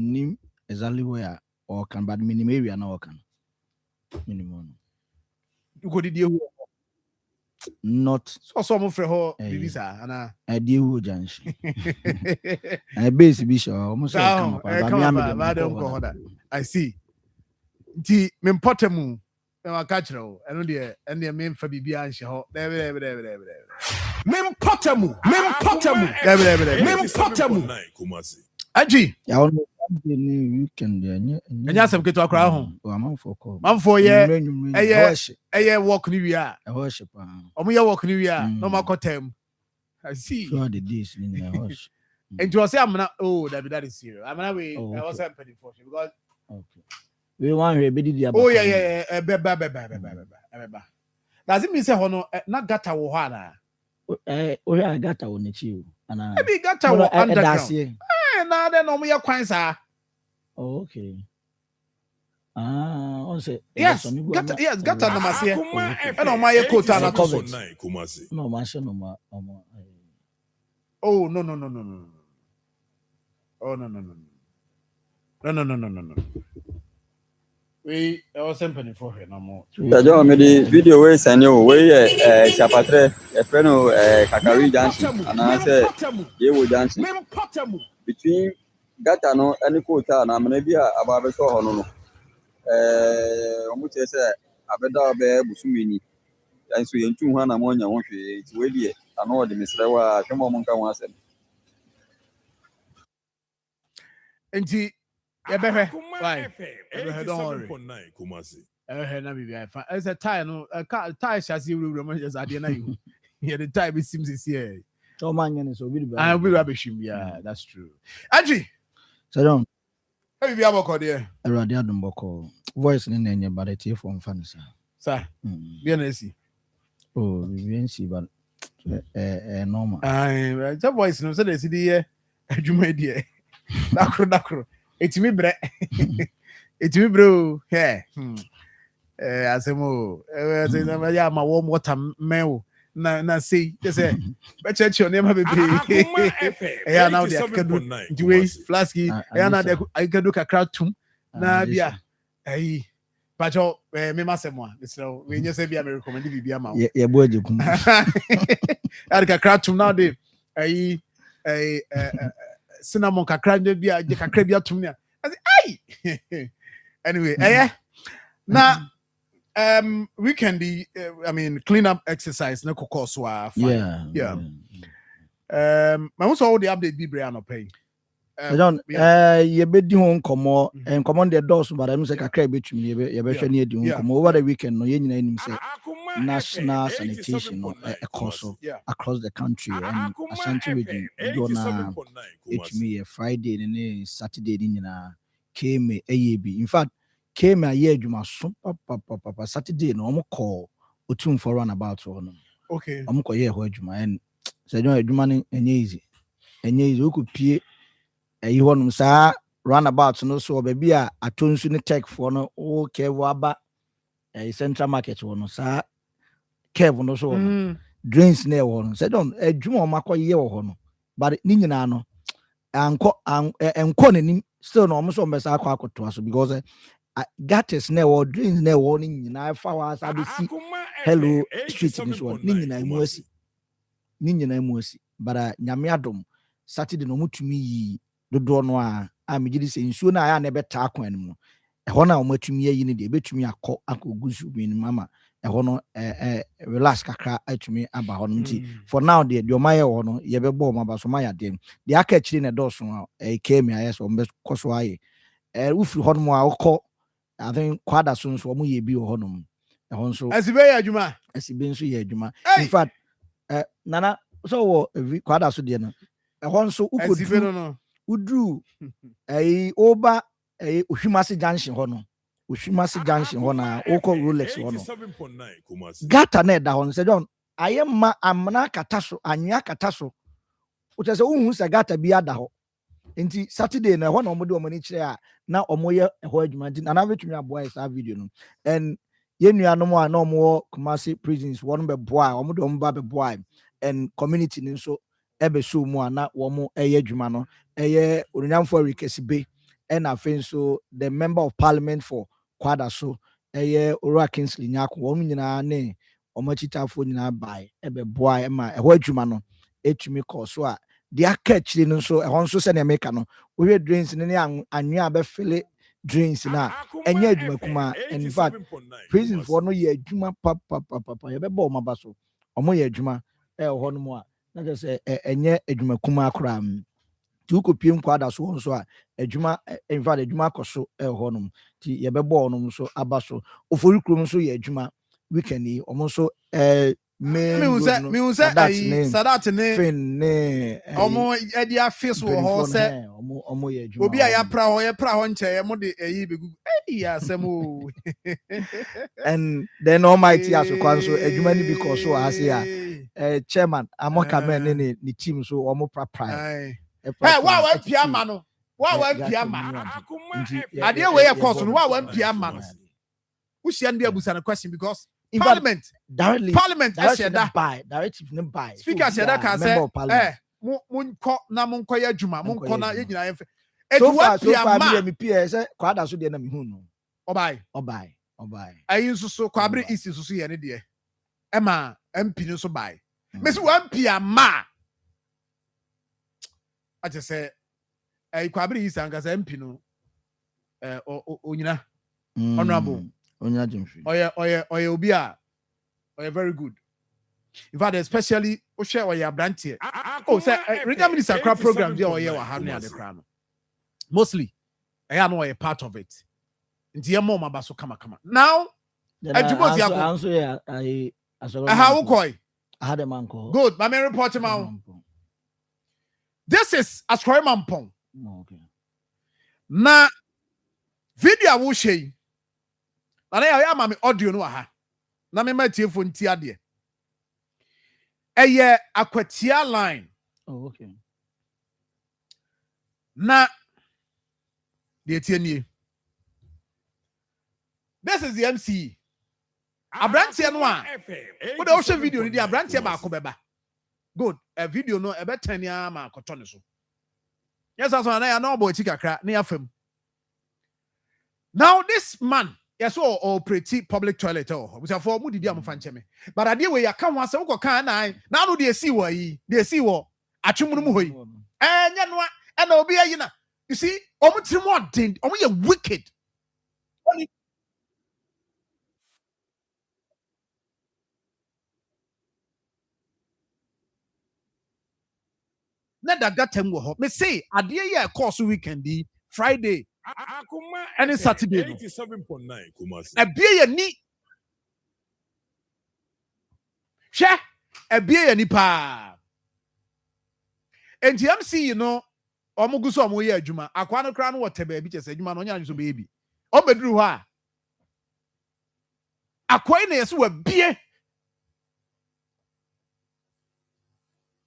nim exactly where or can but minimum area now can minimum. You could do Not so some for her Bibisa and a deal junction. And a base bishop almost come up. I see. The Mempotemu. I catch her, and the main for Bibi and she ho. Mempotemu. Aji. You can and yes, I'm going to cry home. Marfo, walk New Year. I worship. Walk New Year. No more cotem. I see. Throughout the days in the house. And to say I'm not. Oh, that is serious. I'm not way. I was happening for you because. Okay. We want to be the. Oh yeah. Does it mean say hono not gata wo hana? Oh, gata wo ne chi. Ana. Maybe gata wo underground. Now then no me kwan sa. Oh, okay. On say yes, gata na masie. E no ma ye quota na cover. No ma she no ma. Oh no. Oh no. We I was simply for her no more. Tajo me the video we send you we chapatre e friend Kakari Junction and I say ye wo Junction between gata no any quota na me bia aba so ho no omu che say abeda be busumini and so yentu hu na mo nya ho hwe ti we die ano de misrewa twemo mo nka ho asem enti Ebebe, don't worry. As a tie, no, a tie shall see remembers at the end. Here, the time it seems here. Oh, man, so I will rubbish him. Yeah, that's true. Angie, so don't have you ever called here? A radiadum boko voice in any but a tear from fancy. Sir, be an AC. Oh, we ain't see, but normal. I voice no said, I see the year. You made dear. Nacro. It's me, bro. It's me, bro. Yeah. As a mo, my warm water mail. Na say, they say, but your name have a baby. Yeah, now they can do ways, flasky. Yeah, I can look a crowd too. Na, yeah. Hey, but me, Massamoa. So, we just say, be American, and be a man. Yeah, boy, you I can crowd too now. They, cinnamon kakra be a kakra bia to me. Anyway, now we can be clean up exercise no course wa yeah. My also all the update be Brian or pay. Don't you be doing come and command the doors, but I'm say kakra be to me you be share near the come over the weekend no yen na say national sanitation across the country and Ashanti region do na it me Friday and Saturday nyina came AAB. In fact, came a year juma so papa Saturday no mo call otum for run about one. Okay. Am ko year ho juma and say no juma ni enye easy we could pay you want sa run about no so baby a atonsu ni tech for no okay waba central market one sa Kev no so drains near one say don't juma makọ year ho no but ni nyina no enko nanim still no almost on besa akwa akoto so because gutters na or drains na warning nyina fa wa sabisi hello street this one ni nyina mu asi but nyame adom Saturday no mutumi yi dodo no a megidi se nsuo na ya na beta akwan mu ho na o matumi yi ne de betumi akogusu bin mama ho no relax kakra atumi aba ho no nti for now the omaye ho no ye be bo maba so maya dem de aka chiri ne doso no kemi ayeso mbe koso aye ufiri ho no a okọ I think kwada so nso mo ye bi ho no ho nso asibe ya adwuma nso ye adwuma in fact nana so kwada so de no ho nso ukodu no udru oba Ohwimase junction ho no Ohwimase junction ho na oko Rolex ho no gata na da ho no se don ayemma amna kata so anwa kata so utese unhu se gata bi ada ho enti Saturday na ho na omode omani kire a na omoye ho adwuma din na betumi aboa isa video no and yenuanom a na omo Kumasi prisons won be boa omode omba be boa and community ni so ebe so mu ana wo mo eye adwuma no eye onyamfo rekesibe and I think so the member of parliament for Kwada so Ora Kingsley Nyako wɔn nyinaa ne wɔn akyitafo nyinaa bae ɛbɛboa ɛma ɛhɔ adwuma no etumi kɔ so a de aka akyire no nso ɛhɔ nso sɛ nea meka no wohwɛ drains no ne anwea abɛfele drains na ɛnyɛ adwuma kuma in fact prison for no yɛ adwuma papa yɛbɛbɔ wɔn aba so wɔn yɛ adwuma ɛwɔ hɔ no mu a na kyerɛ sɛ ɛnyɛ adwuma kuma koraa tu ko piem Kwada so nso a adwuma in fact adwuma akɔ so ɛwɔ hɔ nom ti yɛbɛbɔ wɔn so aba so ofori kurom nso yɛ adwuma weekend yi wɔn nso Sadat ne fin ne omo edi afis wo ho se omo ye adwuma obi a ya pra ho nche mo de eyi begu asem o and then almighty as kwan so adwuma ni because so as ya chairman amoka men ne team so omo pra wa pia ma no wa pia ma ade we ye course no wa pia ma no usia ndi abusa na question because Parliament directly Parliament said by directive no by speaker said that can say munko na munko ya adwuma munko na ye nyina ye fe so far me pia say Kwada so de na me hu no obai ayin so Kwabere East so ye ne de e ma MP no so bai me say one pia ma I just say Kwabere East anga say MP no onyina honorable Onya Jimfrey. Oye obi a oye very good. In fact, especially o share oye abrantie. Oh, say Regional Minister crowd program there oye wa hanu ade kra no. Mostly, I know oye part of it. Nti ye mo ma so kama. Now, adwuma si akọ. Answer ya I how koi? I had a man call. Good, my man report him out. This is Askwari Mampong. Okay. Na video wo share na ya ma me audio no aha na me matiefo nti ade eye akwatia line. Oh, okay. Na de tie nie this is the MC abrantie no a wo de wo share video ni de abrantie ba akobeba good a video no e betani ama akoto ne so yes aso na ya no bo chi kakra na ya fam now this man yes or pretty public toilet we say for mu didi am fa ncheme but ade we ya ka ho asem ko kan na no de esi wo yi de esi wo atwemu mu hoyi nya no e na obi ayi na you see omu tiri mu odin omu ye wicked na da gatem wo ho me say ade ye course weekend di Friday Akoma and Saturday 87.9 Kumasi. Ebie ye ni. Hwe, ebie ye ni pa. Enti MC you know, omugu so omo ye adwuma. Akwa no kra no wote ba bi chese adwuma no nya nso be bi. O beduru ho a. Akwa na yeso wa bie.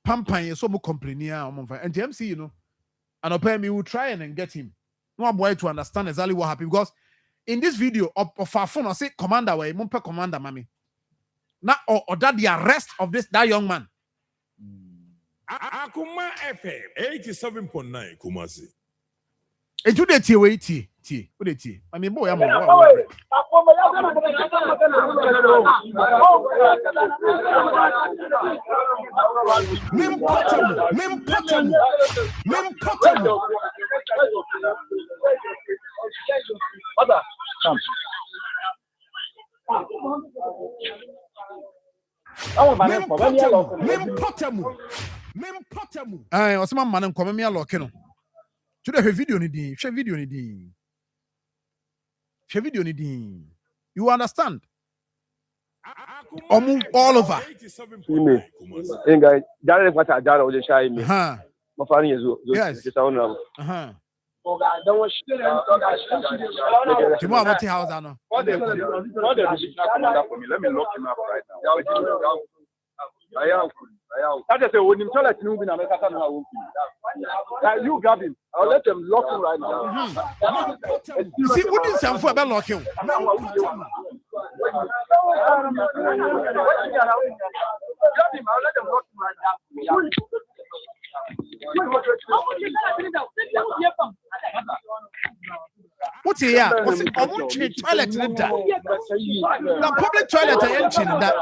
Pampan yeso mo complain a omo fa. Enti MC you know, and open me will try and get him. No boy to understand exactly what happened because in this video of our phone I say commander way mumpe commander mami now or that the arrest of that young man. Akoma FM 87.9 Kumasi. And you did tie what did tie I mean boy I'm I was my man and come me a lock no. To the video ni din, share video ni din. Share video ni din. You understand? All over. Inga jara kwata jara oje sha imi. Ha. Mafani yezo. Yes. Aha. Timo abati house ano. Let me lock him up right now. I am. That is a when him toilet no be na make kata na wo. You grab him. I'll let them lock him right now. You see what is some for about lock him. What's here? What's it? Toilet that. The public toilet engine that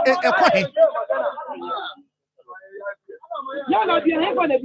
Yeah, no, the heck on it.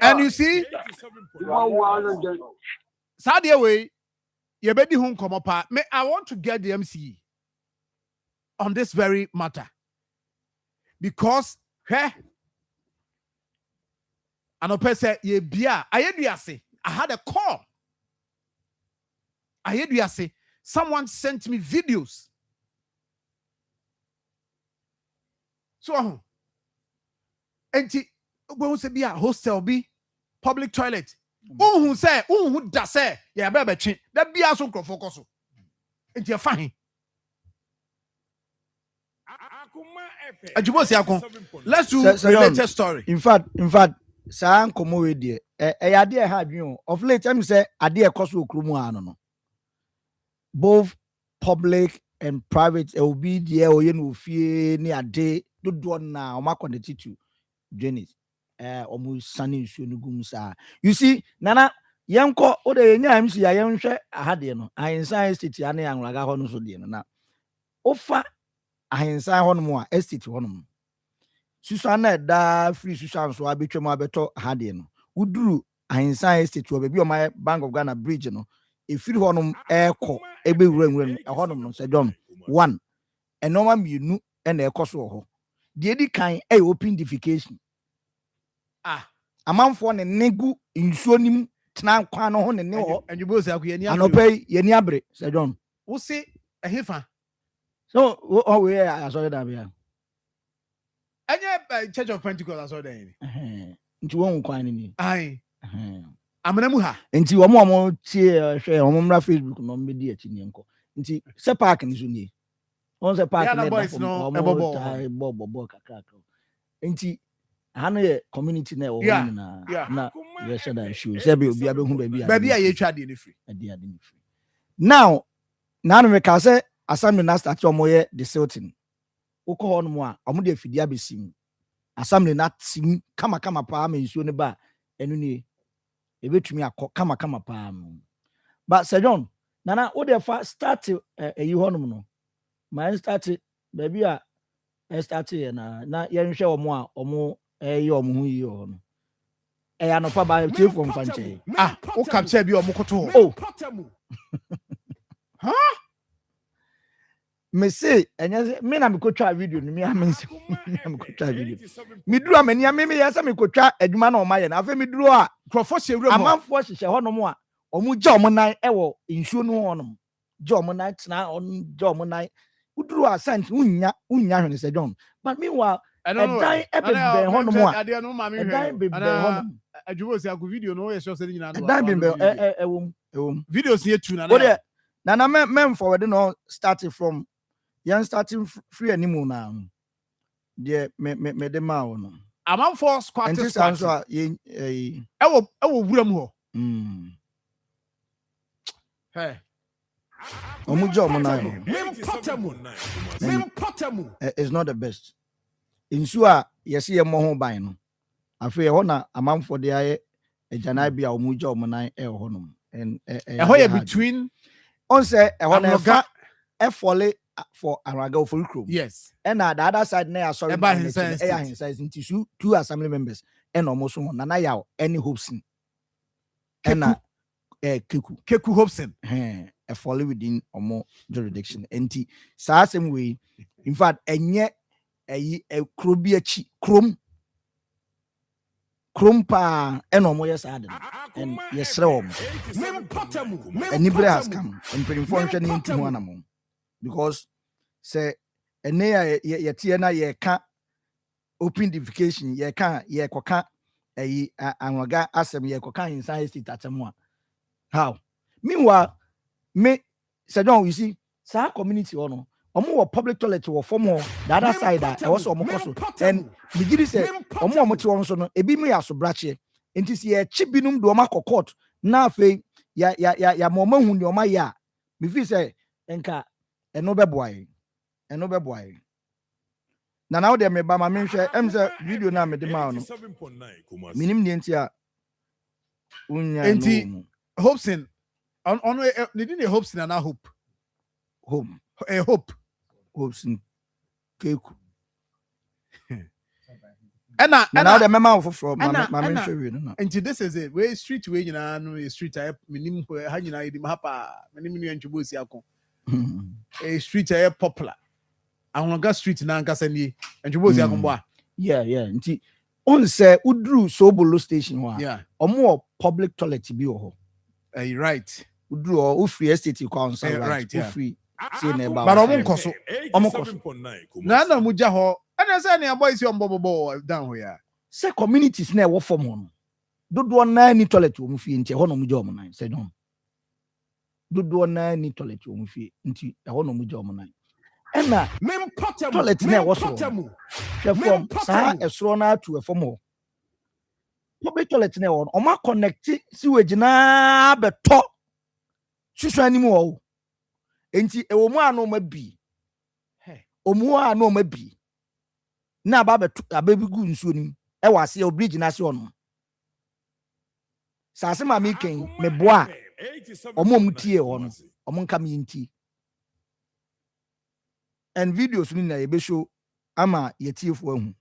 And you see, Sadia way, you bet the home come apart. I want to get the MCE on this very matter because, I know person ye bia. I had a call. Someone sent me videos. So, enti when say be a hostel be public toilet. Who say who da say yeah be chin. That be aso focus. Enti you fine. Let's do the latest story. In fact, sa Akoma we die. Ade e ha dwen of late am say ade e koso okrumu ano no. Both public and private will be there or you know fear ni ade do na o ma connect to Jenny almost sunny sunugumsa. You see, Nana Yanko or the Yams ya Yansha Ahadiano. I inside city and young Raga Honusodiana. Offer I inside Honmoa, estate honum. Susana da free Susan so I betray my better Hadiano. Who drew I inside state to be on my Bank of Ghana bridge, no. If you honum air co, a big ring, a honum, said John. One, and no one you knew and a coso. The eddy kind a open defecation. A man for a negu in Sonim, Tnan Quano and no, and you both are and obey Yeniabre, said John. Who say a heifer? So, oh, we are sorry that we are. And yeah, Church of Pentecost, I saw that. Into one quine. Aye. I'm an amuha. Into one more cheer, share on Facebook, no media chinko. Into Sepak and Zuni. Once a park, boys, no, Bob, Into Hannah community now. Yeah. You said I should say, baby, I tried the free. Now, we say, Assembly na start your moye the Sultan. Oko hon mo a omo de fidia besim. Assembly na tim kama pa me nsuo ne ba enu ni ebetumi akọ kama pa. But Sir John, nana wo de fa start eyi honum no. My start baby a start na ye nhwe omo a omo eyi omo hu yi ho no. Eya no pa ba tie from fanche. O capture bi omo koto. Oh. Huh? Me say, and me na me ko try video ni me amense. Me ko try video. Me duru amani ame me yasa me ko try adwuma na o ma ye na afa me duru a crofo hye wura mo. Amanfo hye ho no mo a omu gya omo nan e wo nsuo no ho no. Gya omo nan tena on gya omo nan. Uduru a sant unya hwene se John. But meanwhile, a dan e be ho no mo a. A dan be ho no. Adwuma si agu video no ye sure say nyina no. A dan be ewom. Videos here too na. Na men forward no starting from young starting free anymore now. Dear me de ma no. Among force quarter squad. Wuram ho. Hey. Omujo mo na. Mempotemu. It's not the best. Insua yesi ye mo ho ban no. Afi ho na amamfo de aye ejana bia omujo mo na e ho no. And between on say e ho na fa e fole for Arago full crew. Yes. And the other side now sorry into two assembly members and almost one nana yaw any Hobson. And Keku Hobson. A follow within or more jurisdiction. And same way, in fact, and yet a crobia chrome pa and almost added. And yes, Rome. And Nibra has come and put information into one among. Because say ene ye tie na ye ka open defecation ye ka ye koka anwaga asem ye koka inside state atemu how meanwhile me Sir John, you see, sa community or no. Omo public toilet or form the other side that also omo and begin say omo ti won so no ebi me aso brache enti se ye chi binum do ma court na afei ya mama hu ne oma ya me fi say enka eno beboai na now de me ba ma me hwe em say video na me de ma no minim ne enti a unya enti Hopesin on didn't Hopesin and hope home a hope Hopesin keku and now the mema from my mention no and this is it we street we nyina no street I minim ha nyina yedi hapa minim nu ntwebo si akon a street I popular ahoga street na nkasa ni ntwebo si akon bo a yeah nti on say udru Sobolo station ho yeah omo public toilet bi ho right udru o free estate council right free say neighbor but omo nkoso na mu ja ho and say na boys you ombobobo down here say communities na e wo form ho dodo na ni toilet wo mu fie nti ho no mu ja omo nan say no dodo na ni toilet wo mu fie nti ho no mu ja omo nan ena toilet na e wo so from sa esro na to e form ho public toilet na e wo o ma connect sewage na beto susu animu wo enti e wo mu anu ma bi omu anu ma bi na ababi gu nsuo nim e wase o bridge na se ono sase ma mi ken me boa omo tie ono omo nka mi nti and videos ni na ye be show ama ye tiefo ahu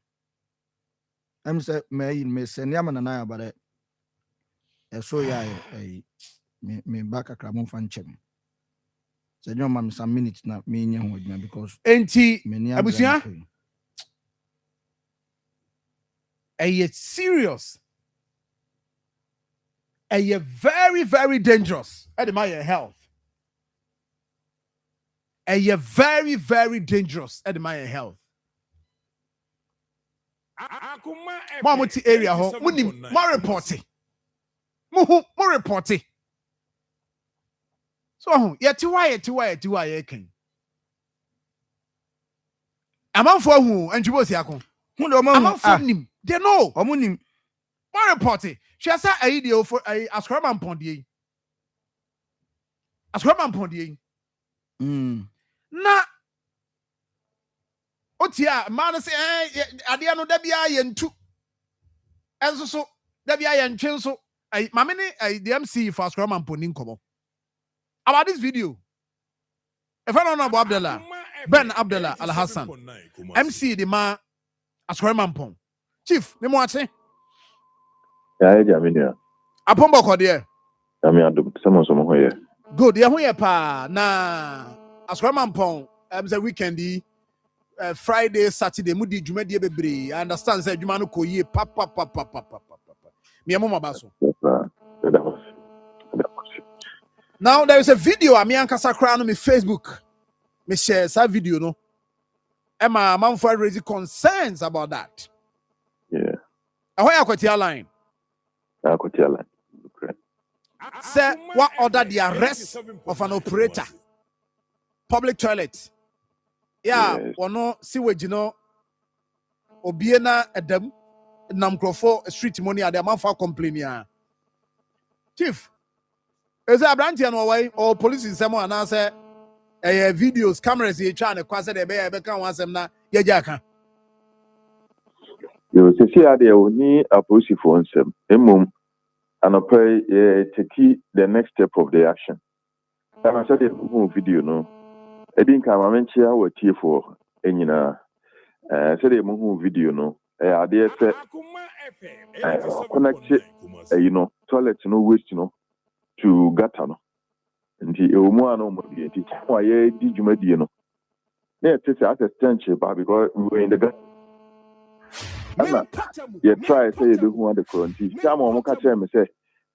am say me send am na na abare e so ya me back akra mo fan chem say no ma me some minutes na me nya ho adwuma because enti abusia it's serious. You're very, very dangerous at my health. You're very, very dangerous at my health. Mamuti area ho munim more reporting. More reporting. So yetiwa ken. Amanfo hu anjubo si akon. Hu do ma nim. They know. Omunim. More reporting. She has a idea for a ascribe pondie. Ascribe pondie. Na. Otia, man say, Adiano Debia yentu. And so, Debia and Chenso. I mamini, I DMC for ascribe ponding come. About this video. If I don't know about Abdullah, Ben Abdullah Al Hassan, MC the man ascribe pond. Chief, me mo ate. Yeah, Jamina. Apombo ko de. I adu someone so mo here. Good, ya ho ye pa na askramampon say weekend Friday, Saturday mu di djuma die bebre. I understand say djuma no ko ye pa. Me mo mabaso. Now there is a video ami ankasa kra no me Facebook. Me share that video no. Emma Manfo raise concerns about that. Yeah. Ahoy akotia line. Akotia line. Okay. Say what order the arrest of an operator. Public toilet. Yeah, ono sewage no obiena edam namkrofo street money ade Manfo complain ya. Chief, is there a branch no way or police in some and say videos cameras ye try na kwase de be kan wansem na ye jaka. You see ade oni apolice for nsem emom anopai take the next step of the action. I saw the video no edin ka mamenchia watie for enyina say the video no ade say connect toilet no waste no to gutter no nti ewumu ano mo bi nti kwa ye di dwumadie no na it is at a stench because we were in the gutter. You try say you don't want the quarantine. Some of them catch me say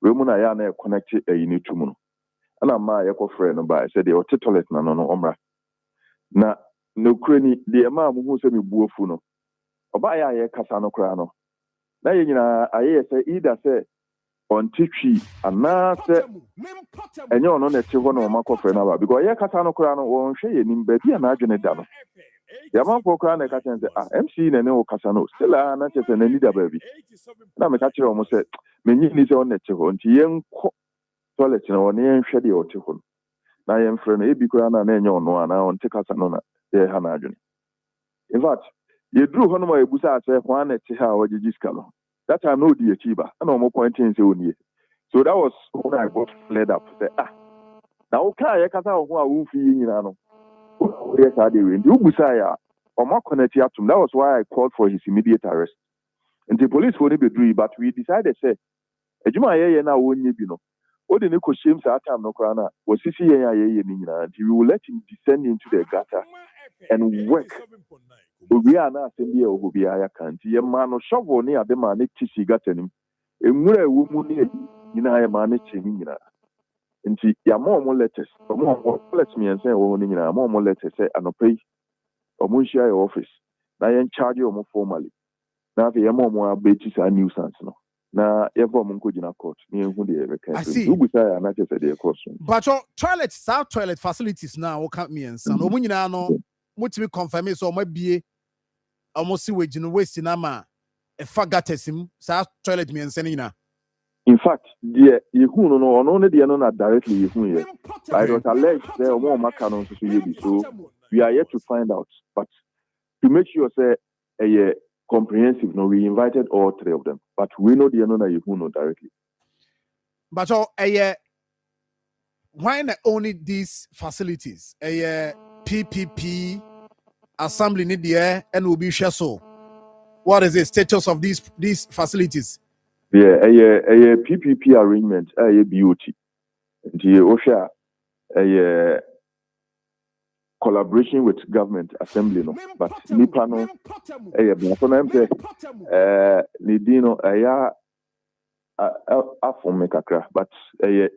we mu na ya na connect you to mu. Ana ma ye ko frɛ no ba say the toilet na no omra. Na no krani the ma mu hu say me buofu no. Oba ya ye kasa no kra no. Na ye nyina aye say either say on Tichi and now and you're not a children or Marco Frenava because Yakatano Crano or Shay in Betty and Argenedano. Yaman Crown a catch and say, I'm seeing a no Casano, still not just an Anita baby. Now, my catcher almost said, many is on the children, young toilet or near shady or children. Now I am friend Ebicran and Enyo no and on Tecasanona, there Hanajan. In fact, you drew Honoma Busa say one at Tiha or Giscalo. That I know the achiever, and no more pointing to so that was when I got led up. Say, now okay, I can't tell who I will feel in Ano. Yes, I did. You Busaya or more connected up to him. That was why I called for his immediate arrest. And the police would be doing, but we decided, say, a Juma now won't you know. What the Nico Shames at time no crana was CCA and we will let him descend into the gutter and work. We are not sending you who be a country. A man of shovel near the man, Tissy got him. A mure woman in I managing. And see, your mom letters. Let me and say, oh, Nina, mom letters say, and pay or Munshire office. Now I charge you more formally. Now the mom will beaches a nuisance. No. Now, every monk in a court. I see. You would say, and I just said, of course. But your toilet facilities now will come me and son. When you know, what to be confirmed, so might be almost sewage in waste in Ama. A fagatism, South toilet me and Senina. In fact, the Yahoo no only the other directly Yahoo. I was alleged there are more macarons to you, so we are yet to find out. But to make sure, say, a comprehensive, no, we invited all three of them. But we know the other Yahoo directly. But why not only these facilities? A PPP assembly need the air and will be share so. What is the status of these facilities? Yeah, a PPP arrangement, a BOT. The OSHA, a collaboration with government assembly, no. But Nipano, a Blafonampe, Nidino, from Mekakra, but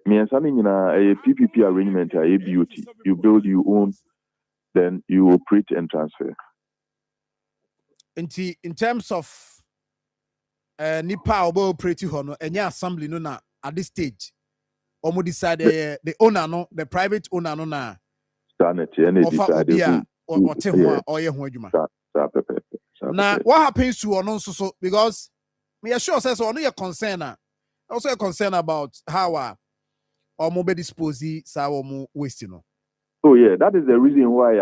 me and something in a PPP arrangement, a BOT. You build, you own, then you operate and transfer. In terms of Nipa obo operate hono enya assembly no na at this stage omo decide the owner no the private owner no na Stanley decide or te ho or ye ho adwuma. Now what happens to ono so because me sure says ono your concern also a concern about how omo be dispose sa omo waste no. Oh yeah, that is the reason why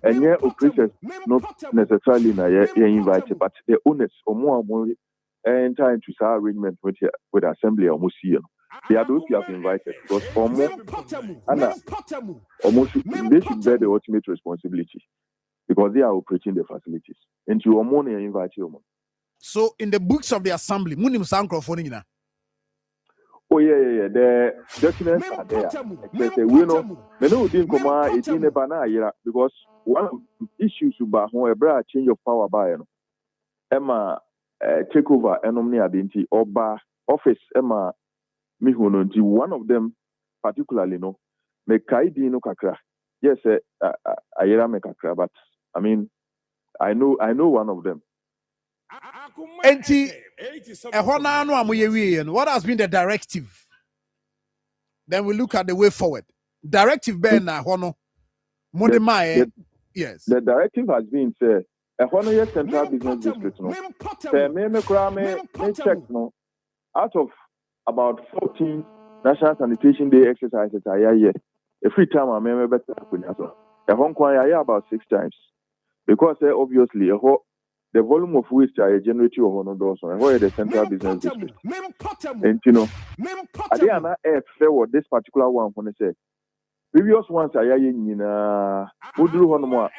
and yeah operators not necessarily na invited, but the owners or more enter into our arrangement with assembly almost here. They are those you have invited because almost they should bear the ultimate responsibility because they are operating the facilities. And you are more invite you. So in the books of the assembly, munim microphone na. Oh yeah. The documents are there. We know didn't come out 18 because one of the issues about how a change of power by Emma take over enomni identity oba office Emma mihunonti. One of them particularly no me kaidi no kakra. Yes, ayera me kakra, but I mean I know one of them. What has been the directive? Then we look at the way forward. Directive Ben yes. The directive has been said a central business district no. Check no. Out of about 14 national sanitation day exercises a year. Every time I remember better about 6 times. Because obviously the volume of waste I generate of one of those where the central business district. And I didn't fair this particular one when I say previous ones are in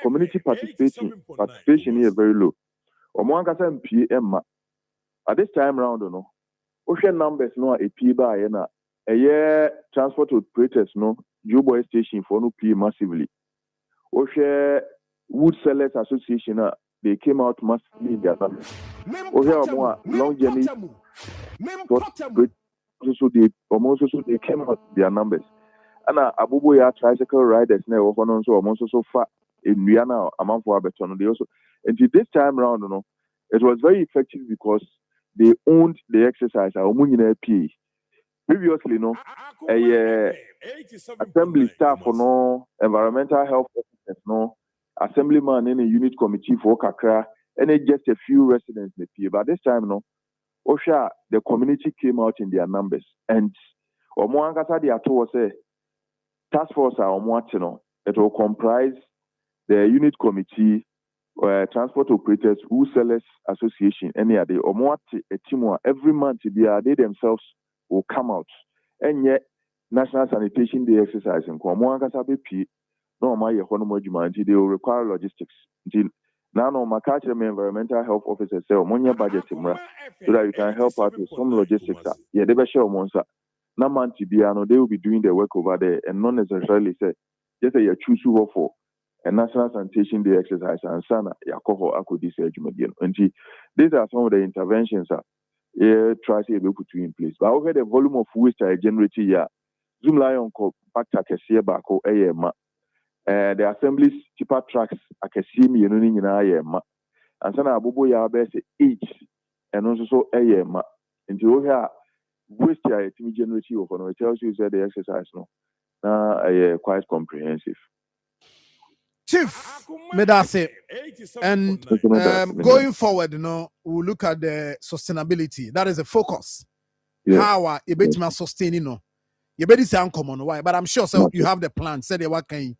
community participation here very low. PM at this time round, ocean numbers no a P by a year transport operators no Joboy station for no P massively. Ocean Wood Sellers Association they came out massively in their numbers. More long journey so they came out their numbers. And Abubuya tricycle riders now also almost so far in Rihanna amount for Abeton. They also until this time around, it was very effective because they owned the exercise. previously no assembly staff no environmental health officers no assemblyman in a unit committee for kakra and just a few residents but this time no Osha, the community came out in their numbers and Omoankasa the ato say task force it will comprise the unit committee transport operators wholesalers association any other a team every month they themselves will come out and yet national sanitation day exercise in Omoankasa BP no my they will require logistics now no my environmental health officer say omonya budget so that you can help out with some logistics yeah they be share omonsa na man they will be doing the work over there and not necessarily say just a choose who for a national sanitation day exercise and sana yakoho akodi say adwumadian nti these are some of the interventions try to be put in place but over the volume of waste generated here zoom lion ko factor kese ba ko ma the assemblies tipper tracks akese mi yenu nyina ma and sana abobo ya be say each and also so ma nti o here waste here timi generated of no it tells you that the exercise no na quite comprehensive. Chief Medase, and going forward, we'll look at the sustainability. That is the focus. Yeah. How you bet me sustain, you bet it's uncommon. Why? But I'm sure so you have the plan. Say the what kind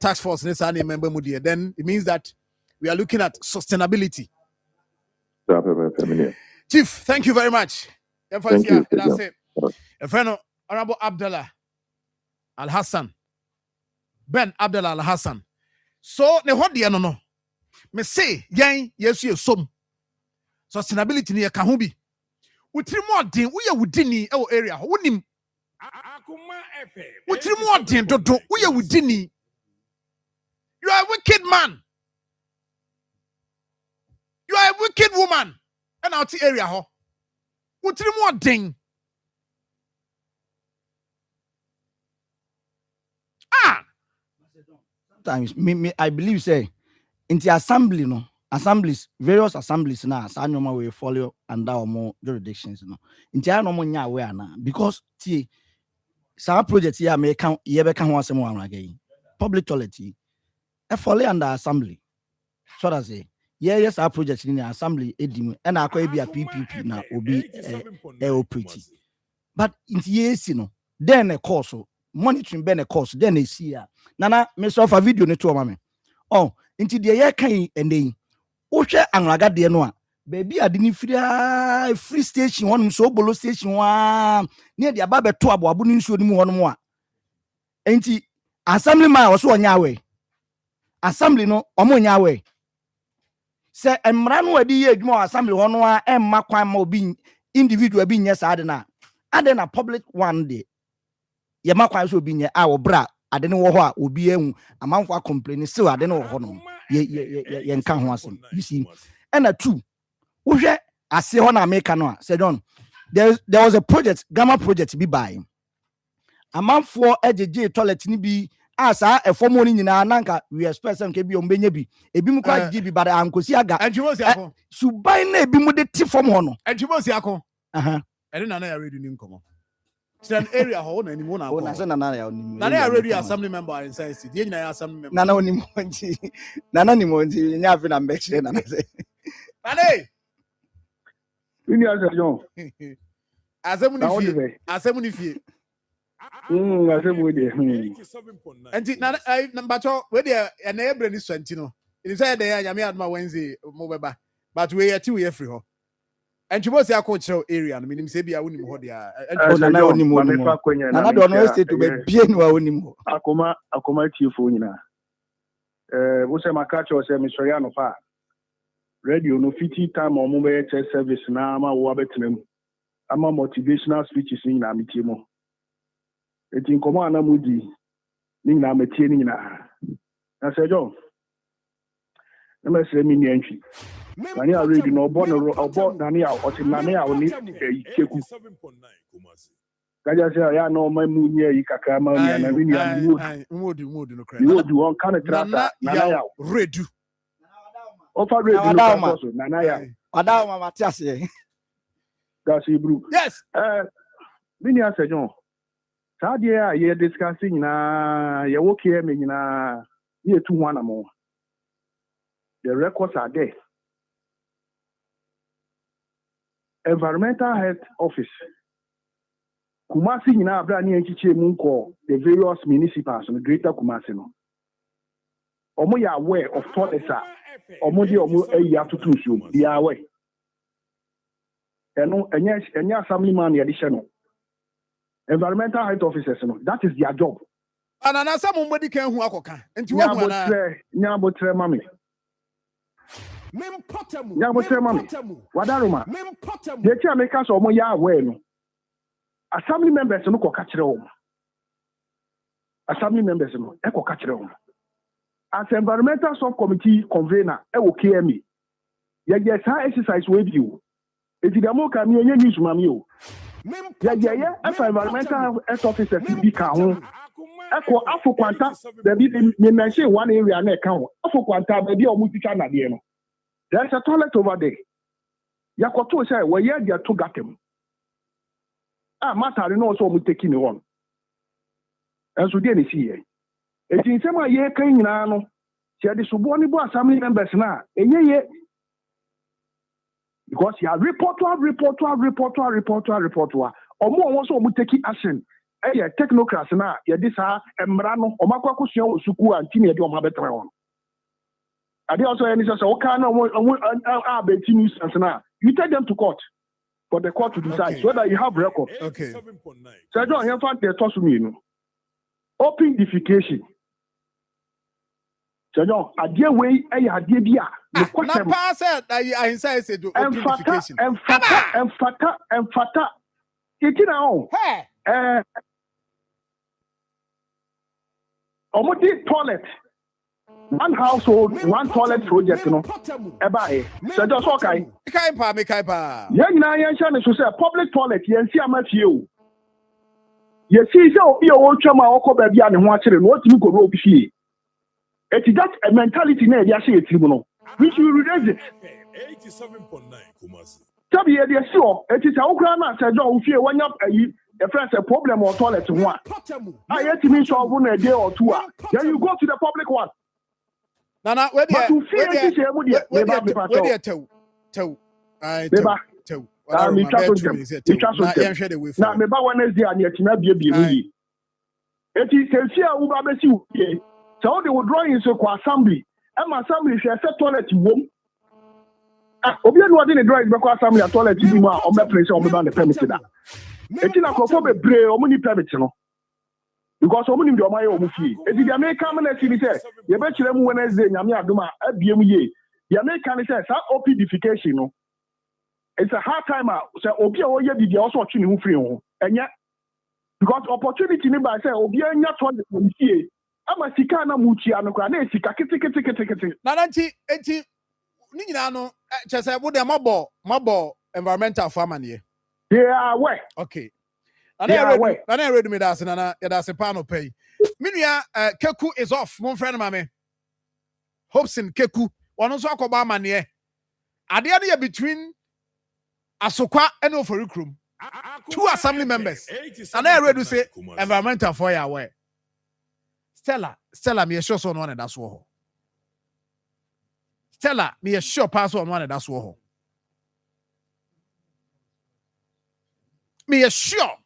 task force member mudia. Then it means that we are looking at sustainability. Chief, thank you very much. Thank you. That's it. A friend, Honorable Abdallah Al Hassan. Ben Abdallah Al Hassan. So, ne what the no. Me say, yan, yes, you some sustainability near Kahubi. With three more din, we are within the area. Wouldn't with three more din, we are within the. You are a wicked man. You are a wicked woman. And out the area, ho. With three more din. Sometimes I believe say in the assembly assemblies various assemblies now so normal we follow under more jurisdictions in the normal nya aware na because some project here may count ye be kan ho asem wan again public toilet e follow under assembly so that say yes our project in the assembly edim and akwa be a PPP na obi operate but in the then a course monitoring ben a course then a see nana me so for video ne to ma me into the year kan ending wohwe anraga de no a baby ade ni free station one so bolo station wa ne de aba beto aboabo ni nsuo ni mu hono a enti assembly man wo so onya awe assembly no omonya awe se emra no adi ye adwuma assembly hono a emma kwan ma obi individual bi nye sa ade na public one day ye makwan so obi nye a obra ade ne wo ho a obi ehu amanfo complain still ade ne wo ho no ye nka ho asem you see and a two wohwe ase ho na America no a said on there was a project gamma project bi by amanfo ejeje toilet ni bi asa efomo ni nyina nanka we expect some ke bi ombenya bi ebi mu kwa GB but ankosi aga suban na ebi mu de ti form ho no antimosi akọ ene na ya ready ni nkomo it's an area ho na animu na akọ na ya onimu na ya ready assembly member in science die nyina ya assembly member na onimu nti na ni mo nti nya afi na mbekire na say ane ini asa John asemu ni fie asemu de nti na bacho we de na ebre ni swanti no it say dey nyame adma Wednesday mo beba but we yet we free ho antimosi akọ area no minim say bia wonim ho dia na onimu na do no state to be bie no onimu akoma tiefo nyina wo se makacha o se misori no fa radio no fiti time o mo be service na ama wo abetenam ama motivational speeches nyina metie mo eti nkomo anamudi ni nyina metie ni nyina na se jo na mesre mi ni antwi nani a radio no obo nani a otinani a oni ikeku kaja se ya no mamu nye yi kakra ma ni na ni ya modi no kra modi won kan trata na ya redu ofa redu no so na ya ada ma matiase gasi bru yes Mini ase John. Sadia ye discussing na ye okay me na ye 2-1 more. The records are there. Environmental Health Office. Kumasi nyina abra ni enchiche mu nko the various municipalities in Greater Kumasi no. Omo ya aware of toilets a omo di omo eyi atutu nsuo. They are aware. Eno enya assemblyman ye de no. Environmental Health Officers no. That is their job. Anana somebody can hu akoka. Enti wo hu ana. Nyabotre mami. Nyabotre mami. Wadaruma. Ye ti ameka so omo ya aware no. Assembly members no ko kachire wo. Assembly members no e ko kachire wo. As environmental subcommittee convener e wo KME. Ye sa exercise with you. If you demo ka mi enye news mami o. Ye environmental health officers bi ka ho. E ko afo kwanta da bi me mention one area na e ka ho. Afo kwanta ba bi o mu twa na de no. There's a toilet over there. Yakoto say we ye dia to gatem. Matter no so mu taking on. And so dey ni see here. Eti nsema ye kan nyina no. Se de subo ni bo assembly members na enye ye. Because you are report. Omo so mu taking action. Eye technocrats na ye dis ha emra no omakwa kosua osuku anti na ye de omo betre on. Ade also any say o kan no abeti news na. You take them to court for the court to decide so that you have record. Okay. So John, here fact they toss me no. Open defecation. So John, adie way e adie bia. Na pass I inside say do open defecation. Emfata. Itina on. Hey. Omodi toilet. One household, one toilet project, you know. Eba so just okay. Kai pa. Yen na yen sha ne so say public toilet yen si amafie o. Ye see say obi o twam a okoba bia ne ho akere no otimi ko obi fie. It is that a mentality na e say etiri no. We should erase it. 87.9 Kumasi. Tabi ye dey sure it is a okra na say John fie wanya ayi the first a problem on toilet ho a. Ah yetimi solve na a day or two a. Then you go to the public one. Nana, where the now, me ba Wednesday and yet na bia we. It is a uba besi we. So they would draw in so assembly. Assembly share set toilet wom. Obi no dey draw in because assembly toilet bi ma o me place o me ba the permit da. Eti na kofo be bre o mo ni permit no. Because someone in the Omaya Omufi, if the American city says, you bet you Wednesday, Yamia Duma, BME, the American says, opidification, no. It's a hard time out. So, Obia, did you also watching who free on? And yet, because opportunity by say, Obia, not on the here. I'm a Sikana Muchi and Grane, Sika, Nananti, eti, Ninano, just I would a mobile environmental farmer here. They are aware. Okay. I read me that's a panel pay. Minia Keku is off, my friend mammy. Hobson Keku, one also Obama near. Are the between Asokwa and Oforikrum? 2 assembly members. And I read to say environmental for your way. Stella, me a sure son one and that's war. Stella, me a sure pass on one and that's war. Me a sure.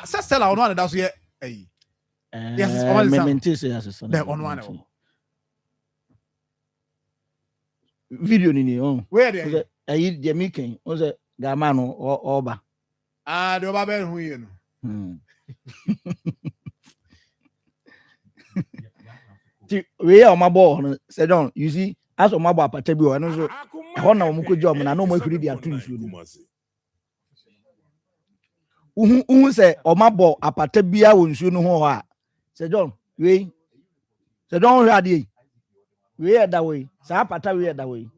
Stella on one and that's here. Yes, on one. Video nini on. Where they? Ayi the making. Was it Gamano or Oba? The Oba Ben who you know. We are my boy. Said on. You see, as on my boy, Patabu, and also Hona Muku job, and I know my pretty are twins. Who say, or my boy, a Patabia will soon know. Said John, we said, don't ready. We are that way. Sapata, we are that way.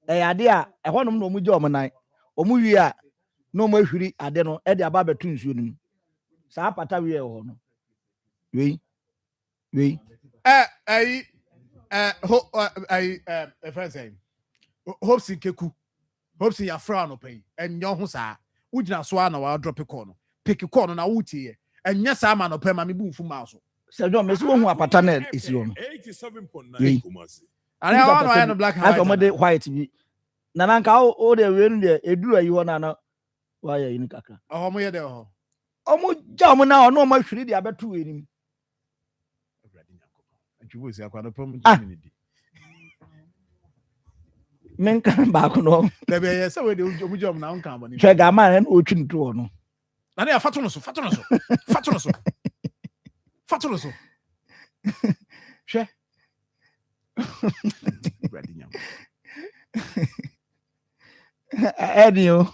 A idea, I want to know my job and I. Omuya, no more free, I don't know, Eddie Ababa twins. Sapata, we are on. We, friend saying, Hopes in Keku, Hopes in your frown pay, and your Husa, would not swan or drop a corner. pick corner na wuti and yes I'm an opema me boom for mouse. Sir John, Miss Wong, a pattern is on. 87.9 Kumasi. And I want black and white. White. Nananka, all the rain there, a drew you on why are you in Kaka? Oh, my dear. Almost jam now, no much really about 2 in him. And you will say, I can't promise. Men can back on. There is a way to job now. Company. Check a man and watching to no. And they are fatuoso. Share. Edio.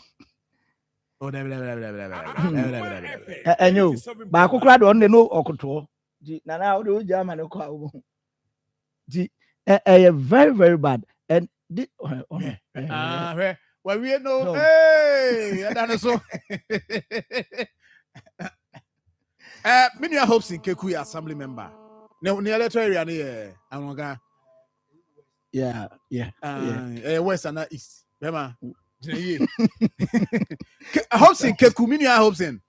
Oh, and you, Baku cried on the no or control. Now, now, do German call. Very, very bad. And well, we know, hey, I don't know so. Many hopes in Keku assembly member. No, near the area, I'm going. Yeah. West and East. Remember, hopes in Keku, many hopes in.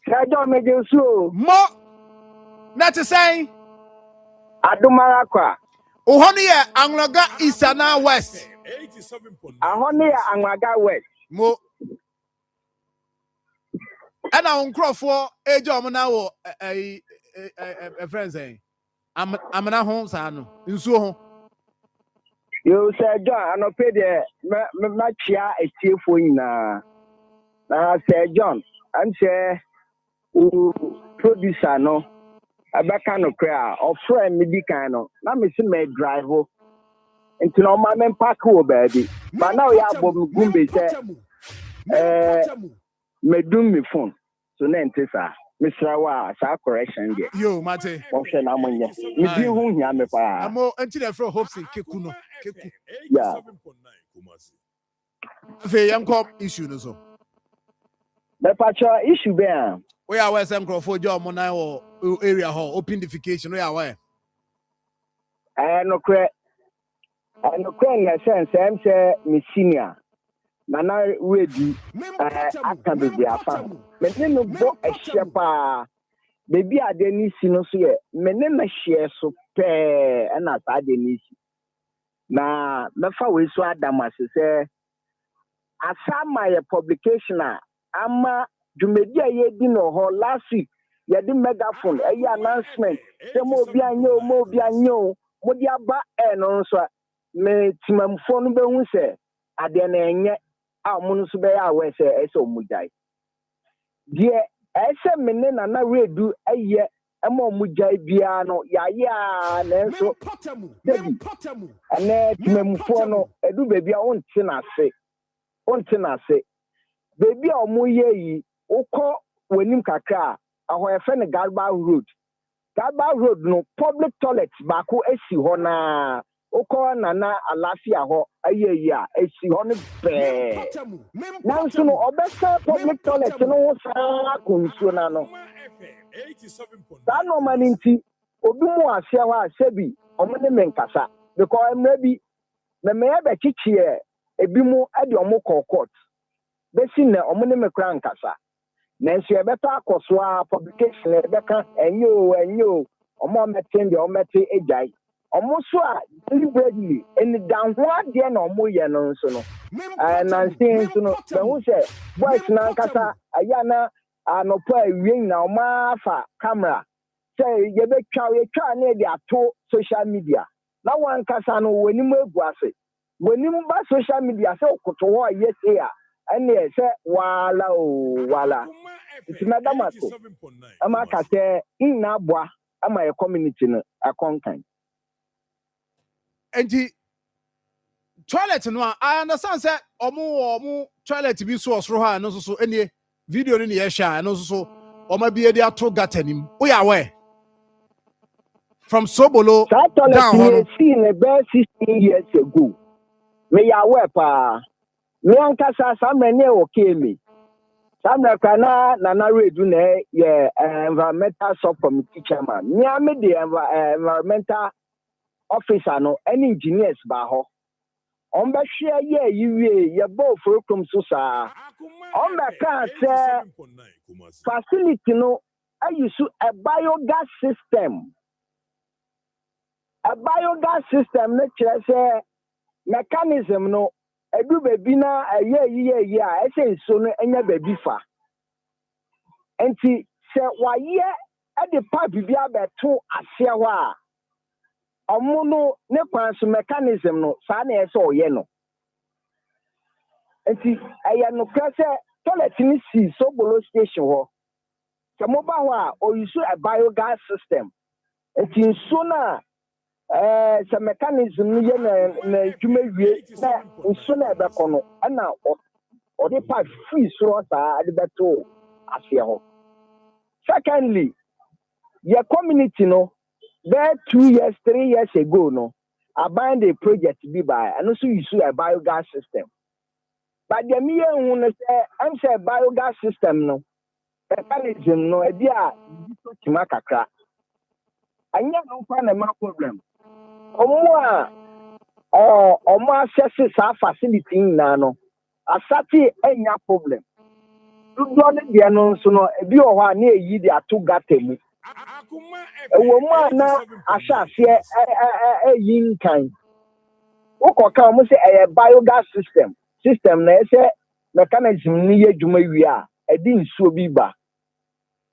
I don't make you slow. More, not to say, Adumarakwa. Ohonia, Anglaga East and West. 87.9. Ahonia Angwaga West. Mo. And I crawl for a job now, a friend saying, I'm not home, son. In so You said, John, I don't pay the matchia a chief for I said, John, I'm say, producer, no, a bacano cry, or friend medicano. Now, Miss May drive into no man pack baby. But now you have Gumbi said, medum me phone. So then, Tessa, Mr. Wa, sa correction. Yo, Mate. Option Amonia. If you who hear me, I'm more until I throw hopes in Kekuno. Yeah. 87.9 Kumasi. The young cop issue, so. The patcha issue there. We are where some Crawford job on our area hall, opification. We are where. I no credit. In a sense, I'm say me senior. Nana ready. After baby afam. Me no bo a shepa. Baby a deni sino so ye. Me na share so pe na sa deni. Na me fa we so adama se asama ye publication a ama jumedia ye di no ho last week ye di megaphone e announcement se mo bi anyo mo di aba no so me timamfo no be hu se ade na enye a mo no so be ya we se e so mujai die e se me ne na redu eye e mo mujai bia no ya na so ane timamfo no edu baby a wonte na se baby a omo ye yi ukọ wenim kakra aho efe ne Garba road no public toilets baako esi ho na ukọ na alafia ho ayeyi a esi ho no be na so no obesa public toilet no wo sa konsuo na no da no maninti obi mu ase ho asebi omo ne menkasa because emre bi me be chichie ebi mu ade omo court besi na omo ne mekra nkasa na nso e beta akoso a publication e beka enyo omo metin de omo meti ejai omo so a deliberately en dan ho ade na omo ye no nso no na nsin nso no be hu se voice na nkasa aya na anopo awie na omo afa camera say ye betwa na de ato social media na wan kasa no woni mu eguase woni mu ba social media say okoto ho yes here and say wala it's madam ama ka say na aboa ama your community no akonkan enti toilet no I understand say omo toilet bi so osoro ha no so enie video no ye hwa no so omo bi e dey ato gatanim we are where from Sobolo down one seen about 16 years ago me aware pa me ankasa samene okay me samra kana na redu na ye environmental sub committee chairman me am the environmental officer no any engineers ba ho on be share ye both from Susa. On the car say facility no I use a biogas system. A biogas system nature say mechanism no edu baby na ye I say so no enya baby fa. Enti se wa ye e de pipe bia beto ase ho a omo no ne kwan so mechanism no sa na ese oye no. Enti aya no kase toilet ni si so bolo station ho. Se mo ba ho a o use a biogas system. Enti so na se mechanism ni ye na dwuma wie na so na be kono na o de pipe free so sa ade beto ase ho. Secondly, your community no there 2 years, 3 years ago no abandoned the project be by and also use a biogas system. But the me who say I'm say biogas system no mechanism no e dia tima kakra. Anya no fa na ma problem. Omo access sa facility na no asati enya problem. Do ne no so no e bi o ho na eyi di atu gata mu. Ewo mu na ahase eyi nkan. Ukoka mo say a biogas system na say mechanism ni ye dwuma wi a e di nsuo bi ba.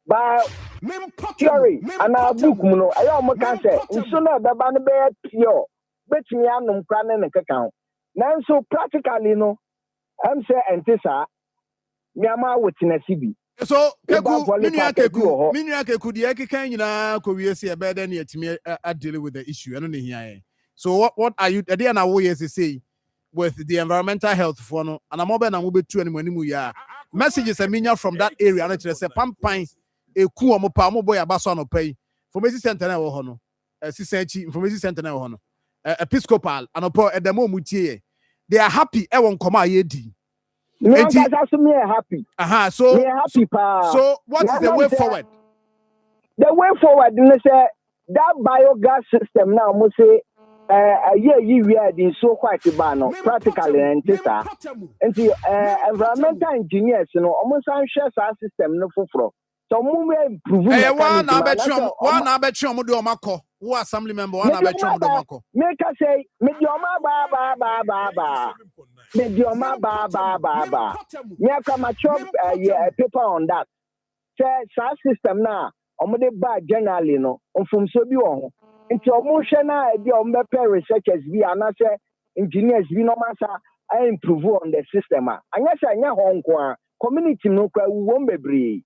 Ba theory ana book mu no ayo mo kan say nsuo na be ba no be pure betimi anum kra ne keka. Nanso practically no am say entisa Miama witness bi. So minya keku de ekeka nyina ko wiese e be da na yetimi deal with the issue eno ne hia. So what are you there na wo yes say with the environmental health for no and am obe na mo betu animu ya messages minya from that area na kire say pampan eku omo pa mo boy abaso anopai information center na wo ho no sisanchi information center na wo ho no episcopal anopo edemo mutie they are happy e won koma ye di. Me happy. So me happy pa. So what is the way forward? The way forward is that biogas system now must say we are in so quite bad practically and environmental engineers you know almost share our system no for. So we improve one abetri omo do omako who assembly member one abetri omo do omako make us say medioma ba medioma ba me come chop paper on that say system na omo de ba generally no from so bi wo nti omo hwe na e bi omo be pair researchers bi ana say engineers bi no masa I improve on the system anya say anya ho nko community no kwa wo mbebre.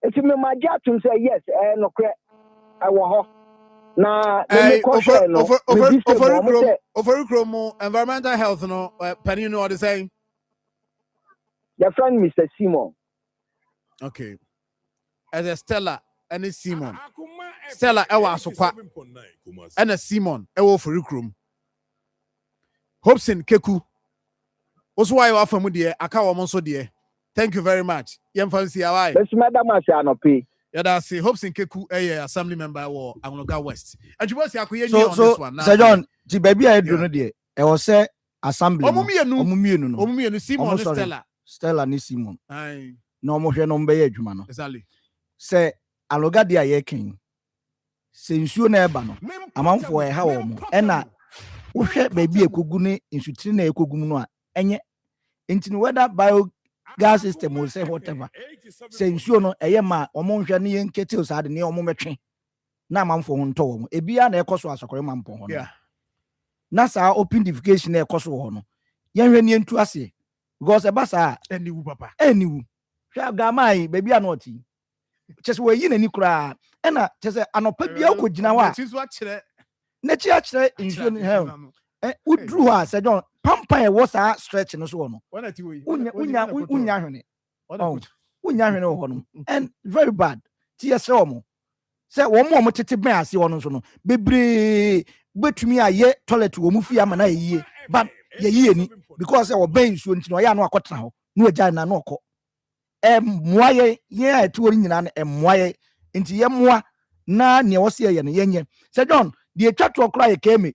If you my job to say yes, no credit, I will have. Now, over environmental health, no, Penny, you know what they're saying? Your friend, Mr. Simon. Okay. As a Stella and a Simon. Stella, I was so quick. And a Simon, I will for Rukrum. Hobson Keku. What's why you offer me, dear? I can't also, dear. Thank you very much. Yem fancy away. Let's madam Asianope. Yeah, that's it. Hopes in Keku, assembly member or Angoga West. And you was on this one. Sir John, the baby I do not dear. I was say assembly. Omumi Simon Stella ni Simon. Aye. No mo hwe no mbe adwuma no. Exactly. Say aloga dia ye ken. Se nsuo na eba no. Amanfo e ha wo mo. E na wo hwe baby ekogu ne nsutiri na ekogu no a enye intini whether bio gas system will say whatever. Say nsuo no eye ma omo hwe ne yenkete o saade ne omo metwe na amanfo ho nto wo. Ebia na ekoso asokore mampo ho no. Yeah. Na sa open defecation na ekoso ho no. Yen hwe ne ntu ase because eba sa eniwu papa. Eniwu. Hwa gamai baby anoti. Chese we yi na ni kura. E na chese anopa bia okogina wa. Na chi a kire nsuo ne he. Udru ha se John pampa e was a stretch no so no. Unya hwene. Oh. Unya hwene ho no. And very bad. TSE omo. Say wo mo tete ben ase ho no so no. Bebre betumi aye toilet wo mu fi ama na yie. But ye yie ni because wo ben nsuo ntino ya no akotena ho. No agya na no okọ. Moaye ye atuo nyina na moaye nti ye moa na ne wo se ye no yenye. Say John, the atwa to okra ye keme.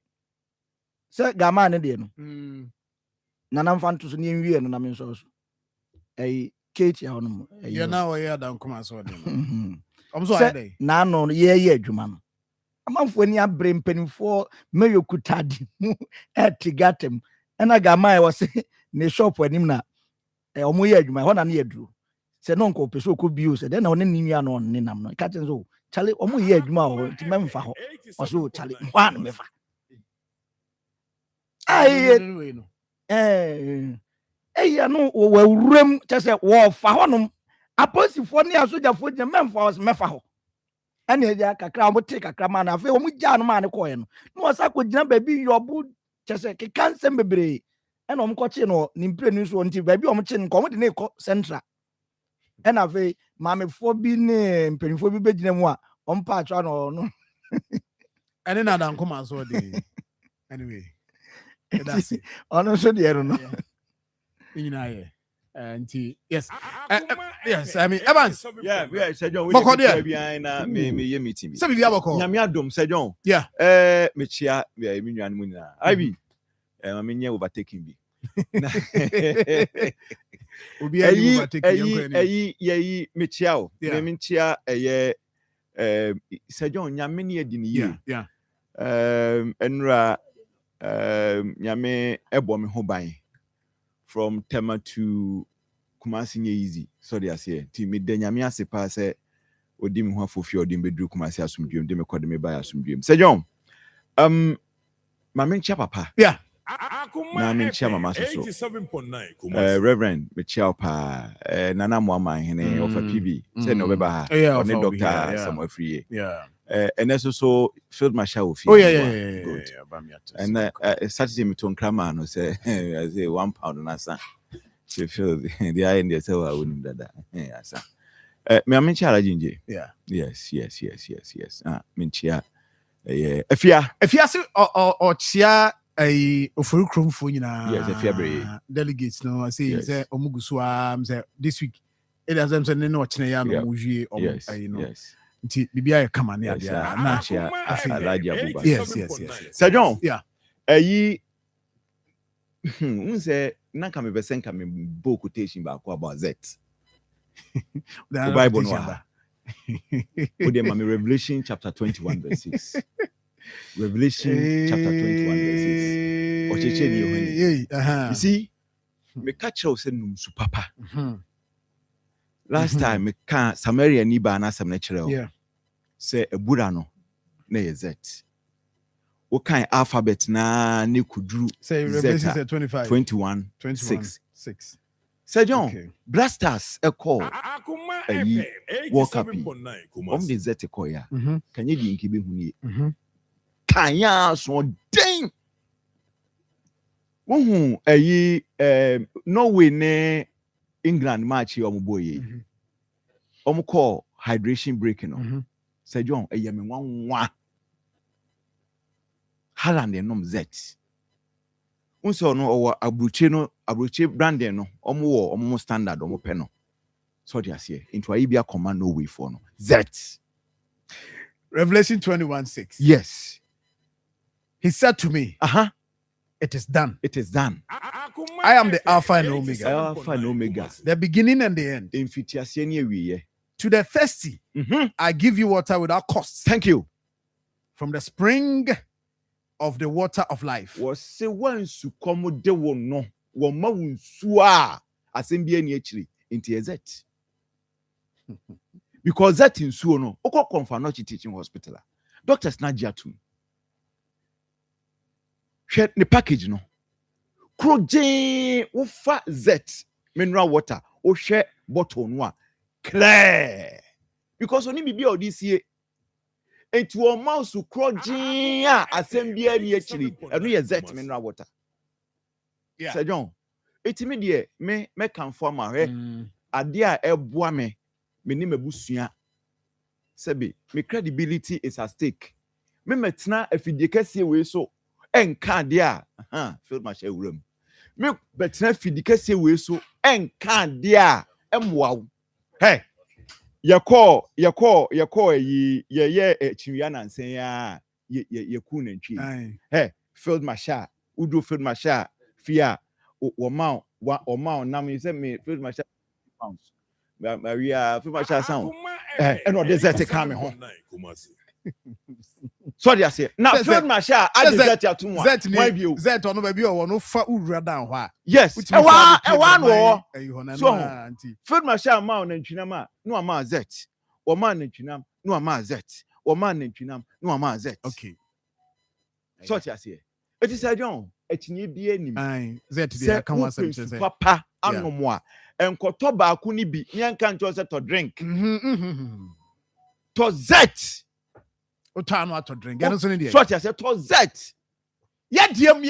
sɛ gama ne deɛ no nana mfa nto so ne nwie no na me nso so ɛyi kate ya no ya na o ya dan kuma so de no so ayi dai na no ye adwuma no amanfo ni abre mpanimfo meyo kutadi mu etigatem ɛna gama wɔ se ne shop anim na ɔmo ye adwuma hɔ na ne yɛduru sɛ no nko pɛ so ko bio sɛ den na ɔne ne nua no ne nam no ka kyɛn so chale ɔmo ye adwuma hɔ nti memfa hɔ ɔso chale hɔ an mefa ayi ɛyɛ no wɔwuram kyɛ sɛ wɔfa hɔnom aposifoɔ ne asogyafoɔ gyina mɛmfa hɔ ɛne ɛgya kakra ɔmo te kakra ma na afei ɔmo gya no ma ne kɔɛ no na wɔsa kɔgyina baabi yɔbo kyɛ sɛ keka nsɛm bebree ɛna ɔmo kɔkye no ne mpire no so nti baabi ɔmo kye no nkɔ ɔmo de ne kɔ central ɛna afei maamefoɔ bi ne mpanyinfoɔ bi bɛgyina mu a ɔmo pa atwa no no ɛne na dan kuma so de anyway that's it ɔno nso deɛ no nyina yɛ yes yes I mean Evans yeah Sejon we dey be na me ye meeting so bibia boko nyame adom Sejon yeah me chia me nwan mu nyina Ivy me nye overtaking bi obi ayi overtaking ayi me chia o me chia Sejon nyame ne adi ne yie yeah enra nyame ebo me ho ban from Tema to Kumasi nye easy so they are say ti me de nyame ase pa se odi me ho afofi odi me bedru Kumasi asumdwem de me kode me ba asumdwem Sejon ma mencha papa yeah na mencha mama so 87.9 Reverend me chia pa nana mo ama hene of a PB say no beba ha oni doctor Samuel Free yeah and so field marshal of oh yeah good and Saturday me to krama no say I say £1 na sa she feel the eye in the so I wouldn't that asa me amenchi ala jinje yeah yes menchia efia se o chia ofuru kromfo nyina yes efia bre delegates no say say omugusu am say this week it has them say no ochine ya no muwie yes nti bibia ye kama ne ade na alaji abuba yes Sejon yeah unse na ka me besen ka me bo quotation ba ko about that the Bible no ha o de ma me Revelation chapter 21 verse 6 Revelation chapter 21 verse 6 o cheche ni ohani you see me catch you say num su papa last time me ka Samaria ni ba na asem na kire o say ebura no na ye z o kan alphabet na ne kuduru say Revelation 25 21 6 Sejon blasters a call walk up the z call ya can you di nkibe huni kan ya so den wohu Norway ne England match o mboye o call hydration break no Sejon me nwa Haaland enom z unso no owo abruche branding no omo standard omo pe no so they say into Ibia command no way for no z Revelation 21:6 yes he said to me it is done I am the Alpha and Omega the beginning and the end infitiase ne awiye to the thirsty I give you water without cost thank you from the spring of the water of life. Was say once come de won no wo ma wonsu a asem bia ni akiri into that because that insuo no okọ Confanochi teaching hospital doctors na giatum hwe ne package no kroje wo fa z mineral water o hwe bottle no a clear because oni bibia odisie into a mouse who crojin assembly ni akiri enu ye zet mineral water Sejon etimi de me kan for ma hwe ade a eboa me ni mabusua sebe me credibility is at stake me metna afidie kase we so enka ade a field marshal wuram me betna afidie kase we so enka ade a emwa hey Yako ye chiwiya nansen ya ye ku nantwi field marshal udo field marshal fia o ma nam you say me field marshal pounds Maria field marshal sound and no desert come home so they say now field marshal add desert to one zet ono ba bi o no fa urura down ho a yes e one wo so field marshal ma na ntwinam no ama zet o ma na ntwinam no ama zet o ma na ntwinam no ama zet okay so they say it is a John etinye bi anim zet dey kan wan say papa anomo a enkoto ba ku ni bi nyanka nto say to drink to zet o ta no to drink and so ne dey so they say to zet yediem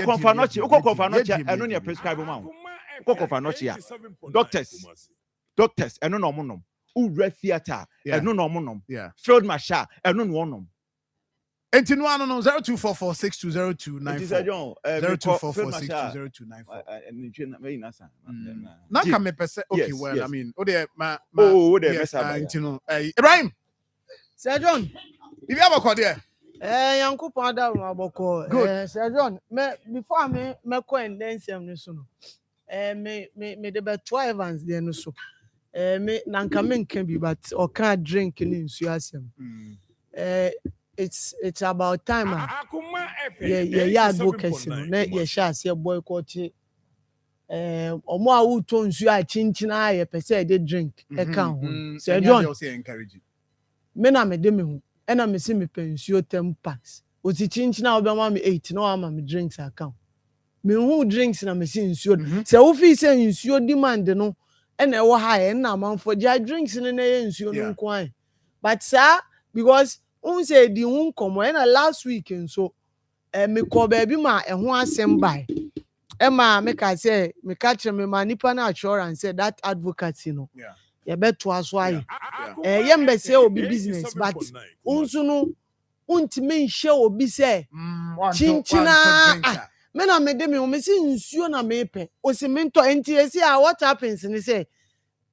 konfa no chi konfa no chi eno ne prescribe ma konfa no chi a doctors eno no monom ura theater eno no monom field marshal eno no monom enti no ano no 0244620294 0244620294 na ka me pese okay well I mean o dey ma enti no Ibrahim Sir John if you have a call there Yankopon da ro aboko Sir John before me ko endensem ni so no me de be 12 Evans there no so me nanka me nka bi but o can drink ni nsu asem it's about time yeah advocacy no na ye sha ase boycott omo a wo to nsu a chinchina ye pese de drink e kan ho Sir John me na me de me hu e na me se me pensuo 10 packs o ti chinchina o be ma me 8 na o ma me drinks account me hu drinks na me se nsuo se wo fi se nsuo demand no e na e wo ha e na manfo ja drinks ne na ye nsuo no nko an but sir because say di hun komo na last week nso me ko ba bi ma e ho asem bai e ma me ka say me ka kire me ma nipa na assurance say that advocacy no ye beto aso aye ye mbe say obi business but unso no untime nhye obi say chinchina me na me de me si nsuo na me pe o si me nto enti esi a what happens ni say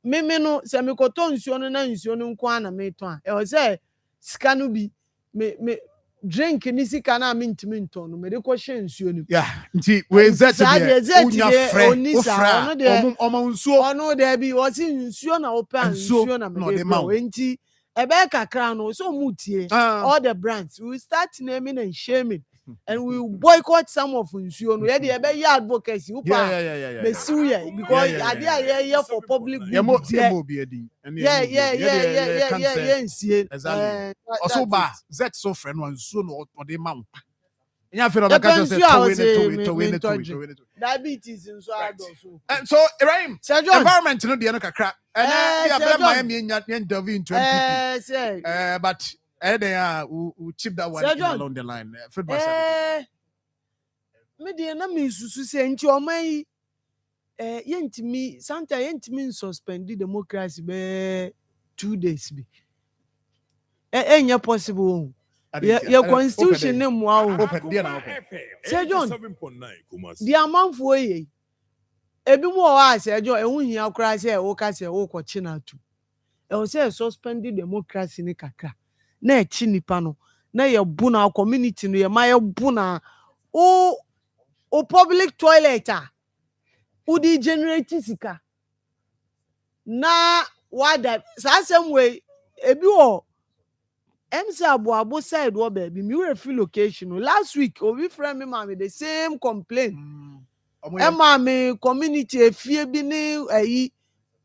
me no say me ko to nsuo no na nsuo no nko ana me to a e o say sika no bi me drink ni sika na me ntimi nton no me de ko hye nsuo ni nti we zet de unya frɛ omo nsuo ono de bi o si nsuo na opa nsuo na me de ko enti ebe kakra no so mutie all the brands we start naming and shaming and we boycott some of nsuo no ye de ebe ya advocacy upa be suye because idea here for public good also ba zet so friend one nsuo no de ma nya fe no be catch say to we diabetes nso adoso so Ibrahim environment no de no kakra and ya be Miami nya interview into MPP but then we chip that one along the line me de na me susu say nti o man yentimi sometimes yentimi suspend the democracy be 2 days bi enya possible your constitution ne mo awo Sir John the amount for ye ebi mo wa Sir John ehun hia kura say wo ka say wo ko china tu e o say suspend the democracy ne kakra na echi nipa no na ye bu na community no ye ma ye bu na o public toilet o di generate sika na wada sa same way ebi o MC Abuabo side wo baby me refi location last week obi friend me ma me the same complaint ma me community efie bi ni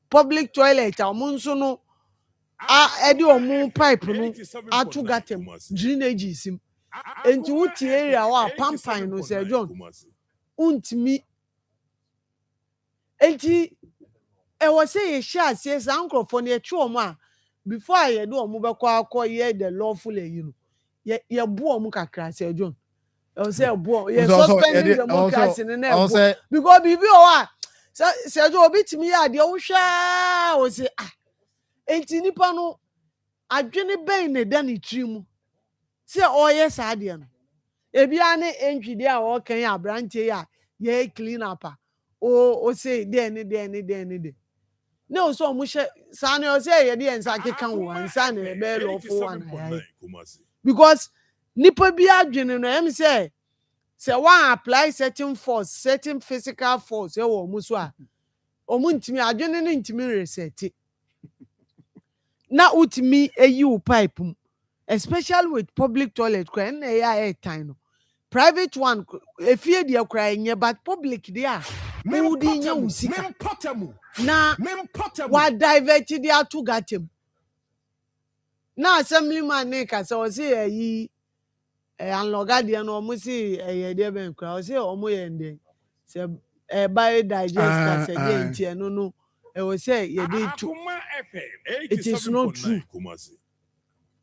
public toilet amunso no edi omu pipe no atu gatem drainage sim enti wuti area wa pampan no Sir John untimi enti e wo say ye sha say sankrofo na echi omu a before ye do omu be kwa ye the lawful you know ye bu omu kakra Sir John e wo say bu ye suspending democracy na because bibi o wa Sir John obi timi ya de wo hwa wo say enti nipa no adwene ben ne da ne trimu se oye saade no ebia ne entwide a wo kan abrante ya ye clean up o say de ne no so mo hye sane o say ye de ensa kekan wo ansa na be lawful one because nipa bi adwene no em say sɛ one apply certain force, certain physical force ɛwɔ ɔmo so a ɔmo ntumi adwene ne ntumi reset na utumi eyi wo pipe mu especially with public toilet kora ɛna ɛyɛ a ɛɛtan no private one efie deɛ kora ɛnyɛ but public deɛ a wodi nya wo sika na wa divert de ato gatem na assemblyman ne kasa ɔse ɛyi anloga deɛ no ɔmo se ɛyɛ deɛ bɛn kora ɔse ɔmo yɛ ndɛ sɛ bio digester sɛ deɛ nti ɛno no ɛwɔ sɛ yɛde to it is not true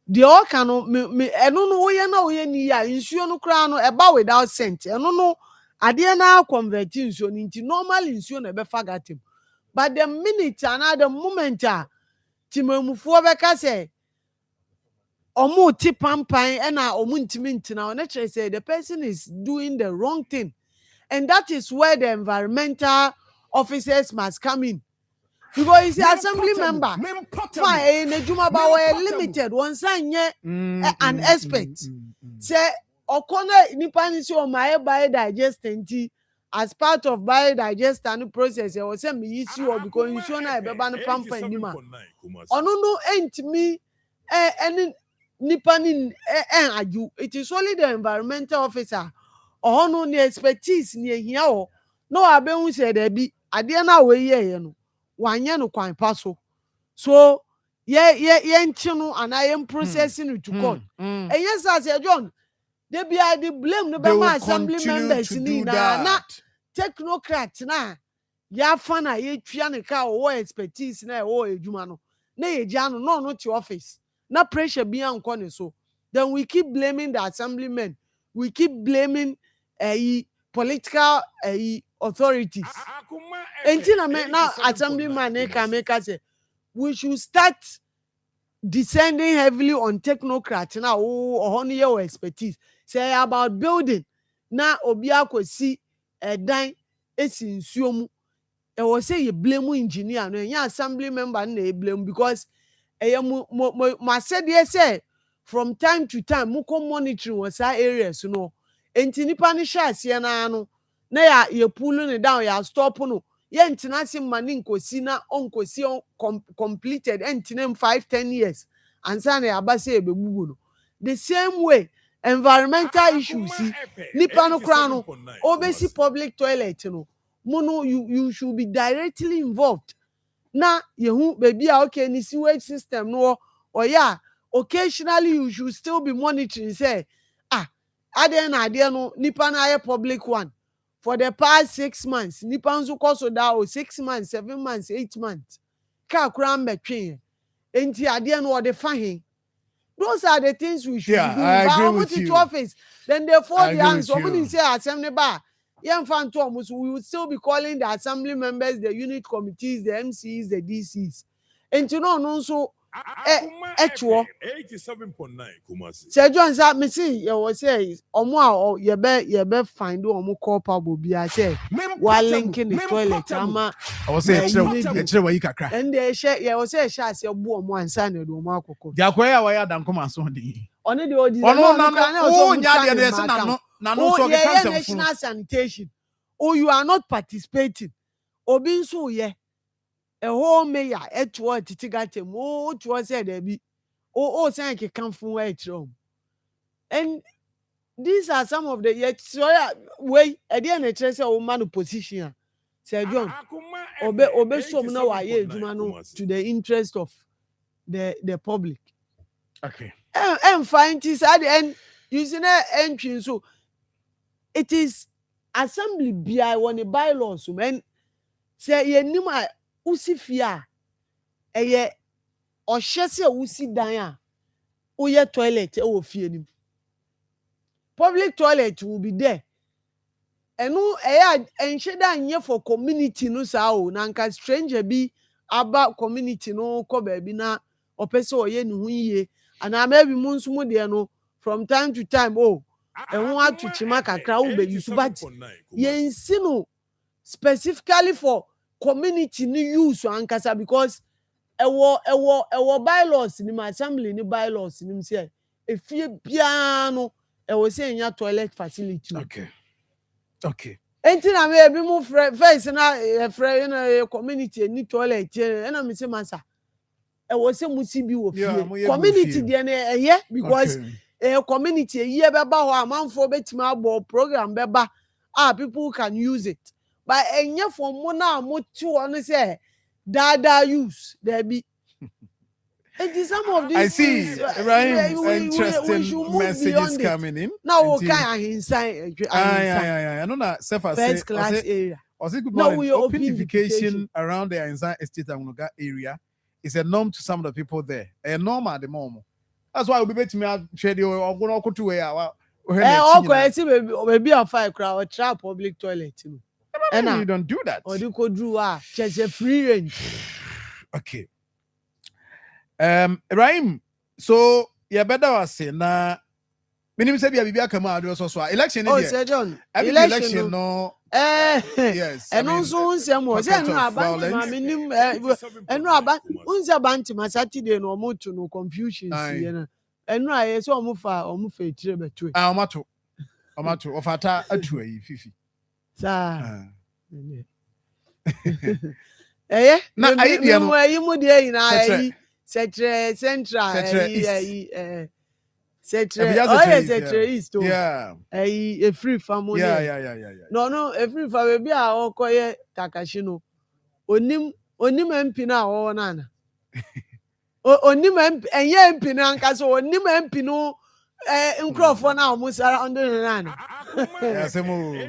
deɛ ɔka no me ɛno no woyɛ na woyɛ ni a nsuo no koraa no ɛba without scent ɛno no adeɛ na convert nsuo no nti normal nsuo na ɛbɛfa gatem but the minute and the moment a timamufoɔ bɛka sɛ ɔmo ti pampan ɛna ɔmo ntimi ntina ɔno kyerɛ sɛ the person is doing the wrong thing and that is where the environmental officers must come in. Because he's the assembly member. Fine, Nejuma Bawa limited. One sign an expert. Say Okona Nipanisi or my biodigest as part of biodigest process. I was saying me issue because you show na bebana pampa nima. Ono no ain't me any Nipanin aju. It is only the environmental officer. Or no the expertise near here. No abe say there be adiana we ye no. Wanye no kwan pa so ye no and I am processing it to court and yes as John they be the blame no be my assembly members ni na technocrat na ya fa na ye twia ne ka o expertise na o edwuma no na ye gya no to office na pressure bi anko ne so then we keep blaming the assemblymen we keep blaming political authorities. Now assemblyman make us say we should start descending heavily on technocrats now or your expertise. Say about building na obi akosi dan esi nsuo mu. E was say you blame engineer no your assembly member na blame because ma said say from time to time mu ko monitoring was areas no enti nipa ni hye ase na no na ya pull it down ya stop no ye ntina se mani nkosi na onkosi completed entinem 5-10 years ansa na ya ba se ebebubu no the same way environmental issues nipa no kra no obesi public toilet no mono you should be directly involved na yehu baby okay ni sewage system no or yeah occasionally you should still be monitoring say ade na ade no nipa na aye public one for the past 6 months nipa nso koso da 6 months 7 months 8 months ka kura mbetwe enti ade no de fa he those are the things we should do I agree with you. Office then they fold the hands somebody say assembly bar we would still be calling the assembly members the unit committees the MCs the DCs enti no so 87.9 Kumasi. Sir John say me see you was say omo ye be find omo culpable bi a say wa linking the toilet ama I was say e wa yi kakra and they share you was say share say bu omo ansa na do omo akoko dia kwaya wa ya dan koma so de oni de odi ono nya de se na no so ke cancel national sanitation you are not participating obi nso ye a whole mayor etwo titigatem to say there be say ke kan fun wa etro and these are some of the way e dey na kire say o man position Sir John obe som na wa ye edwuma no to the interest of the public okay and find this at the end using entry so it is assembly bi when the bylaws men say ye nim a usi fia eye ohye se usi dan a uye toilet e wo fie nim public toilet will be there enu enhye da nye for community no sa o na nka stranger bi aba community no ko ba bi na opese oye ne hu yie ana maybe munsu mu de no from time to time ehun atuchima kakra wo be use but yensi no specifically for community ni use ankasa because ewo bylaws ni my assembly ni bylaws ni say efie bia no ewo say nya toilet facility okay Okay. Enti na me bi mu face na friend community ni toilet na me say masa e wo se mu si bi wo fie community de na eye because community eye beba ho amanfo betima abo program beba people can use it but enye for mo na mo ti wo no say dada use there be. And some of these I see, things, interesting messages coming in. Now, what kind of inside? I know that first class area. No, openification around the Anzan Estate and Munuga area is a norm to some of the people there. A norm at the moment. That's why we'll be betting me out shady or going to where maybe a fire crowd or trap public toilet. And you don't do that. Or you could do just a free range. Okay. Rahim, so yeah, better was saying na minimum say bia come out so election Sir John, election no yes and also unsem say no abantu ma minim eno aba unse abantu Saturday no mo to no confusion see na eno aye so omo fa etire beto omato ofata atu ayi fifi sa na idea no ayi mu de yin ayi Central Central East. Yeah. A free family. Yeah. No, a free family be our koye Takashino. Onim MP na o nana. Onim MP enye MP na nka so onim MP no nkrofo na o musara under nana.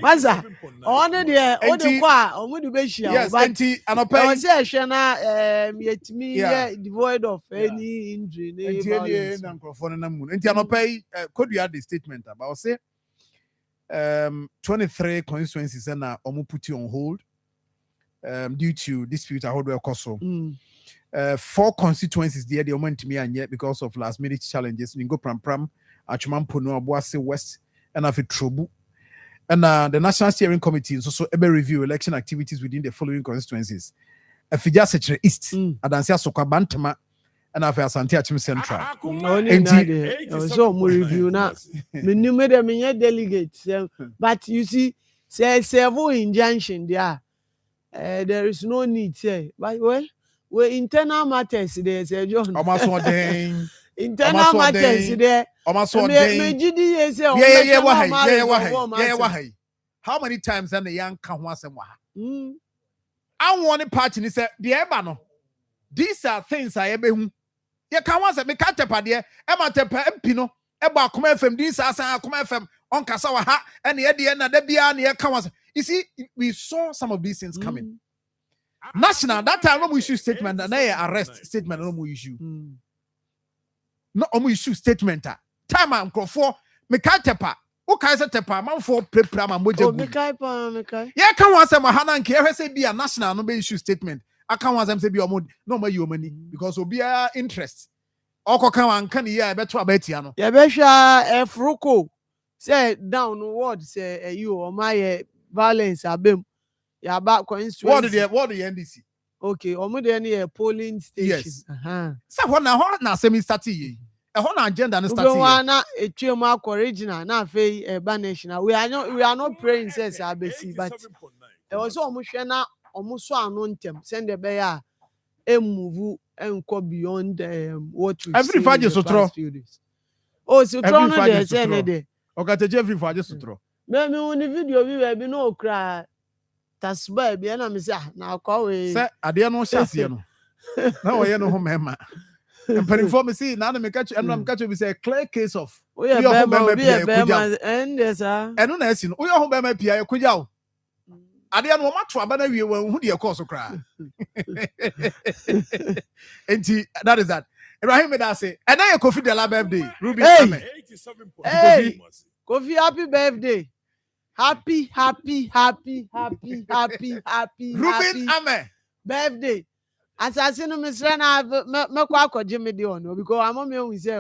Maza ono de o de kwa o mu de be hia yes enti anopai o se hwe na yetimi devoid of any injury enti na nkrofo na mu enti anopai could you add the statement about say 23 constituencies na omu put on hold due to dispute ahodo ekoso 4 constituencies there the omo ntimi anye because of last minute challenges ningo pram Achumampo no Abuase West and Afi Trobu. And the National Steering Committee also ever review election activities within the following constituencies. Afija Secretary East, Adansia Soka Bantama, and Afi Asante Achim Central. So review now. Me made them in delegates. But you see, say several injunction there. There is no need say. But well, internal matters there, Sir John. Internal matters there. How many times and the young can once and I want a party and say, the Ebano. These are things I ever you can once me cut up dear, Emma Tepa Pino, Eba come from this as I come from on Casawa and the end of the Bian. You see, we saw some of these things coming. National, that time we issue statement and they arrest statement no issue. No issue statement. Time am crofo me ka tepa o ka se tepa man for prepare ma moja bu me ya kan wan se ma hana nke ehwe se bia national no be issue statement aka wan se bia omo no ma yomani because obia interest oko kan wan kan ya be to abatia no ya be hwa efruko say down word say you o ma ye violence abem ya ba constituency what the NDC okay omo de na polling station yes say ho na semi start ye na agenda no starting. We na etwem original na afei eba national. We are not praying says abesi but e was omo hwe na omo so ano ntem send the be ya move enko beyond what we every faje sotro. Oh sotro no dey say ne dey. Okateje every faje sotro. Me woni video bi no okra tasba bi na me say na kwa we. Say ade no hyase no. Na wo ye no ho mema. And for see now me catch and I'm catch we say clear case of we are Bema and yes sir and no na see no we are Bema pia ekugya o ade no ma to aba na wie hu de course kra enti that is that Ibrahim me that say and na Kofi de la birthday Ruby Ame Kofi happy birthday happy Ruben Ame birthday Assassin Mr. Mako akọje me de ono because I'm me we say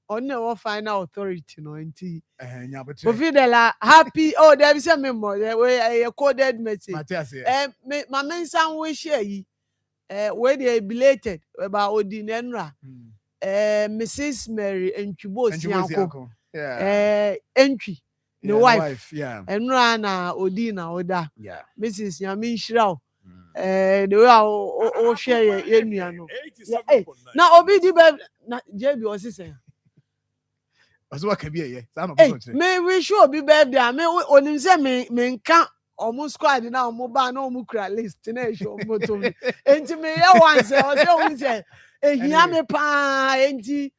on no final authority no enti Kofi de la happy there be some memo we a coded message my mensan we share yi we dey belated about Odinenra Mrs. Mary Entwibo Sianko entry the wife. Yeah. And na odi na oda. Yeah. Mrs. Yamin Shrao. The way o share ye nua no. Eh, na obi di be na JB o sise. Aso wa ka bi ye. Sa no Hey, so kire. me wish obi birthday. Me onim say me nka omo squad na omo ba na omo kra list na e show omo to me. Enti me ye once o say omo say ehia me pa enti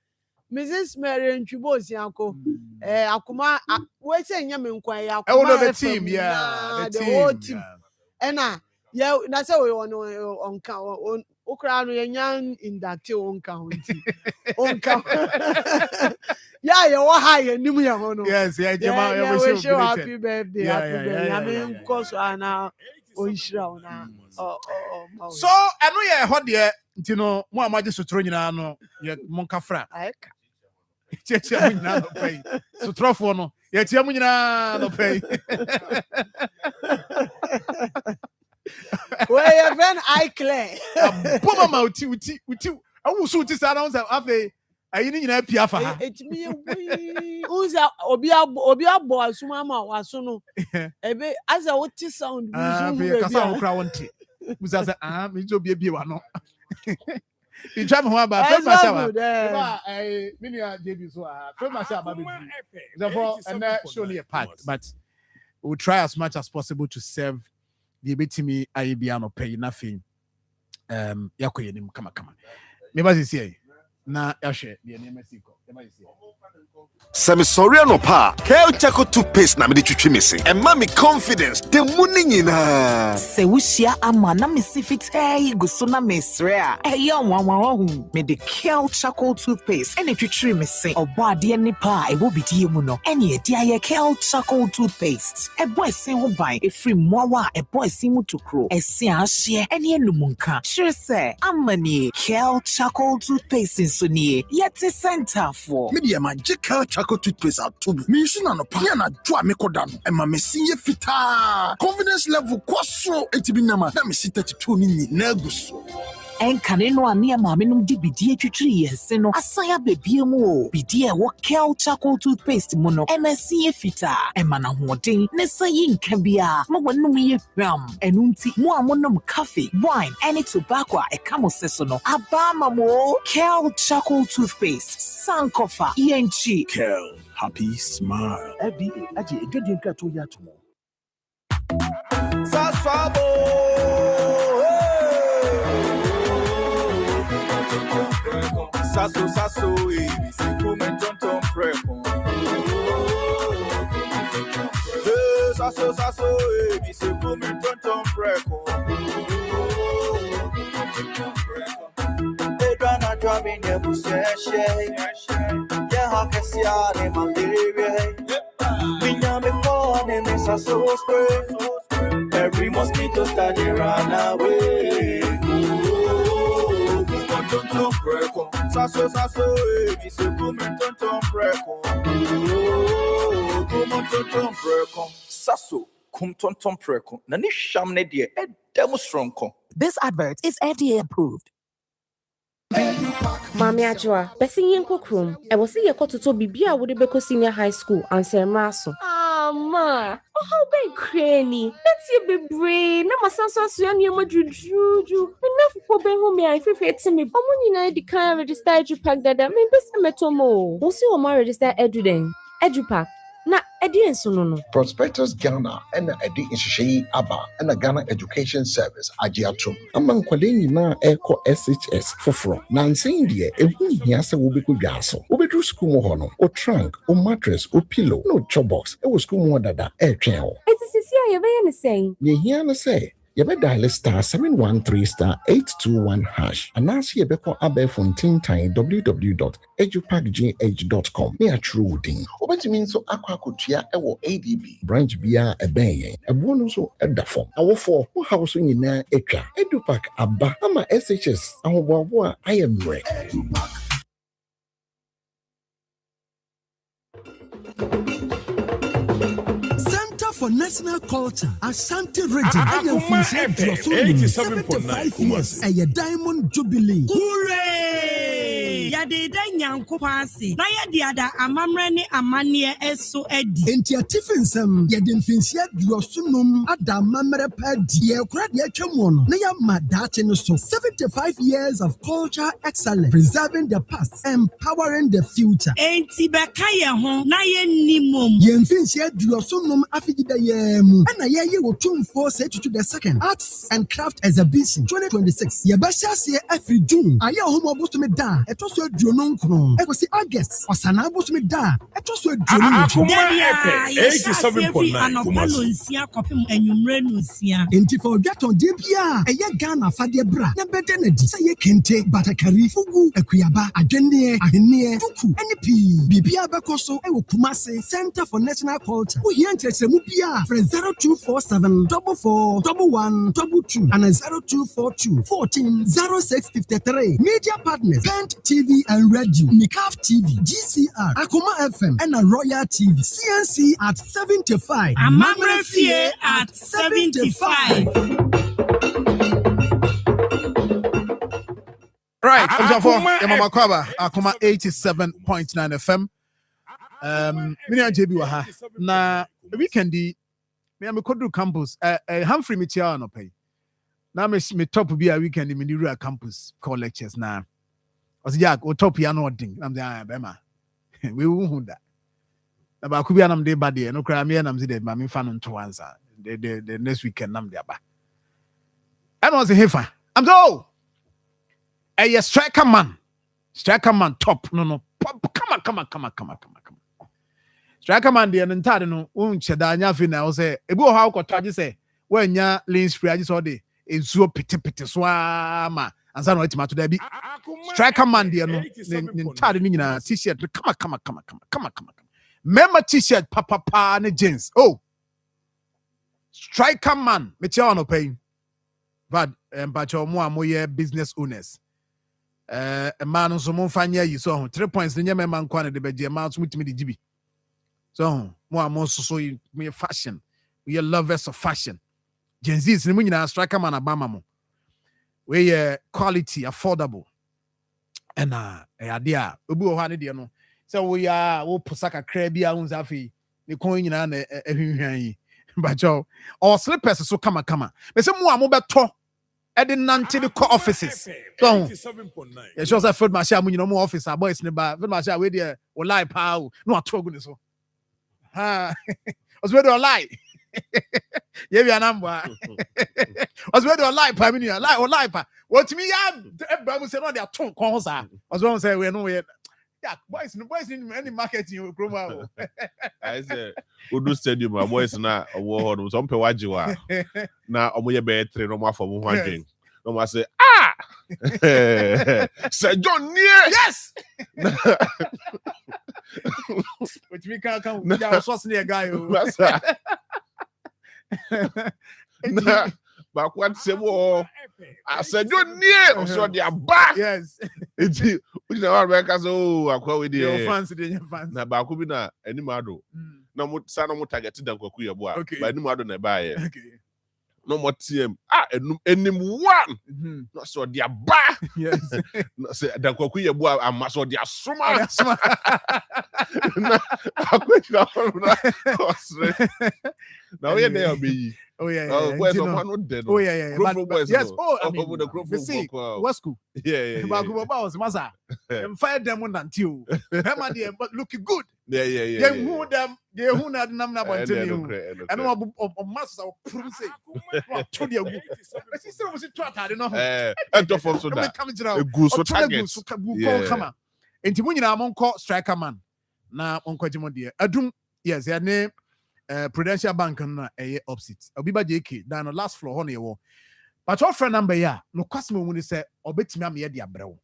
Mrs. Mary Ntwibo Sianko Akoma we say nya me nkwan ya Akoma The team, yeah. the whole team. Ena yeah, na say we on okra no nya indate onka honti. Onka. Yeah, you wa high nim ya ho no. Yes, yeah, Jema, yeah, we wish you happy birthday, Yeah, happy yeah, birthday. yeah, I mean, yeah, cause na onhira na. So, I know you hot there, you know, mo amaje sutro nyina no, ye monka fra. Aika. Cheche mo nyina no pay. Sutrofo no, ye tia mo nyina no pay. Where your friend I clear. Poma ma uti. Awu so uti sa na on say afi ayi ni nyina pia fa ha. Etimi we uza obi abo asuma ma waso no. Ebe as a what sound we kasa ho kra wonte. Musa say me jo bie wa no. You try me ho aba fe ma sha wa. Ba me nua JB so fe ma sha aba be. Therefore and show me a part, but we'll try as much as possible to serve the betimi ayi bia no pay nothing. Yakoye nim kama. Me ba sisi na yahwe de ne mesiko. Me ba sisi. Semi sorry no pa. Kel Chaco toothpaste na me de twitwi me se. E ma me confidence. De muni nyina. Se wushia ama na me si fitai guso na me sre a. E yo hu. Me de Kel Chaco toothpaste. E ne twitwi me se. Obo ade ni pa e wo bidie mu no. E ne ade aye Kel Chaco toothpaste. E boy sin ho ban. E free mowa e boy sin mu tokro. E si ahye. E ne enumunka. Sure say amani Kel Chaco toothpaste so nie. Yet center for. Me de ma Kel Chaco toothpaste at tubu. Me use na no pa. Ya na dwa me koda no. E ma me sinye fita. Confidence level kwaso etibi na ma. Na me si 32 ni na guso. Enkane no ane maame no di bidie twitwiri yense no asaya bebie mu o bidie wo Kel Chaco toothpaste mu no MSC efita emana hoden ne sayi nka bia ma wonum ye hwam enunti mu amonom coffee wine any tobacco e kamo seso no aba mamo Kel Chaco toothpaste sankofa yenchi Kel happy smile. FDA aje edwedin ka to ya to mo Saswabo. Sasso, ABC, come tonton preko. Sasso, ABC, come tonton preko. Edwana drumming your buseshe. Yeah, how can see a malaria? Minya me phone, me sasso spray. Every mosquito study run away. Tonton preko, sasso, ABC, come tonton preko. Come tonton preko, sasso, come tonton preko. Nani shamne die, demonstronko. This advert is FDA approved. Mami Ajwa, besi yenko krum. E wasi ye kototo bibia wode beko senior high school ansema so. Ma, how be cranny? Let's ye be brain. Na masanso suya ni mo juju. Enough for be home I feel me. Omuni na di kan register EduPack dada. Me besi metomo. Osi o ma register EduPack. Na edi enso no. Prospectus Ghana and edi inshishei aba and a Ghana Education Service ajiatum. Among kwaleni na eko SHS foforo. Na nsen die ehu hia se wo beku dwaso. Wo bedru school mo hono. O trunk, o mattress, o pillow, no chobox. E wo school mo dada twen o. Sisi ya be ne say. Ye hia na say you better dial *713*821# and now see a beco abe fontin time www.edupackgh.com. Me a true thing. Obeti means so aqua kutia ewo ADB branch bia ebeye. A bonus so at the form. Our for who house in na ekra. EduPack aba ama SHS ahoboa I am re. For national culture, Ashanti region, I am for 75 years, a Diamond Jubilee. Hooray! yɛde da nyankopɔn ase na yɛde ada amammerɛ ne amanneɛ ɛso adi enti atifi nsɛm yɛde mfinhyia duɔsonom ada amammerɛ pa adi yɛkora deɛ atwa mu no na yɛama daakye no so 75 years of culture excellence preserving the past empowering the future enti bɛka yɛn ho na yɛnni mom yɛmfinhyia duɔsonom afigida yɛn mu ɛna yɛyɛ wɔ tumfoɔ sɛ tutu the second arts and craft exhibition 2026 yɛbɛhyɛ aseɛ afiri June ayɛ ɔhoma bosome da ɛtɔ so aduonu nkron ɛkɔsi August ɔsana bosome da ɛtɔ so aduonu enti for ɔdwatɔn deɛ bia ɛyɛ Ghana afadeɛ bra na bɛdɛ no di sɛ yɛ kente batakari fugu akuyaba adwenneɛ ahenneɛ duku ɛne pii biribia bɛkɔ so ɛwɔ Kumase Center for National Culture wohia nkyerɛkyerɛmu bia frɛ 0247 44 1122 and 0242 14 0653 media partners Bent TV and Radio Mikaf TV GCR Akoma FM and a Royal TV CNC at 75 Amamre Fie at 75. Right, Mama Kwaba, Akoma 87.9 FM. Mini JB waha. Na weekendi me am kodu campus. Humphrey Mitia no pay. Na me top be a weekend me ru campus call lectures na. Os Jack o top ya no ding. Am say bema. We hu that. Na ba ku bia nam de ba de no kra me nam say de ma me fa no to answer. The next weekend nam de aba. And was a heifer. I'm so a striker man top no come on. Striker man the entire no uncheda nya fi na o say ebi o ha kwota je say wanya lane spray je so de ensuo pete so ama ansa no etima to da bi striker man the no entire ni nyina t-shirt come mema t-shirt papa ne jeans striker man me che on pay but mpacho mo amoye business owners man so mo fanya yi so 3 points ne nyema man kwa ne de beje man so mutimi de gibi so mo amo so me fashion we are lovers of fashion Gen Z ne mo nyina striker man abama mo we quality affordable and ade a obi wo ha ne de no so we are wo posaka kra bia unza afi ne kon nyina na ehwehwan yi bacho or slippers so kama me se mo amo beto edi nante the co offices so yeah sure say field marshal mu nyina mo officer boys ne ba field marshal we there o lie pa o no atogu ne so ha os we do lie ye bi anamba os we do lie pa mi ni lie pa what me ya e mu se no dey aton kon sa os we say we no we yeah boys in any marketing you grow I say Udu Stadium boys na owo ho so mpe waje wa na omoye be 3 no ma for 100 no ma say Sir John near yes which me can yeah so near guy but what say wo I said John near so they are back yes enti we na wa ka so akwa we dey your fans na ba ko bi na animado na mo sa na mo target dan kwaku ye bo a ba animado na ba ye no more team enim one no so they are back yes no say dan kwaku ye bo a ma so they are suma na akwa na we dey obi boys on dead. But yes, I mean, the what school? Yeah. But was massa. And fire them on until but looking good. Yeah. They who them, they who not numb about you. And one master of proof say, to the good. But sister was it taught, I don't know. And to form so that a goose or target. Come on. And Timunia among call striker man. Now, Uncle Jimodia. Adum, yes, their name. Prudential Bank na opposite obiba JK down the last floor honey wo but your friend number ya no kwasme mu ni say obetimi am ye de abrewo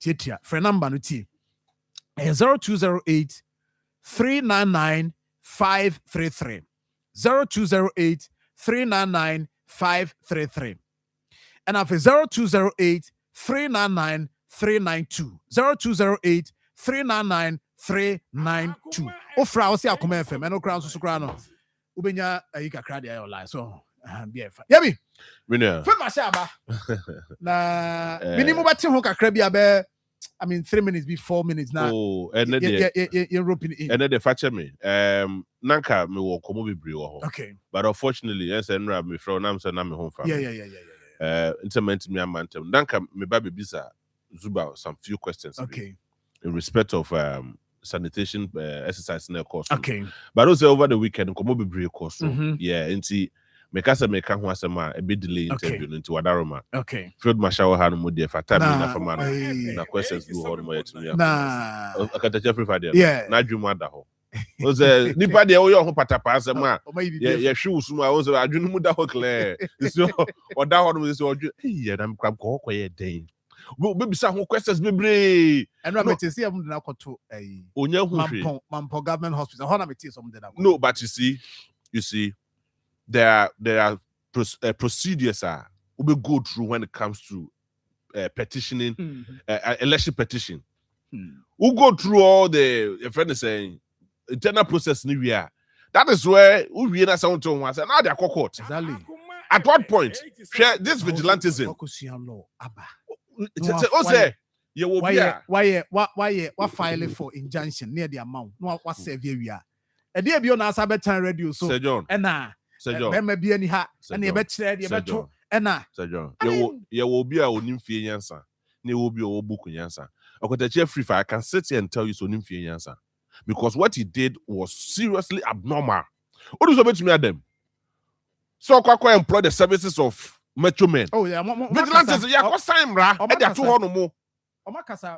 tietia friend number no tie 0208 399 533 0208 399 533 and after 0208 399 392 0208 399 392 ofra osi Akoma FM eno kra so kra no ubenya ayika kra de ayo line so bf yabi winner fe ma sha ba na minimum bati ho kakra bia be I mean 3 minutes be 4 minutes now. Oh, and then you're roping in. And then they fetch me. Nanka me will come over bri wo. Okay. But unfortunately, yes, and me from nam so na me home family. Yeah. Intimate me amantem. Nanka me baby bisa Zuba some few questions. Okay. In respect of sanitation exercise in the course. Okay. But also over the weekend, come over bri course. Yeah, into mekasa meka ho asema a bit delay interview into wadaroma. Okay. Field marshal ha no mo dey for time na for man. Na questions go hold mo yet me. Nah. Akata Jeffrey Fadia. Yeah. Na dwuma da ho. O say nipa de wo yo ho patapa asema. Ye hwe usum a wo say adwunu mu da ho clear. So oda ho no say odwu. Eh na mkram ko ye den. Be bisa ho questions bebre. And I say am na koto onya hu hwe. Marfo government hospital. How na me say some dey na. No, but you see there are procedures we go through when it comes to petitioning, election petition. We go through all the friend is saying internal process. That is where we na sound to one say now they are court. Exactly. At what point share this vigilantism? Say you will be why file for injunction near the amount. No what save area. E dey be on Asabe Time radio so. Sir John. Sir John. Be any ha and you bet share the beto. Sir John. You will be a onimfie yansa. Ne will be a book yansa. Okotachi free fire. I can sit here and tell you so onimfie yansa. Because what he did was seriously abnormal. What is about to me at them? So Kwakwa employ the services of Metro Men. Oh yeah, vigilantes. Yeah, what time ra? And they are 200 more.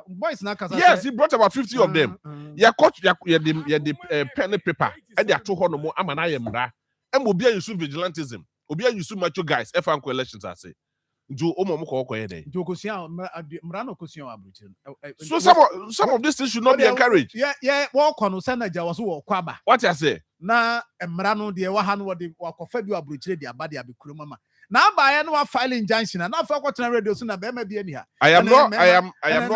Boys na kasa. Yes, he brought about 50 of them. Yeah, coach. Yeah, the pen and paper. And they are 200 more. Amana yemra. And Obia use vigilantism. Obia use macho guys. F1 elections I say. Do omo ko ko yede. Do kosia mrano kosia abutin. So some of these things should not be encouraged. Yeah. What kono senaja was wo kwaba. What you say? Na mrano de wa han wo de wakofa bi abuchire de abade abekuru mama. Na ba no file injunction na fa kwatena radio so na be ma bi ani ha. I am not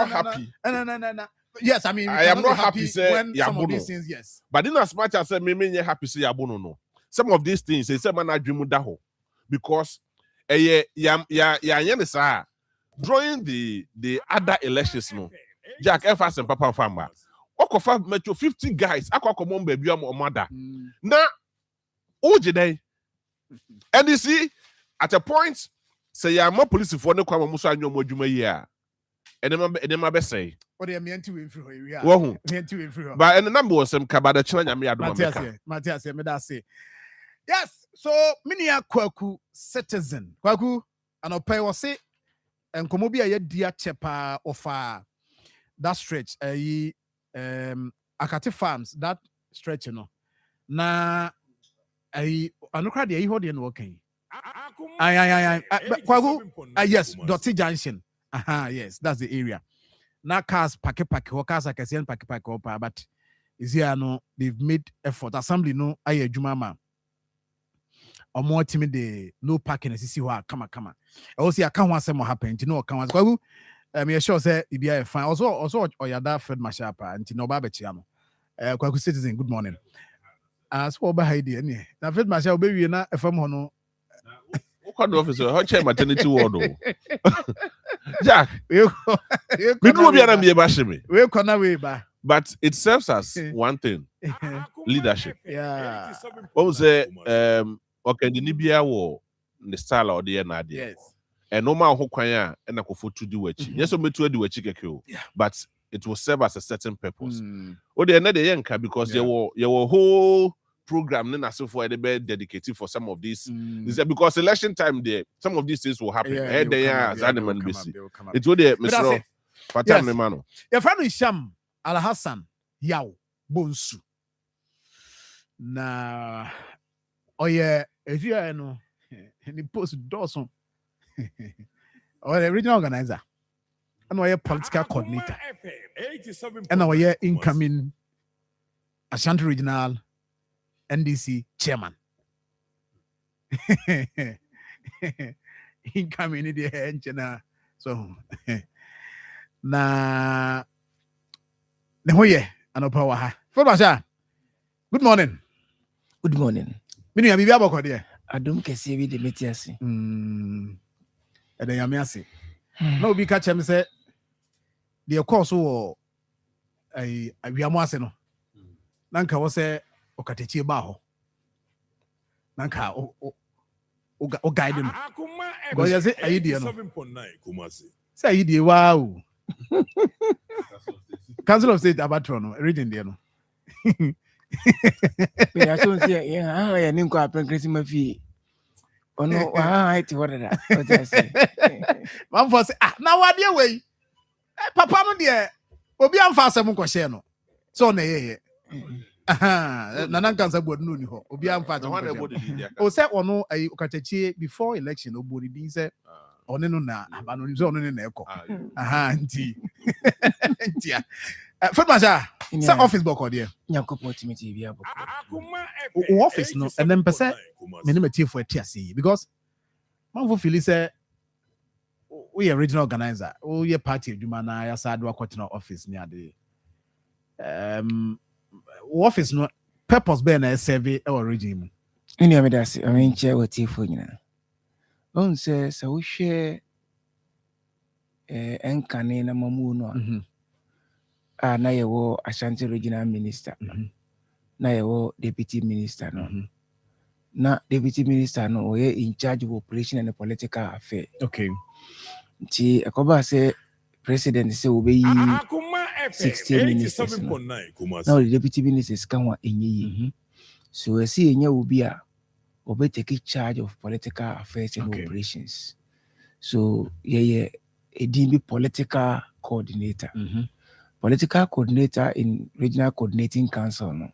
happy. No. Yes, I mean I am not happy say when some of these things, yes. But in as much as say me happy say yabono no. Some of these things say man adwemu da ho because during the other elections no Jack Efas and Papa Famba okofa metro 50 guys akwakomon baby mother na ojide and you see at a point say ya more police for no kwama muso anyo modwuma yi a enema be say what they meant to info here wo info but and the number was some kabada chira nyame adoma Matthias me da say yes, so many are Kwaku citizen. Kwaku, and I'll pay was say, and Komobia yet dear chepa of that stretch, Akati Farms, that stretch, you know. Na, I no crowd ye hold in working. Kwaku, yes, Dotty Junction. Yes, that's the area. Na cars, pack, cars, I can see, pack, but is here no, they've made effort. Assembly no, I Jumama. Or more timid de no parking as you see what come. I also I can't want some more happen to know come as me sure say it be a fine also or your dad Fred Mashapa and no Babachiano. Kwaku citizen, good morning. As for behind the now Fred Mashapa baby na FM hono. What officer, how chair maternity ward? Jack, we do be an me. We can way back. But it serves as one thing. Leadership. Yeah. What was okay, the Nibia war the style or the end. Yes. And no man who kwanya and akofo to do it. Yes, so me to do it. But it will serve as a certain purpose. Or the another yanka because there were whole program then as for the bed dedicated for some of these. Because election time there, some of these things will happen. It will be Mr. Fatam Nemano. Your friend is Sham Al Hassan Yao Bonsu. Na oh yeah, if you know, and he post Dawson or the regional organizer, and our political coordinator, and our incoming Ashanti Regional NDC chairman. Incoming in the engine, so na nehoye anopawa ha. Good morning. Good morning. Mini ya bibia boko de. Adum kese bi de metiase. Ede ya me ase. Na obi ka chem say the course or a Viamaseno. Nanka was a Okatechi Baho. Nanka o guide him. Because you say, I did no. Say, I wow. Council of State Abatron, reading there. No. I don't say, yeah, I didn't go up and Christmas fee. Oh no, I to what that. Marfo say, now what dear way? Papa no dear. Obi am fast am kwahye no. So na ye. Nana kansa bod no ni ho. Obi am fast. O say ono ayi okatachie before election obodi din say ono no na aba no so ono ne na ekọ. Nti. Ntia. Fatmasha, say office book or there. Nyakopo timiti bia book. Office no and then person me no metie for TSC because Marfo feel say we are regional organizer. We party adwuma na ya sa do akwati na office ni ade. Office no purpose be na serve our region. Any of that I mean chair what tie for nyina. On say so we share enkane na mamu no. Na yewo Ashanti regional minister. Na yewo deputy minister no. Na deputy minister no we in charge of operation and political affairs. Okay. Nti Akoma say president say we 16 ministers. Now the deputy ministers can wa enye. So we see enye obi a obe take charge of political affairs and operations. So a DB political coordinator. Political coordinator in regional coordinating council no.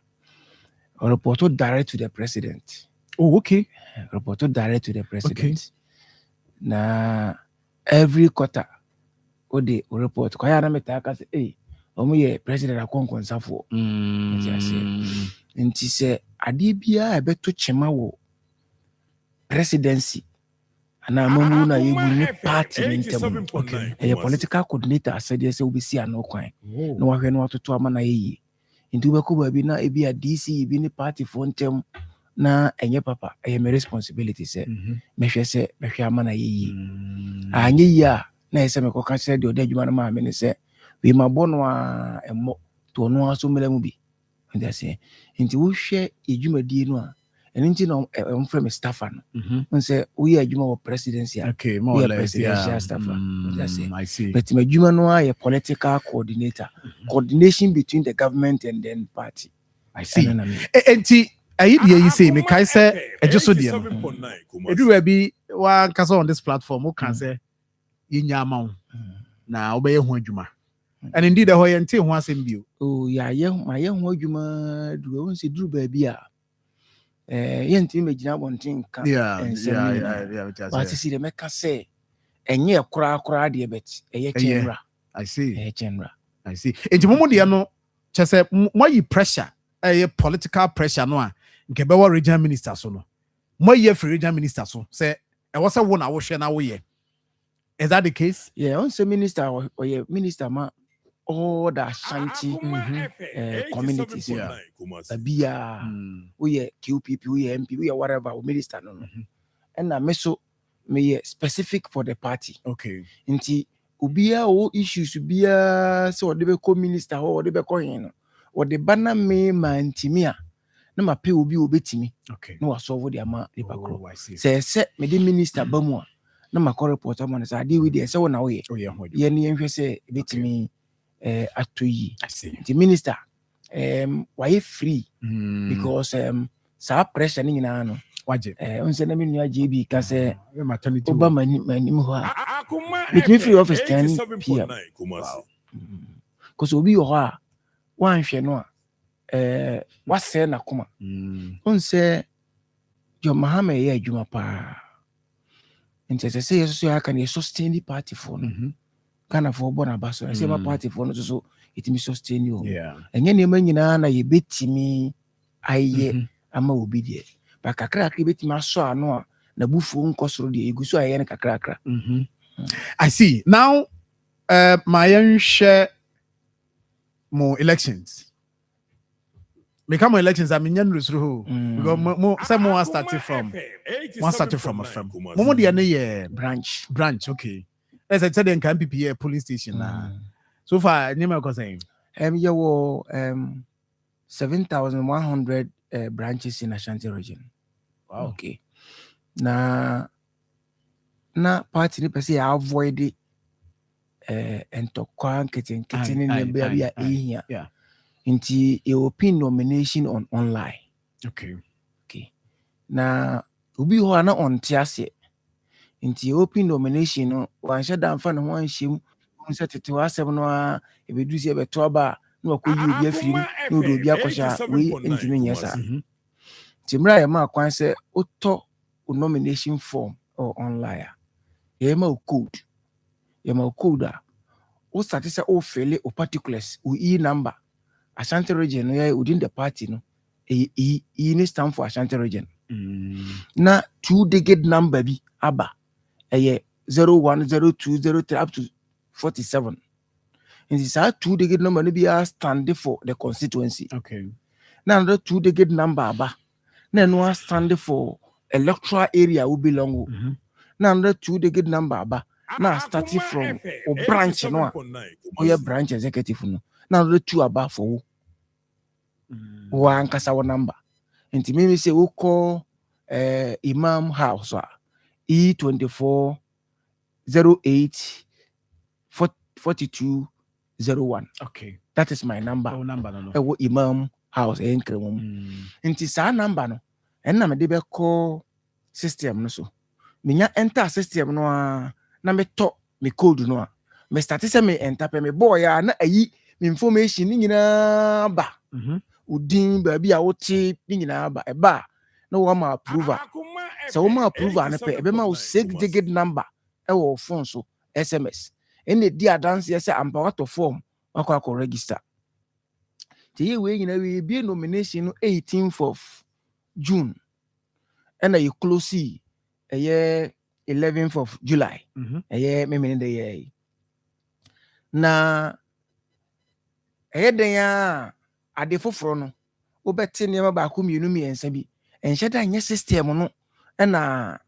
Reported direct to the president. Oh, okay. Reported direct to the president. Okay. Na every quarter, the report. Kwaya na metaka say, hey, omuye president akonkonsa for. Nti say ade bia ebeto chema wo presidency. Ana mamu na yebu party ntem. Okay. A political coordinator said yes we see no kwan. No wa hwe no atoto ama na yeyi. Nti ubeko ba bi na ebi a DC bi ni party for ntem na enye papa eye me responsibility say me hwe say me hwe ama na yeyi. Anye yi a na ese me ko ka say de odadwuma na ma me ne say we ma bono a emmo to no aso mele mu bi. Nti say nti wo hwe edwumadi no a nti no from staffer no say we adwuma wo presidency. Okay, more or less staffer. I see. But my adwuma no a political coordinator. Coordination between the government and then party. I see. Enti ayi dey you say me kai say ejoso dey no. Edu we bi wa kasa on this platform who can say yinya ama na obeye ho adwuma. And indeed the hoye nte ho asem bio. Oh yeah, my ho adwuma do we won say duru ba bi a yenti me gina bontin ka. Yeah. But see the make say enye kura de bet eye chenra. I see. Eye chenra. I see. Enti momo de no chese mo yi pressure political pressure no a nke be wa regional minister so no. Mo yi free regional minister so say e was a wo na wo hwe na wo ye. Is that the case? Yeah, on say minister or minister ma all the Ashanti communities. Yeah. Bia, we are QPP, we are MP, we are whatever, we minister no. And I meso me specific for the party. Okay. Inti ubia o issues ubia so de be co minister or de be co yin or the banner me man timia na ma pay obi obetimi. Okay. No asolve the ama the bakro. I see. Say me the minister bamu na ma call reporter man say ade we dey say wona we ye ne nhwe say betimi atoyi. I see. The minister why free because sa pressure ni nyina no waje on say na me nua JB ka say maternity Obama ni ho a betimi free office 10 PM. Wow. Cause obi ho a wan hwe no a wase na Akoma on say your Mahama ye adwuma pa nti say yeso ya kan ye sustain the party for no kana for bona baso say ma party for no so itimi sustain you enye ne manyina na ye betimi aye ama obi de ba kakra kakra betimi aso ano a na bufu nkosoro de eguso aye ne kakra kakra. I see. Now my share more elections. Become elections. I mean, because some more started from a firm. Momo the branch. Okay. As I said, in PPA polling station. So far, name I saying. You were 7,100 branches in Ashanti region. Wow. Okay. Na party ni pese ya avoid it. Entokwa nkete ni baby ya ehia. Yeah. Inti you pin nomination on online. Okay. Na ubi ho ana on tiase. Inti open nomination no wan shada mfa no wan hyem unse tete wa asem no a ebedusi ebeto aba na wakoyi obi afirim na odo obi akosha we ntimi nyesa. Timra ya ma kwan se oto nomination form or online. Ye ma code. Ye ma code a o start say o fill o particulars o number. Ashanti region no within the party no ni stand for Ashanti region. Na 2-digit number bi aba 01, 02, 03 up to 47. And this 2-digit number be stand for the constituency. Okay. Now another 2-digit number aba. Then one stand for electoral area will belong. Now another 2-digit number aba. Now starting from or branch no. Or your branch executive no. Now another 2 aba for one kasa number. And to me say we call Imam House E24 08 42 01. Okay. That is my number. Oh, number no. Imam House Inti sa number no. And na me de be call system no so. Minya enter system no na me to me code no. Me start say me enter pe me boy ya na ayi me information ni nyina ba. Udin ba bi a wote ni nyina ba e ba na wo ma approver. So wo ma approver na pe e be ma wo 6-digit number e wo phone so SMS. Any dia dance yes ampa wato form akwa register. Ti we nyina we be nomination no 18th of June. And you close 11th of July. Me de ye. Na den ya ade foforo no obete niam ba ko mienu miensa bi enhye da nye system no na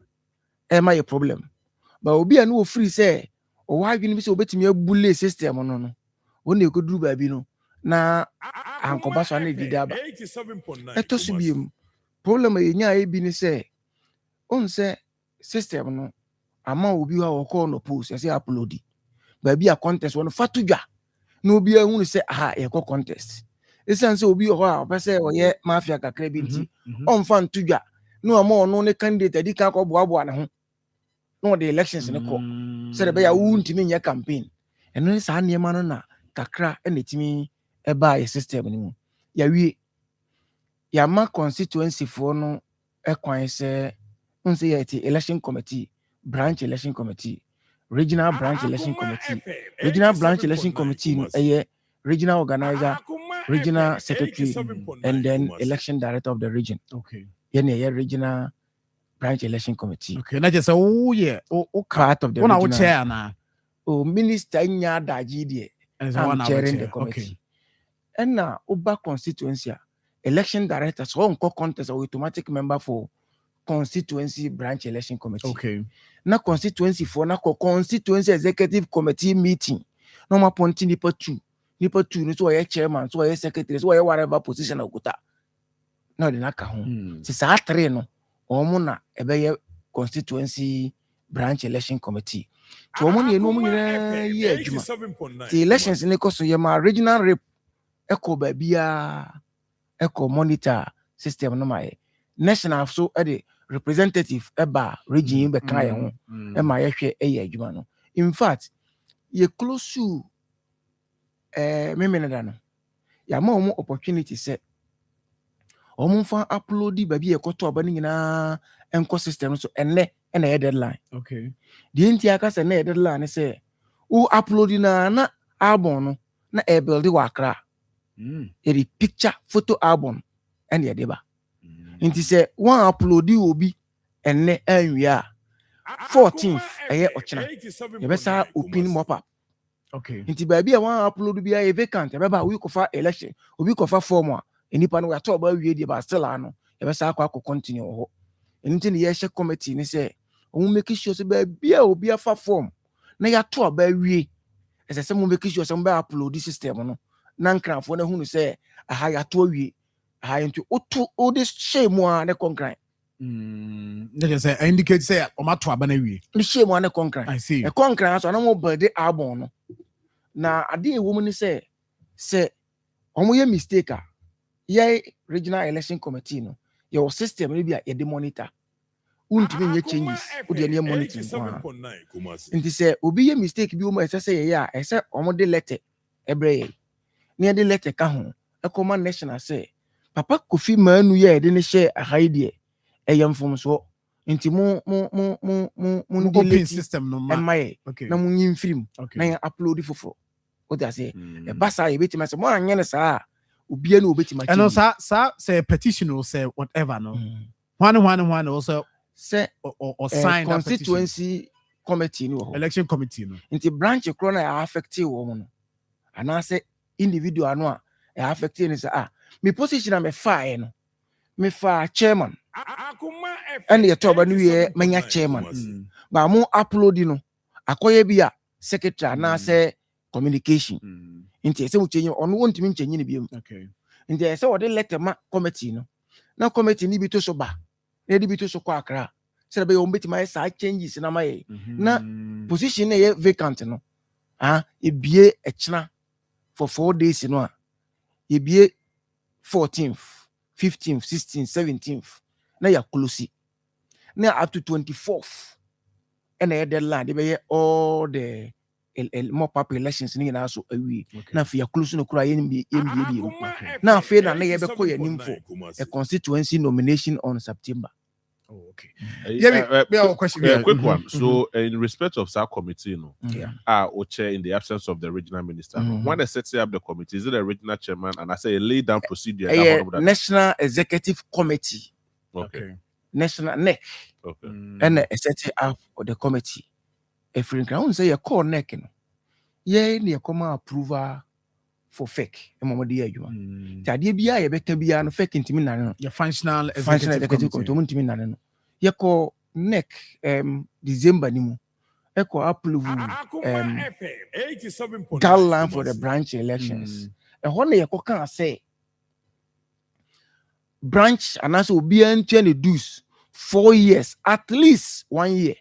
ma ye problem ba obi anu ofiri say o wa adwene bi say obetimi abule system no no wona ekoduru ba bi no na ankoba so na dida ba eto so biem problem ye nya e bi ni say on say system no ama obi wa wo no post say upload ba bi a contest won fatudwa no obi ehunu say ye ko contest esan say obi ho a pese o ye mafia kakra bi nti on fa ntudwa no ama no ne candidate adi ka ko boaboa ne ho no the elections ne ko say be ya wu ntimi nya campaign eno sa niema no na kakra na timi e ba ye system ni mu ya wie ya ma constituency for no e kwan say on say ye election committee branch election committee regional branch election committee regional branch election committee no regional organizer regional secretary and then election director of the region. Okay. Yeah, regional branch election committee. Okay, na just part of the regional. One chair na. Oh, minister nya daji die. I'm chairing the committee. Okay. And now Oba constituency election director so on contest or automatic member for constituency branch election committee. Okay. Na constituency for na constituency executive committee meeting. No ma ponti nipa 2 no so ye chairman so ye secretary so ye whatever position okuta no de naka ho si sa 3 no omo na ebe constituency branch election committee to omo ne no omo nyina ye adwuma the elections ne koso ye ma regional rep eko ba bia eko monitor system no ma ye national so the representative eba region be kan ye ho e ma ye hwe ye adwuma no in fact ye close to memeneda no ya ma omo opportunity say omo fa upload ba bi e koto ba ni nyina enko system so enne na ye deadline. Okay. The enti aka say na ye deadline say o upload na album no na e build wakra. E picture photo album and ye deba. Enti say one upload obi enne anwia 14th eye ochina. Ye be sa open mop up. Okay. Inti baby a wan upload bi a vacant e beba we kofa election obi kofa form a enipa no ya to ba wie di ba still ano e be sa akwa continue ho enti ne ye hye committee ni say o make sure say baby a obi afa form na ya to ba wie ɛsɛ sɛ mo make sure sɛ mo bɛ upload the system no na nkranfo na hu no sɛ aha ya to awie aha nti oto o de share mu a ne konkran ne just say indicate say o ma to aba na wie ne share mu a ne konkran I see e konkran so na mo build album no na ade e wo mu ni sɛ omo ye mistake a ye regional election committee no your system no bi a ye de monitor untimi nye changes o de ne monitor nti sɛ obi ye mistake bi wo mu ɛsɛ sɛ ye a ɛsɛ omo de letter ebre ye ne de letter ka ho Akoma national say papa Kofi Manu ye de ne share ahaide ɛyɛ mfomso nti mo the open system no ma okay na mo nyim film na ya upload foforo o da say e basa ye betima say mo anye ne saa obia na obetima and no say petition or say whatever no one also say or sign constituency committee no election committee no nti branch kro na affect wo mo no ana say individual no a affect ni say me position am fire no me fa chairman and the top no ye manya chairman ba mo upload no akoye bi a secretary na say communication nti say mo chenye ono wontimi nchenye ne biem okay nti say wo de letter ma committee no na committee ni bi to so ba na di bi to so kwa akra say be yo mbetima say changes na maye na position na ye vacant no ebie echna for 4 days no a ebie 14th 15th 16th 17th na ya close na up to 24th and the deadline they be all the more popular elections ni na so awie na fe ya close no kura ye na fe na ye be ko ya nimfo a constituency nomination on September. Oh, okay. Quick one. So, in respect of our committee, or chair in the absence of the regional minister, when they set up the committee, is it a regional chairman and I say a lay down procedure? National Executive Committee. Okay. National NEC. Okay. And a set up of the committee. If you can say a core NEC, ye ni Akoma approval for fake. Tadi biya ye beka biya no fake intimi na no. Your functional executive committee na no. Ye ko NEC December ni mu. E ko approve guideline for the branch elections. E ho na ye ko kan say branch anase obi antua ne dues 4 years, at least 1 year.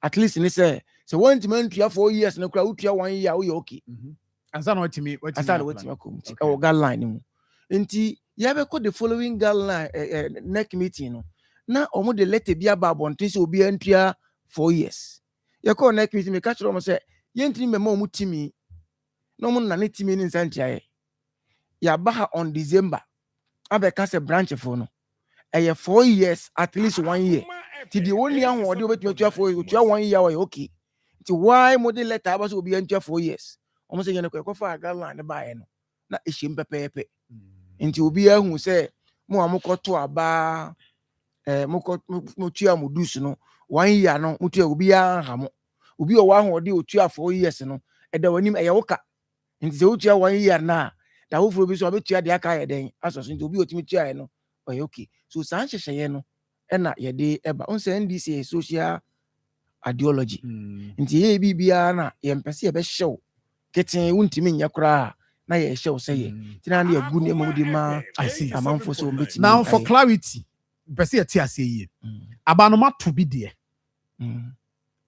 At least ni say one time 4 years na kura utua 1 year we okay. Ansa na watimi akom o guideline mu nti ya be ko the following guideline next meeting no na omo de letter bia ba bontin se obi antua 4 years ya ko next meeting me catch omo say yentini mema omo timi na omo na ne timi ni nsantia ya ba on December abeka se branch for no 4 years, at least 1 year ti the only one who dey obetumi tua 4 years tua 1 year okay nti why mo de letter aba so obi antua 4 years omo se yene ko fa gala ne bae no na ehiem pepepe nti obi ahu se mo amokoto aba mo tua mo dus no 1 year no mo tua obi aha mo obi o wa ho de o tua 4 years no e da wanim e woka nti se o tua 1 year na da wo fro bi so abetua de aka ye den asoso nti obi o timi tua ye no okay so san hyehyeye no e na ye de eba on se NDC social ideology nti ye bibia na ye mpese ye be hyew keten wuntimi nya kura na ye hyew se ye tina na ye gu ne mu di ma amanfo so mbetimi now for clarity mpese ye ti ase ye abanoma to bi de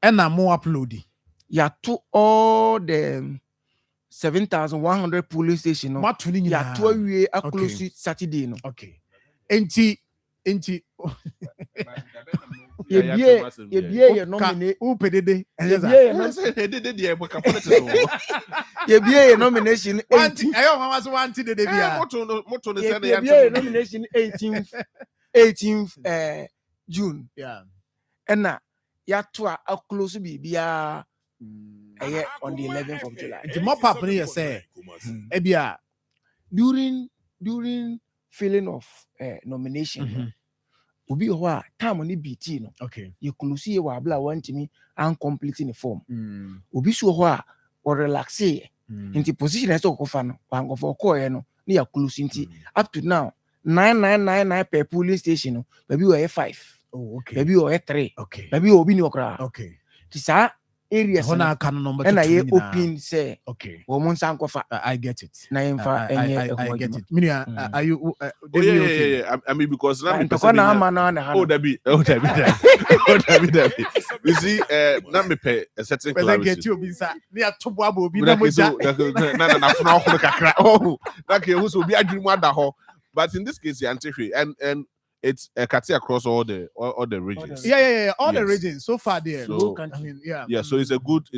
e na mo upload ya to all the 7,100 polling station no ya to awie close Saturday no okay enti ye nominate upedede ye nomination 18 ayo mama so wanti de bia moto ne send ya nomination 18th June and ya to a close bibia on the 11th of July the mop up here say ebia during filling of nomination obi ho a time ni BT no okay you close ye wa bla wantimi and complete the form obi so ho a or relax into position so ko fa no wan for call ye no na ya close into up to now 9999 per polling station no baby we 5 oh okay baby we 3 okay baby obi ni okra okay ti sa areas Hona no ka no number and two I nyinaa. open say Okay. woman sankofa I get it. na yemfa enye I get it. Meaning, are you? Oh yeah. I mean, because now me ntoko na ama na na oh Debbie. You see, now me pay a certain clarity. Get you bisa. Ni atobo abo bi Na na moja. na funa ho kakra. Oh, that ke who be adwin mu ada ho. But in this case, and it's cut across all the regions. Yeah. All the regions so far there. So, I mean, yeah. Yeah, so it's a good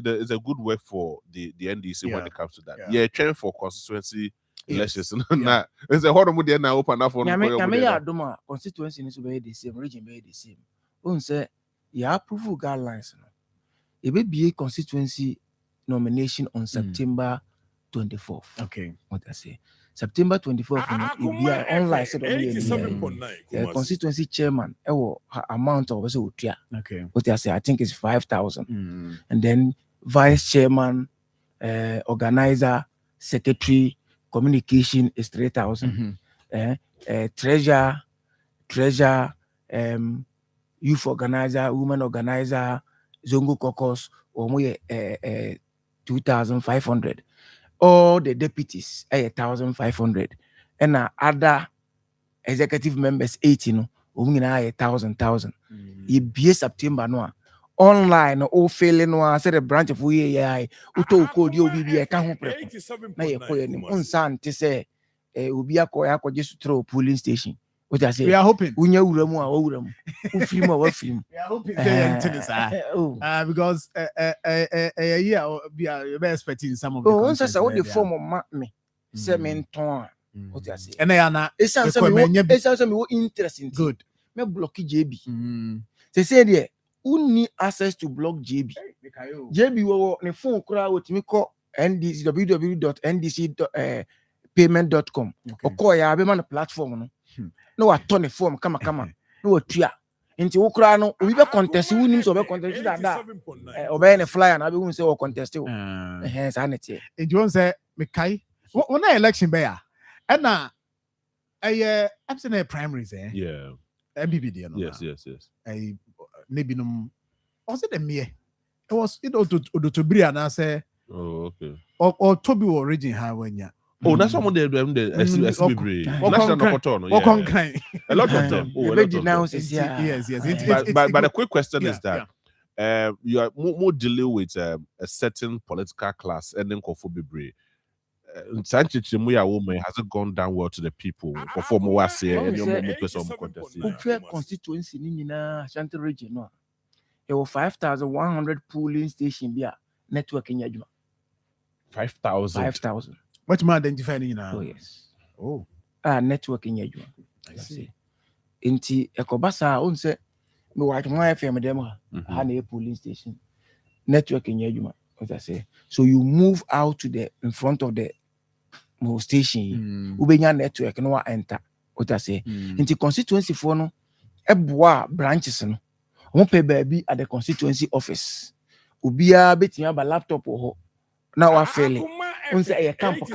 work for the NDC when it comes to that. Yeah, train for constituency elections. Nah, it's a horrible there now open up for Doma constituency needs to be the same, region be the same. On say you approve guidelines. It will be a constituency nomination on September 24th. Okay. What I say. September 24th, it will be an online set of constituency chairman. Amount of okay. What I say, I think it's 5,000. And then vice chairman, organizer, secretary, communication is 3,000. Treasurer, youth organizer, women organizer, Zongo caucus, or 2,500. All the deputies 1,500, and other executive members 18. Umina 1,000. You be September no online or failing no say the branch of we uto code you be a can na ye ko ni unsan te say obi akoya ko just throw polling station. What I say, we are hoping unya wuramu a wuramu ufiri mu wa firi mu. We are hoping because yeah, we are expecting some of the once I what the form of me say me ton. What I say, and they are not it's me interesting. Good. Me block JB. They say there who access to block JB. JB wo ne phone kura otimi call ndc www.ndc.payment.com or call ya be man platform no. No wa turn the form kama no wa tua. Nti wo kura no obi be contest wo nim so be contest that obey ne flyer na be hu say wo contest wo. Sa na tie. Nti won say me kai wona election be ya. And now I'm saying primaries Yeah. MPP there no. Yes. Maybe no was it me? It was to Bria and I say okay. Or Toby or region how when ya. Oh, that's someone they do the SBB. A lot of them. Yes. But a quick question is that you are more dealing with a certain political class and then Kofobibre. Sanchez woman hasn't gone down well to the people. Perform was here and your constituency in Ashanti region. No, there were 5,100 polling stations. Be network in Yajuma. 5,000. What man identifying you now? Oh yes. Oh. Network in Yajuma. I see. Inti Ekobasa on say me white my FM them a polling station. Network in Yajuma. What I say. So you move out to the in front of the station. Ubenya network no enter. What I say. Inti constituency for no eboa branches no. Won pay baby at the constituency office. Ubia betimi aba laptop ho. Na wa fele. On say camp bi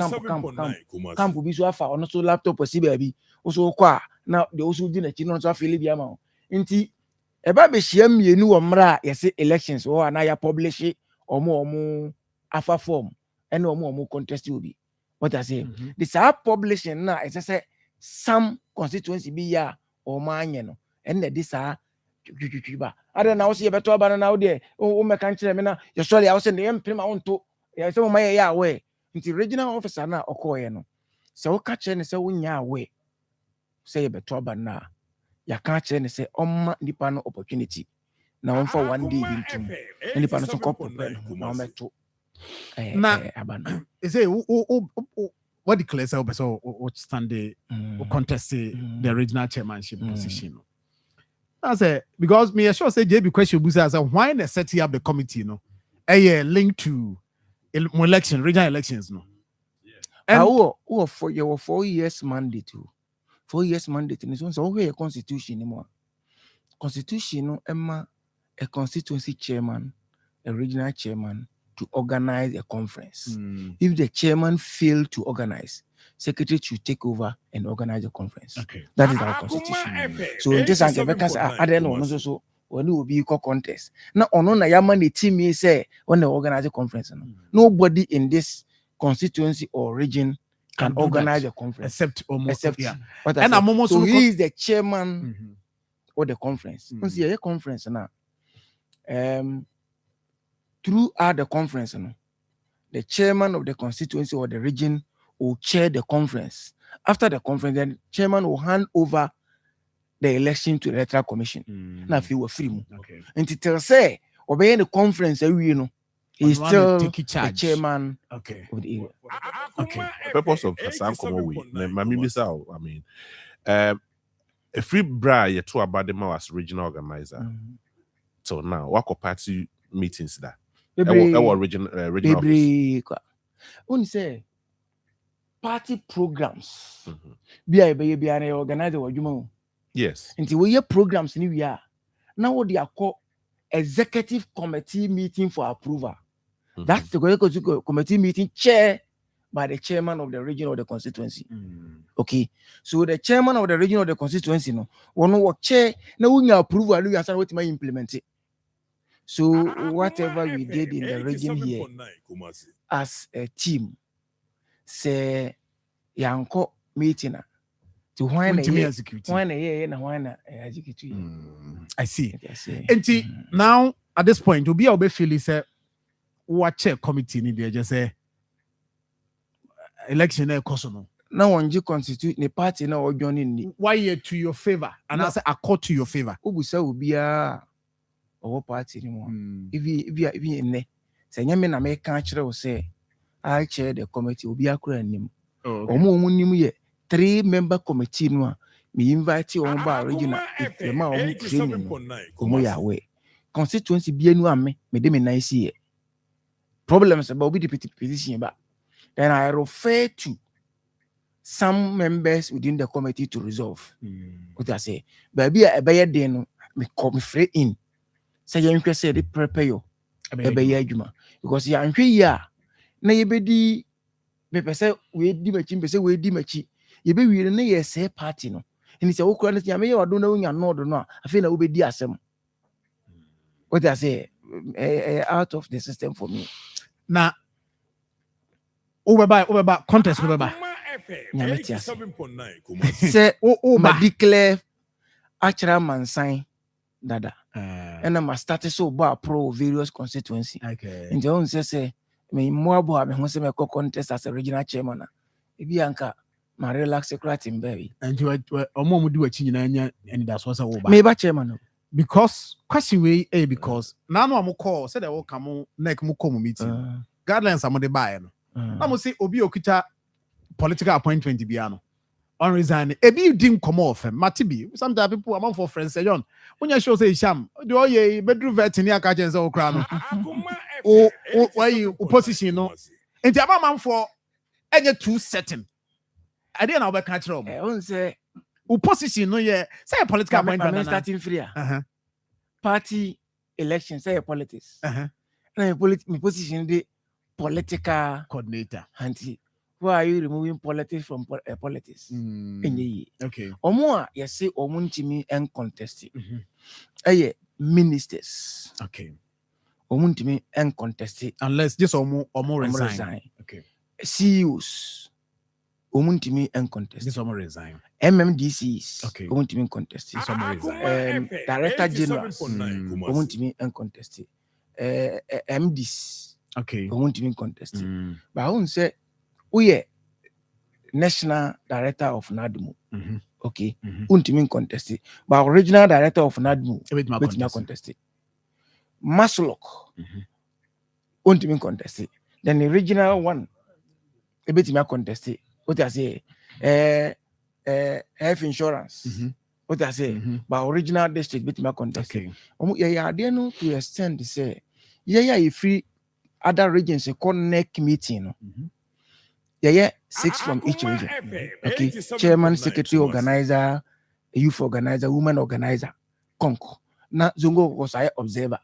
so afa ono so laptop si baby. So kwa na de osu di na chi no so afele bi ama. Inti eba be hia mienu wo mra yese elections wo na ya publish omo afa form and omo contest will be. What I say, this are publishing now. It's say some constituency be ya or man, and this are I don't know. See a better banana now there. Oh, my country, I you're sorry. I was in the MP. I want to. Yeah, some of my way into regional officer now or coino. So catch and say, when ya way, say a better banana. Ya catch and say, depend opportunity. Now for one day into any panel of couple now met to is it what declares so what stand the contest the original chairmanship position. I say because me sure say JB question busa as why they setting up the committee a link to election regional elections no. And for your 4 years mandate 4 years mandate in so where constitution anymore. Constitution no Emma a constituency chairman, a regional chairman to organize a conference. If the chairman failed to organize, secretary should take over and organize a conference. Okay. That is our constitution. So in this case, I don't know so when will be equal contest. Now, on a yaman the team say when they organize a conference. Nobody in this constituency or region can organize a conference except yeah. And so he is the chairman of the conference. See a conference now. Throughout the conference, the chairman of the constituency or the region will chair the conference. After the conference, then the chairman will hand over the election to the electoral commission. Now, if you were free, and to say, obey the conference, he's still the chairman of the area. The purpose of Sam Komowi, I mean, a free bra ye to Abadema was regional organizer. So now, what party meetings that? Our regional when say party programs, be organizer or you. Yes. Until we hear programs in we are now what they are called executive committee meeting for approval. That's the committee meeting chaired by the chairman of the region or the constituency. Okay, so the chairman of the region or the constituency, one work chair. Now we approve, we are starting to implement it. So whatever we did in the region here as a team, say yanko meeting. To when execute. I see. And now at this point, to be able to feel is watch a committee in there just say election no. Now on you constitute the party now or joining why to your favor and I say accord to your favor. Ubusa will be a party anymore. If you in there, say Yamin American will say I chair the committee will be a crane. Or more 3-member committee no me invite you on bar regional if the man training away constituency be anu ame me dem nice here problems about be the petition but then I refer to some members within the committee to resolve what I say baby a be dey no me come free in say you say dey prepare you e be adwuma because ya nhwe yi a na ye be di me pese we di machi pese we di machi ye be wi na ye say party no and say okura na me ye wado na unya no do no afi na we be di asem what I say out of the system for me na Ubeba contest Ubeba say ma declare actual mansan dada and I start so bar pro various constituency and the own say me moabo me ho say me contest as a regional chairman e bi anka ma relax secretary baby and you omo do achi nyina nya and that's what say me ba chairman because question we because now no am call say they will come neck mu come meeting guidelines am dey buy no am say obi okita political appointment bia no on resign ebi you dim come off matibi sometimes people among for friends say John when you show say sham the oye bedroom vet ni aka chen say okra no o why you opposition no enti am for any two setting I didn't know about control say opposition no yeah say political appointment starting free party election say politics na position the political coordinator anti why are you removing politics from politics okay omo a yes say omo ntimi en contest ministers okay omo ntimi en contest unless just omo resign okay CEOs omo ntimi en contest this omo resign MMDCs okay omo ntimi contest this omo resign director generals omo ntimi en contest MDs okay omo ntimi contest but I won't say we national director of NADMO okay untimi contest but original director of NADMO with contest Maslok untimi contest then the original one a bit me contest what I say health insurance what I say but original district bit me contest yeah they know to extend say yeah free other regions a connect meeting yeah 6 from each region okay chairman secretary organizer youth organizer woman organizer conco na zongo was I observer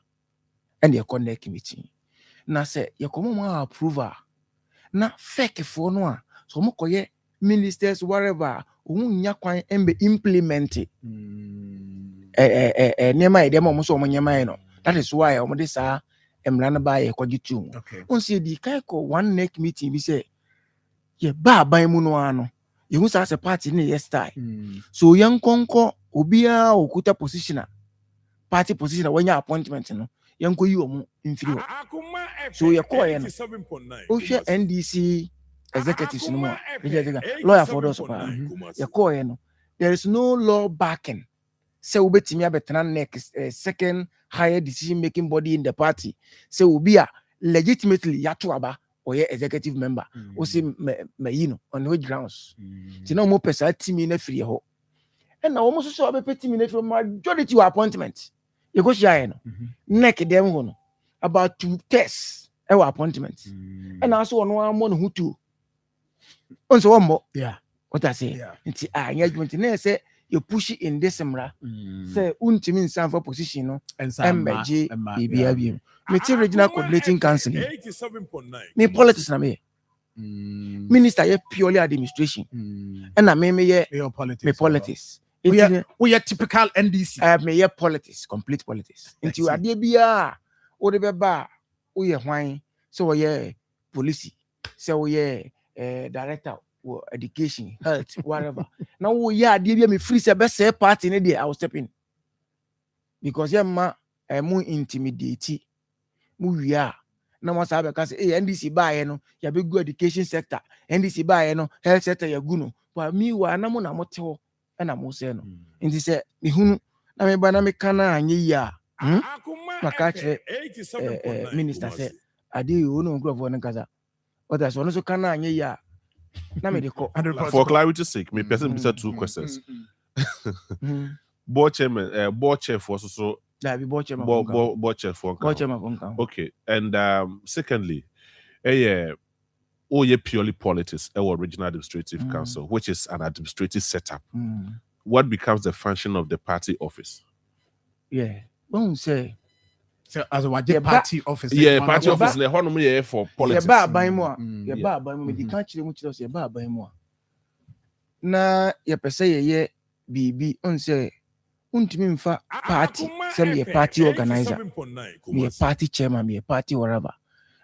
and the connect committee na say you come on approval na fake for no so mo koye ministers wherever nya kwan embe implement nneɛma yɛ deɛ ma ɔmo so ɔmo nneɛma yɛ no that is why ɔmo de saa mmara no baa yɛ kɔgye tu mu nso yɛdi kan kɔ one neck meeting bi sɛ yɛ ba aban mu no ara no yɛhu saa sɛ party ne yɛ style so yɛn nkɔnkɔ obiara okuta position a party position a wɔnya appointment no yɛn nkɔ yi ɔmo mfiri hɔ so yɛkɔɔ yɛ no wohwɛ NDC executives no mu a lawyer for those paa yɛkɔɔ yɛ no there is no law backing sɛ wobɛtumi abɛtena next second higher decision making body in the party sɛ obi a legitimately yato aba or executive member or say no on which grounds you know more person team in a free ho and almost so be team in a majority appointment you go share no neck them ho about 2 tests our appointment and also one one who two on so one more what I say it's engagement na say you push it in December say untimi nsan for position no MG BBA me regional coordinating council me politics na me minister ye purely administration and na me politics we are typical NDC me ye politics complete politics into ade bia o de beba o ye hwan so ye police so ye director education, health, whatever. Now we are me free say best party in there I will step in. Because yeah ma more intimidate we are. Now once I because NDC buy no ya be good education sector. NDC buy no health sector ya guno. But me wa na mo na moto and na mo say no. Nti say me hunu na me ba na me kana anye ya. Maka che minister say ade you no go for nkaza. Oda so no so kana anye ya. For clarity's sake, me person said 2 questions. Board chairman, board chair for so board chair for okay. And secondly, purely politics, our regional administrative council, which is an administrative setup. What becomes the function of the party office? Yeah, won't say. So as a party office, party office. The one for politics. By more. By me. The country which does by more. Na pese ye BB on say untimi mfa party. Say me a party organizer. Me a party chairman. Me a party whatever.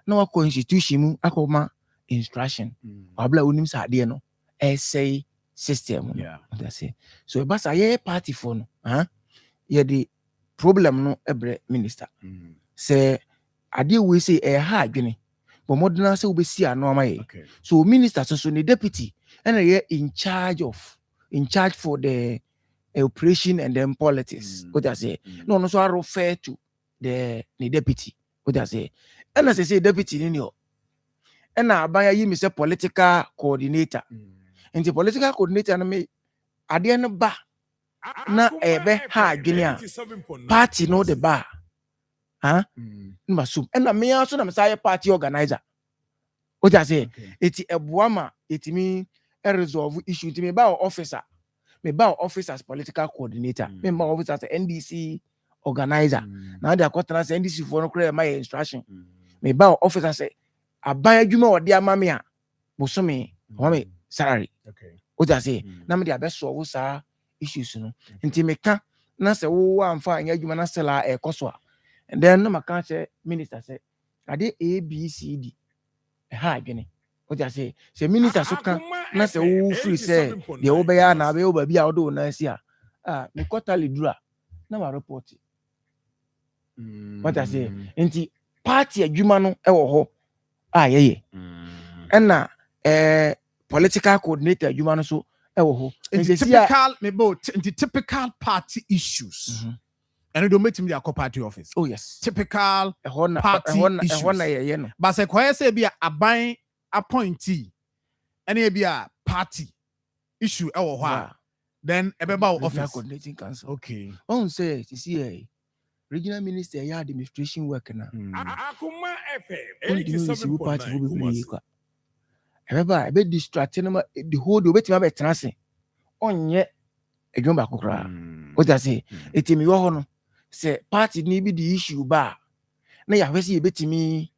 Na wa constitution mu akoma instruction. Abla unim sa de no. Essay system. Yeah. That's it. So basa ye party for no. Ye the problem no ebre minister say ade we say ha adwene but modern say we see ano amaye so minister so the deputy and in charge for the operation and then politics what I say no so I refer to the deputy what I say and as I say deputy in yo and abaya yi me say political coordinator and the political coordinator na me ade no ba na ebe ha adwene a party no the bar masum and na me also na me party organizer what I say eti ebuama eti me resolve issue eti me ba officer as political coordinator me ba officer as NDC organizer now they are quoting as NDC for no clear my instruction me ba officer say aban adwuma ode ama me a bosome ho me salary what I say na me dey abeso sa issues no nti meka na se wo amfa anya adwuma na sela ekoso and then no maka che minister say ade ABCD ha adwene what I say minister so kan na se wo free say de wo be ya na be wo ba bia wo do na si a me quarterly dura na ma report what I say nti party adwuma no e wo ho yeye and na political coordinator adwuma no so typical party issues. And you don't make him the party office. Oh yes. Typical party issues. But say kwaya say be a buying appointee. Any be a party issue then about office coordinating council. Okay. On say you see regional minister ya administration work na. Akoma FM. I be distracting the whole day wetin be transe onye edwon ba kokra what I say etimi wo ho no say party ni be the issue ba na ya hwese ye betimi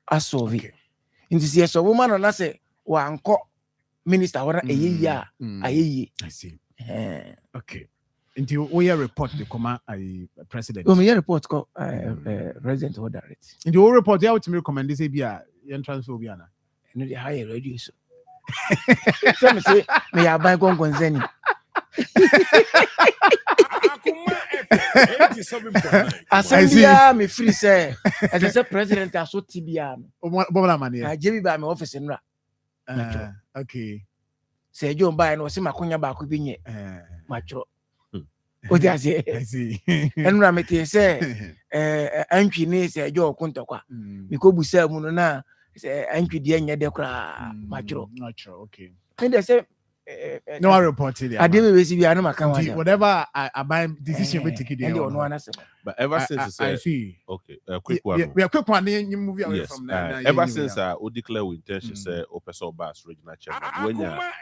asolve nti se so woman na say wa anko minister wona eyeyi a ayeyi I see okay Until we report the Akoma president. Oh, me report ko president order it. In the whole report, you have to recommend this ABI transfer Biana. No, the higher radio so. So me say me ya buy gon zeni. Asambia me free say. As I say president aso tibia me. Bola mani. I JB ba me office nra. Okay. Say John buy no say makonya ba ko bi nye. Matro. O ti ase. I see. Enra me te say antwi ni say Jo Kuntokwa. Me ko busa mu no na say antwi de nya de kra matro. Matro, okay. And they say no I reported it. I didn't receive you maka whatever I buy decision we take it there. But ever since I see. Okay, a quick one. We are quick one you move away from that. Ever since we declare we intention say Opesa Bass regional chairman when you a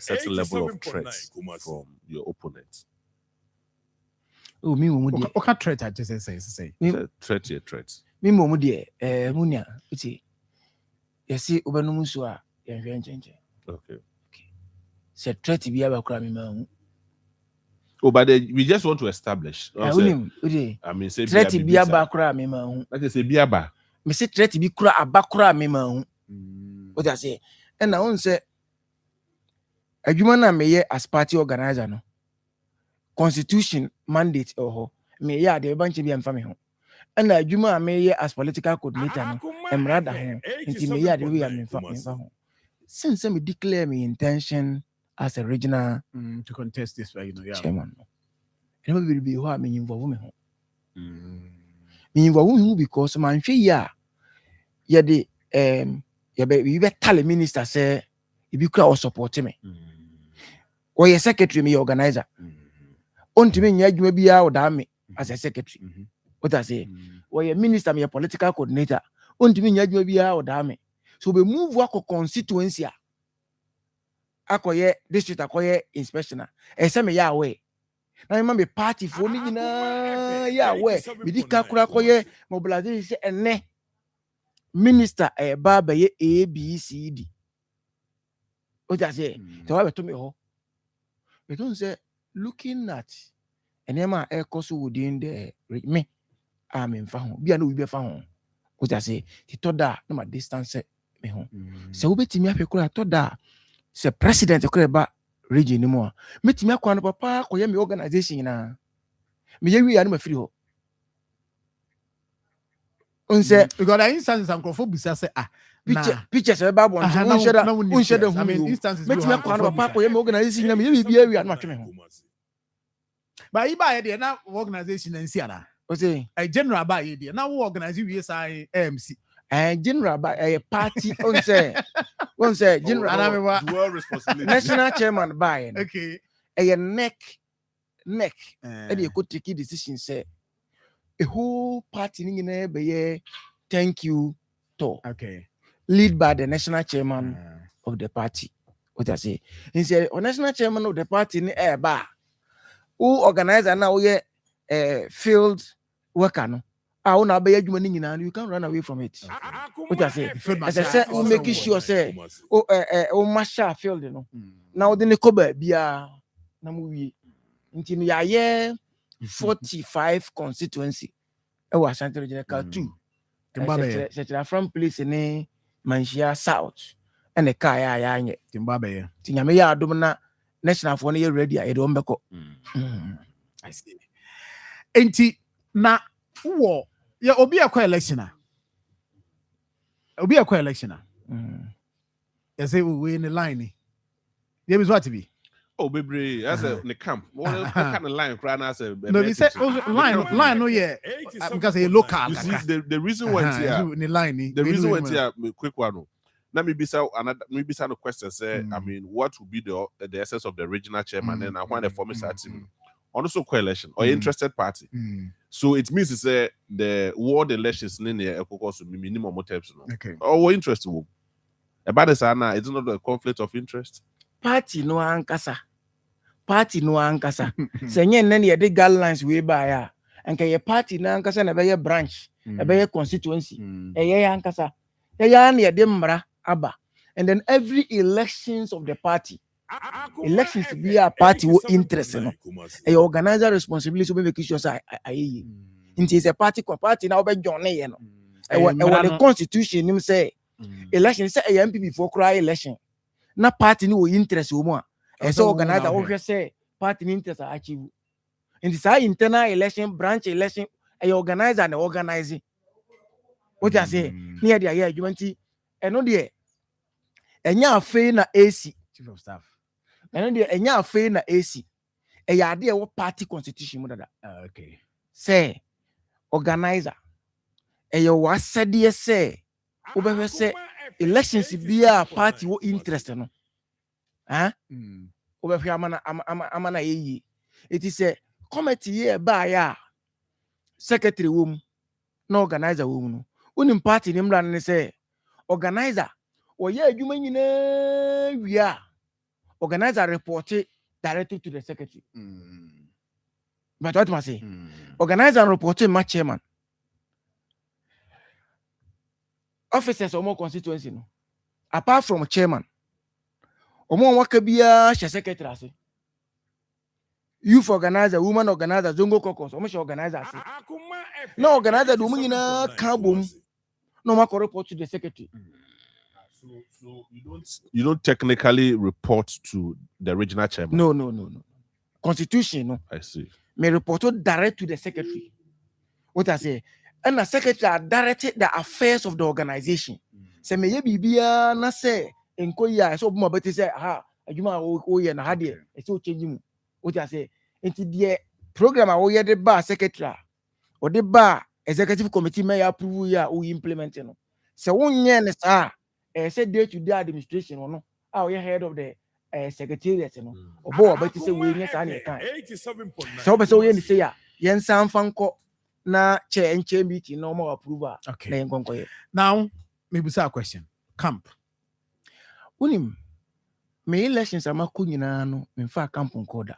certain level of threat from your opponents. Oh, me mo de. Okay, threat I just say. Threat. Me mo de munia iti. Yesi obanum so a ye hwe nche. Okay. Se threat bi abakura me ma hu. Oh, but we just want to establish. I mean, say threat bi abakura me ma hu. Like say bi aba. Me say threat bi kura abakura me ma hu. What I say? And na on say adwuma na me ye as party organizer no. Constitution mandate ho. Me ye ade banche bi amfa me ho. And na adwuma me ye as political coordinator no. Emrada ho. Nti me ye ade bi amfa ho. Since me declare my intention as a regional to contest this way, chairman. And it will be what me involve me. Me involve me because man ya the we tell the minister say if you crowd support me. Or your secretary me organizer. On to me you be out me as a secretary. What I say? Or your minister me a political coordinator. On to me you be out me. So we move work constituency. Akoye district akoye inspectioner. Ese me ya we. Na me be party for ni na ya we. Me di kakura akoye mobilization ene. Minister ba be ye ABCD. O just say, so I to me ho. We don't say looking at enema e koso within the me am in fa ho. Bia no we be fa ho. O just say, ti to da na ma distance me ho. Se wo betimi afekura to da se president ekreba region ni mo metimi akwa no papa ko ye me organization na me ye wi ya no ma free ho unse because the instances ankrofo bisa say pictures e ba bon unse da hu metimi akwa no papa ko ye me organization na me ye bi wi ya no atwe me ho ba yi ba ye de na organization na nsi ana o say general ba ye de na wo organize wi sai MC general by a party on say general dual responsibility national chairman by okay a neck and you could take a decision say a whole party in be thank you to okay lead by the national chairman of the party. What I say he said national chairman of the party in air bar who organizer now ye field worker no you can't run away from it. What I say, as I said, we make sure say, Masha field, you know. Now the Nekoba Bia Namu until ya 45 constituency. I was Central General 2. Such a from place in Manchia South and the Kaya Yanye, Timbabe, Tinyamea Domina National for year ready. I don't beko. I see. Enti na wo yeah, obi akwa electioner. You say we in the line. Yeah, is what to be. Oh, baby, as a the camp. What kind of line? No, they say line. No, yeah, because a local. You see, the reason why here in the line. The reason why here, quick one. Let me be another question. Say, I mean, what would be the essence of the regional chairman? And I want to form a team. Also coalition or interested party. So it means it's the ward elections in the minimum types. Okay. Oh, we're interested. About this, Anna, it's not a conflict of interest. Party no ankasa. Senye nene ye de guidelines we by ya. And your party no ankasa na be branch, na be constituency. Ye ankasa. Ye ya na ye de mra aba. And then every elections of the party elections be a party wo interest no a organizer responsibility so be make sure say ayi nti is a party now be join ye no e the constitution nim say election say a MPP for cry election na party ni wo interest wo mu a e say organizer wo hwe say party ni interest achieve nti say internal election branch election a organizer na organizing what I say near the year adwumanti eno de enya afei na AC chief of staff eno de enya afei na AC e ya de wo party constitution mu dada okay say organizer e yo wasede say obehwe say elections bia party wo interest no obehwe amana yeyi it is a committee here ba ya secretary wo na organizer wo mu no unim party nim ran ne say organizer oye adwuma nyina wia organizer report directly to the secretary but what must say organizer report to my chairman officers or more constituency no apart from chairman omo waka bia she secretary ase youth organizer woman organizer zongo caucus omo she organizer ase no organizer do nyina ka bom no ma report to the secretary so you don't technically report to the regional chairman. No. Constitution no. I see. May report direct to the secretary. What I say, and the secretary directed the affairs of the organization. Say me bibia na say enko ya so mo beti say adwuma o ye na ha de e so change mu. What I say, enti the program a wo ye de ba secretary or de ba executive committee may approve ya o implement no. Say wonye ne sa say day to day administration no how you head of the secretariat no obo obeti say we nya sa na kan so be say we ni say ya yen san fanko na che meeting no more approval na yen konko ye now maybe say a question camp unim me elections amako nyina no me fa camp nkoda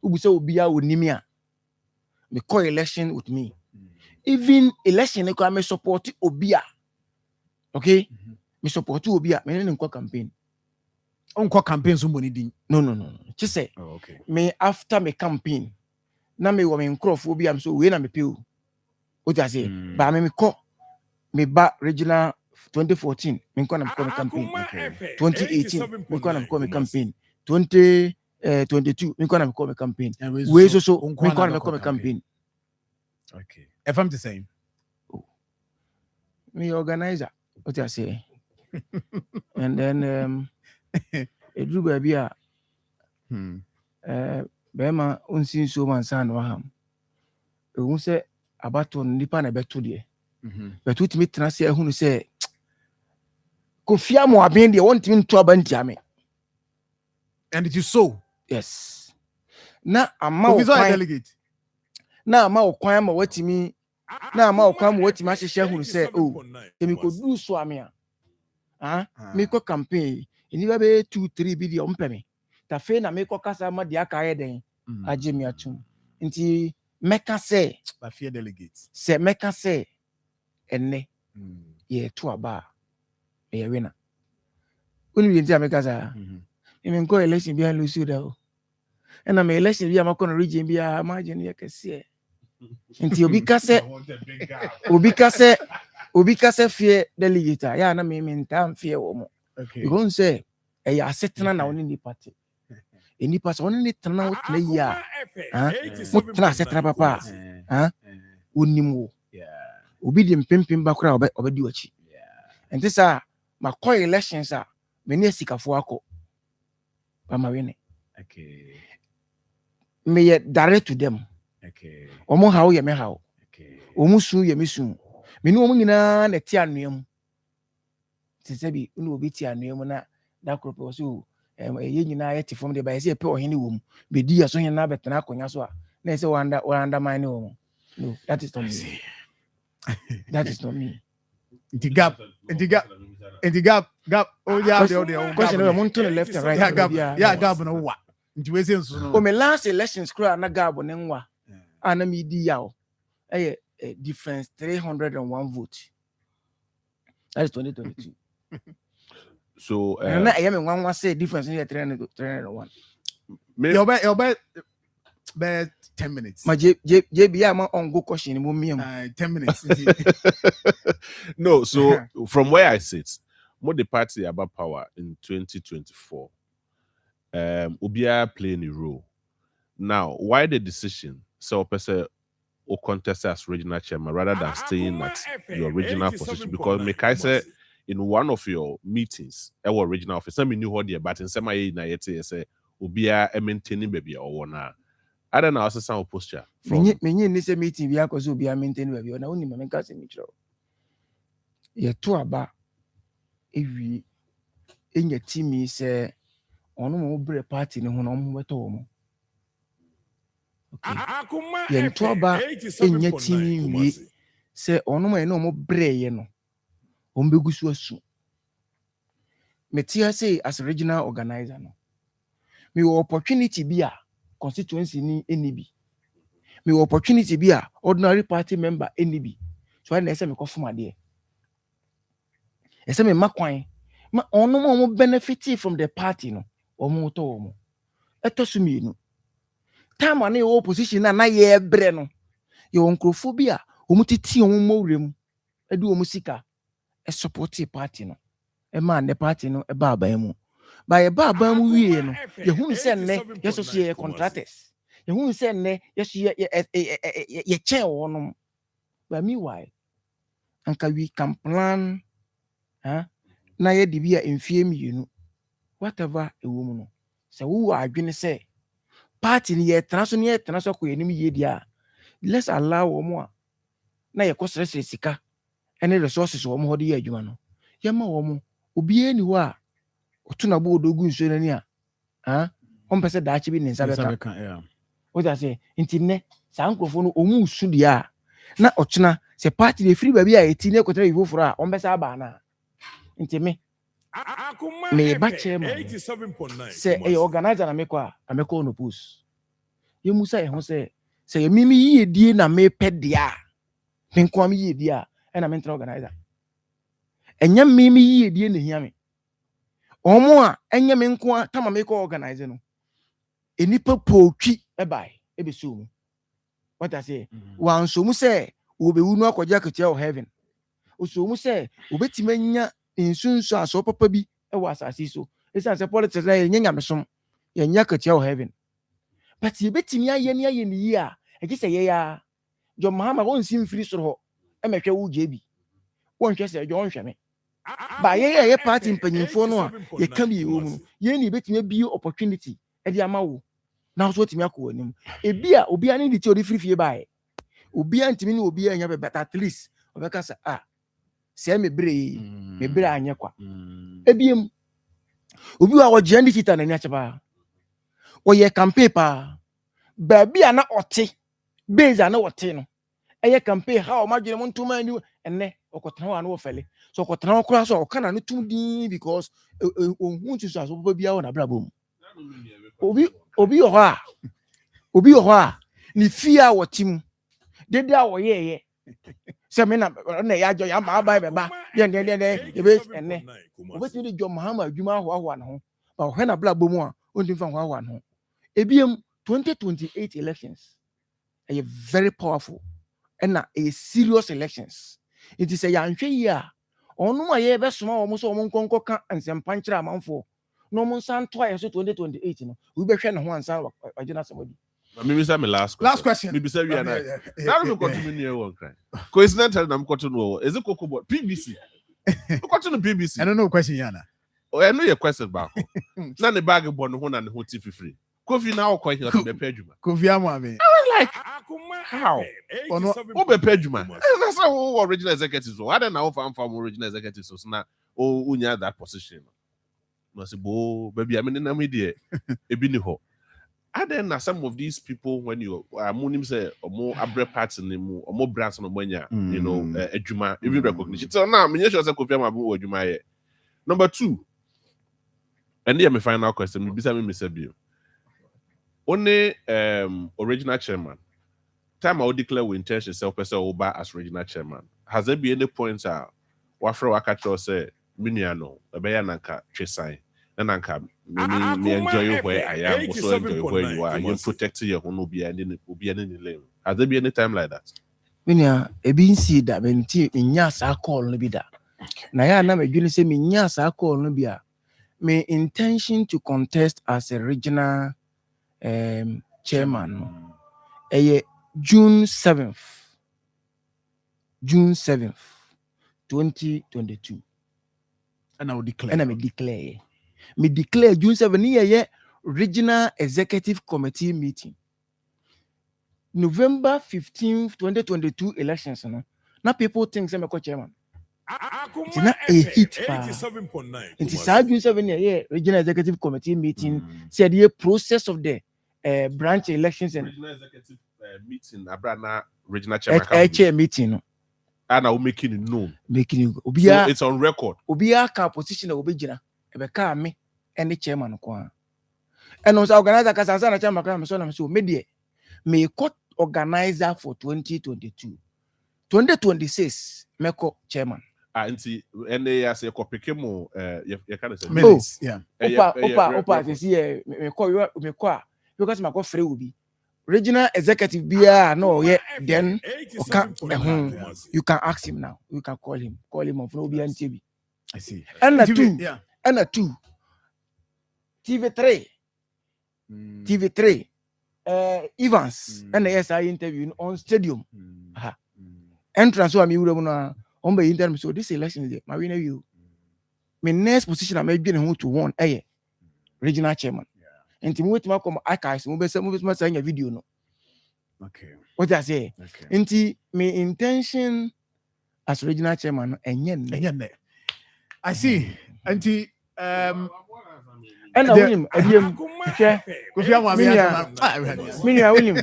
ubu say obi a onimi a me call election with me even election e ko me support obi a okay me support obi a me ne nko campaign onko campaign so money din no just say okay me after me campaign na me wo me nkrof obi am so we na me pay o just say ba me call me ba regional 2014 me nko na me call me campaign 2018 me nko na me call me campaign 2022 me nko na me call me campaign we so me nko na me call me campaign okay if I'm the same me organizer what I say and then a drew baby bema unsin so man san waham e won say abato nipa na beto de beto timi tena se ehunu se kofia mo aben de won timi nto abanti ame and it is so yes na ama o kwan delegate na ama o kwan ma watimi na ama o kwan ma watimi ahihye hunu se o temi ko du so ame a me ko campaign ini ba be 2-3 video mpeme ta fe na me ko kasa ma dia ka ye den aje mi atum nti meka se ba fear delegates se meka se enne ye to aba ye wina uni bi nti ameka sa me ko election bi an lusu da o na me election bi amako no region bi a margin ye kese nti obi kase fear delegate ya na me ntam fear wo mo okay because say e ya setena na oni ni party eni pass oni ni tena wo tena ya mo tena setena papa onimo obi di mpempem ba kura obedi wachi enti sa ma call elections a me ne sikafo akọ ba ma we ne okay me ye direct to them okay omo hawo ye me hawo okay omo su ye me su me no omo nyina na ti anuam tisebi unu obi ti anuam na da kropo so ye nyina ye ti fom de ba ye se pe ohene wo mu be di aso hena betena akonya so a na se wanda mine wo no that is not me that is not me the gap oh yeah the question we want to left and right yeah gap no wa nti we say nso no o me last elections kra na gap ne nwa ana me di yawo difference 301 vote that is 2022 So and I am one say difference in the 301. You'll bet 10 minutes. My JB, I'm on go question in 10 minutes. No, so from where I sit, more the party about power in 2024. Ubia playing a role. Now, why the decision? So, person or contest as regional chairman rather than staying at your original position, because Mekai said in one of your meetings, our original office, I mean, you heard it, but in some way, I say, Ubia maintaining baby or one. I don't know, also some posture. Many in this meeting, we are going to be maintaining baby, and only my cousin Mitchell. You're too about if we in your team say, on no more party, no one at home. Okay. You're too about in your team, we say, on no more bray, no. Ombegusu Metia say as a regional organizer no. Me opportunity be a constituency ni enibi. Me opportunity be a ordinary party member enibi. So I say me ko form ade. E say me makwan. Ma ono mo benefit from the party no. Omo to omo. Eto su mi no. Time na opposition na ye bre no. Ye onkrofobia omo titi omo mawrem. Edu omo sika. E support party no. E man the party no e ba mu. By a baba mu wie no. Ye hu se ne ye so ye contractors. Ye hu se ne ye so ye chen wonom. But meanwhile, anka we can plan na ye de bia emfie mienu. Whatever e wo mu no. Se wo adwene se party ni ye transfer ko enim ye dia. Let's allow omo na ye kosere sika any resources wo mo hode ye adwuma no. Ye ma wo mo obi ani ho a otuna bo odogu nso nani a on pese da achi bi ne nsa beka yeah. What I say intine sa nkrofo no omu su dia na ochina se party de free baby a eti ne kotere ifoforo a on pese aba na intime me ba chairman 87.9 se e organizer na ameko no post ye musa e ho se ye mimi yie die na me pedia me nko am yie die a na me ntra organizer enya mimi yie die na hia me omo a enya me nko a tama me ko organize no enipa potwi e bai e be so mu what I say wan so mu say wo be wunu akwaja katia o heaven o so mu say obetima nya insunsu aso papa bi e wa asasi so esan say politics na nya mesom ye nya katia o heaven but ye betimi aye ni yi a e gi say ye ya jo mahama won sim free soro ho e mehwe wo jebi won hwe say jo won hwe me ba ye party mpanyimfo no a ye ka bi wo mu ye ni betimi bi opportunity e di ama wo na so timi akọ anim ebia obi ani di ti odi free bae obi antimi ni obi anya be but at least obeka say se me bre anya kwa ebiem obi wa wo jendi kita na nya cheba wo ye campaign pa ba bia na ote base na wote no eye campaign ha o madwene mo ntoma ni enne okotena wa na wo fele so okotena okura so okana no tum din because ohun ti so aso baba bia wo na brabom obi oho a ni fia wotim dede a wo ye se me na ya jo ya ma ba beba ye ye be enne obeti di jo mahama adwuma ho na ho ba wo na bla bomu a ondi fa ho na ho ebiem 2028 elections are very powerful and a serious elections it is a yanhwe yi a onu ma ye be soma wo mo so wo nkonko ka ansempa nkyira amanfo no mo san to ayeso 2028 no we be hwe ne ho ansan agina samodi. Maybe say my last question. Maybe say we are not. Now we continue near one cry. Coincidentally, I'm continue. Is it Coco Bot PBC? We continue PBC. I don't know question Yana. Oh, I know your question back. Now the bag of one and the whole TV free. Kofi now quite not be pejuma. Kofi Amame. I was like, how? Oh, be pejuma. That's how original executives. I don't know if I'm from original executives. So now, oh, unya that position. No say, bo, baby, I mean, in the media, ebiniho. And then some of these people, when you are say or more abre parts in them or more brands on the you know, ejuma, even recognition. So now, me sure say Kofi Amabu ejuma. Number 2, and here my final question. Me bisa me Mr. Bill. Only original chairman. Time I will declare we intention self person over as original chairman. Has there been any points wafra wakacho say Miniano, a bayanaka, Chesai, and Anka, me enjoy where I am, also enjoy where you are. You protect your own will be any lane. Has there been any time like that? Minia, a being see that when in yas are called Libida. Nayana, me you say me yas are called Libia. My intention to contest as a regional chairman. June 7th, 2022. And I will declare. And I may declare. Me declare June 7th, yeah, regional executive committee meeting. November 15th, 2022 elections. Now people think I'm a chairman. It's not a hit. It is June 7th, yeah, regional executive committee meeting. Said the process of the branch elections and regional executive meeting. Abrana regional chairman meeting. And I will making it known. Making it. So it's on record. Obia ka position obijina. Ebeka me any chairman kwa. And also organizer kasa na chairman kwa so media me court organizer for 2022. 2026 meko chairman. Anti NA as a copy mo you can say minutes. Yeah. Opa see me call because my go free will be regional executive bia no yeah then you can ask him now. You can call him on Obi and TV. I see. And a two. TV3 Evans and the SI interview on stadium. Entrance so I mean on the interview. So this election is my winner you. My next position I may be who to one regional chairman. And to move to come archives, move saying a video no. Okay. What I say? Okay. Into my intention as regional chairman and I see. Anti and I William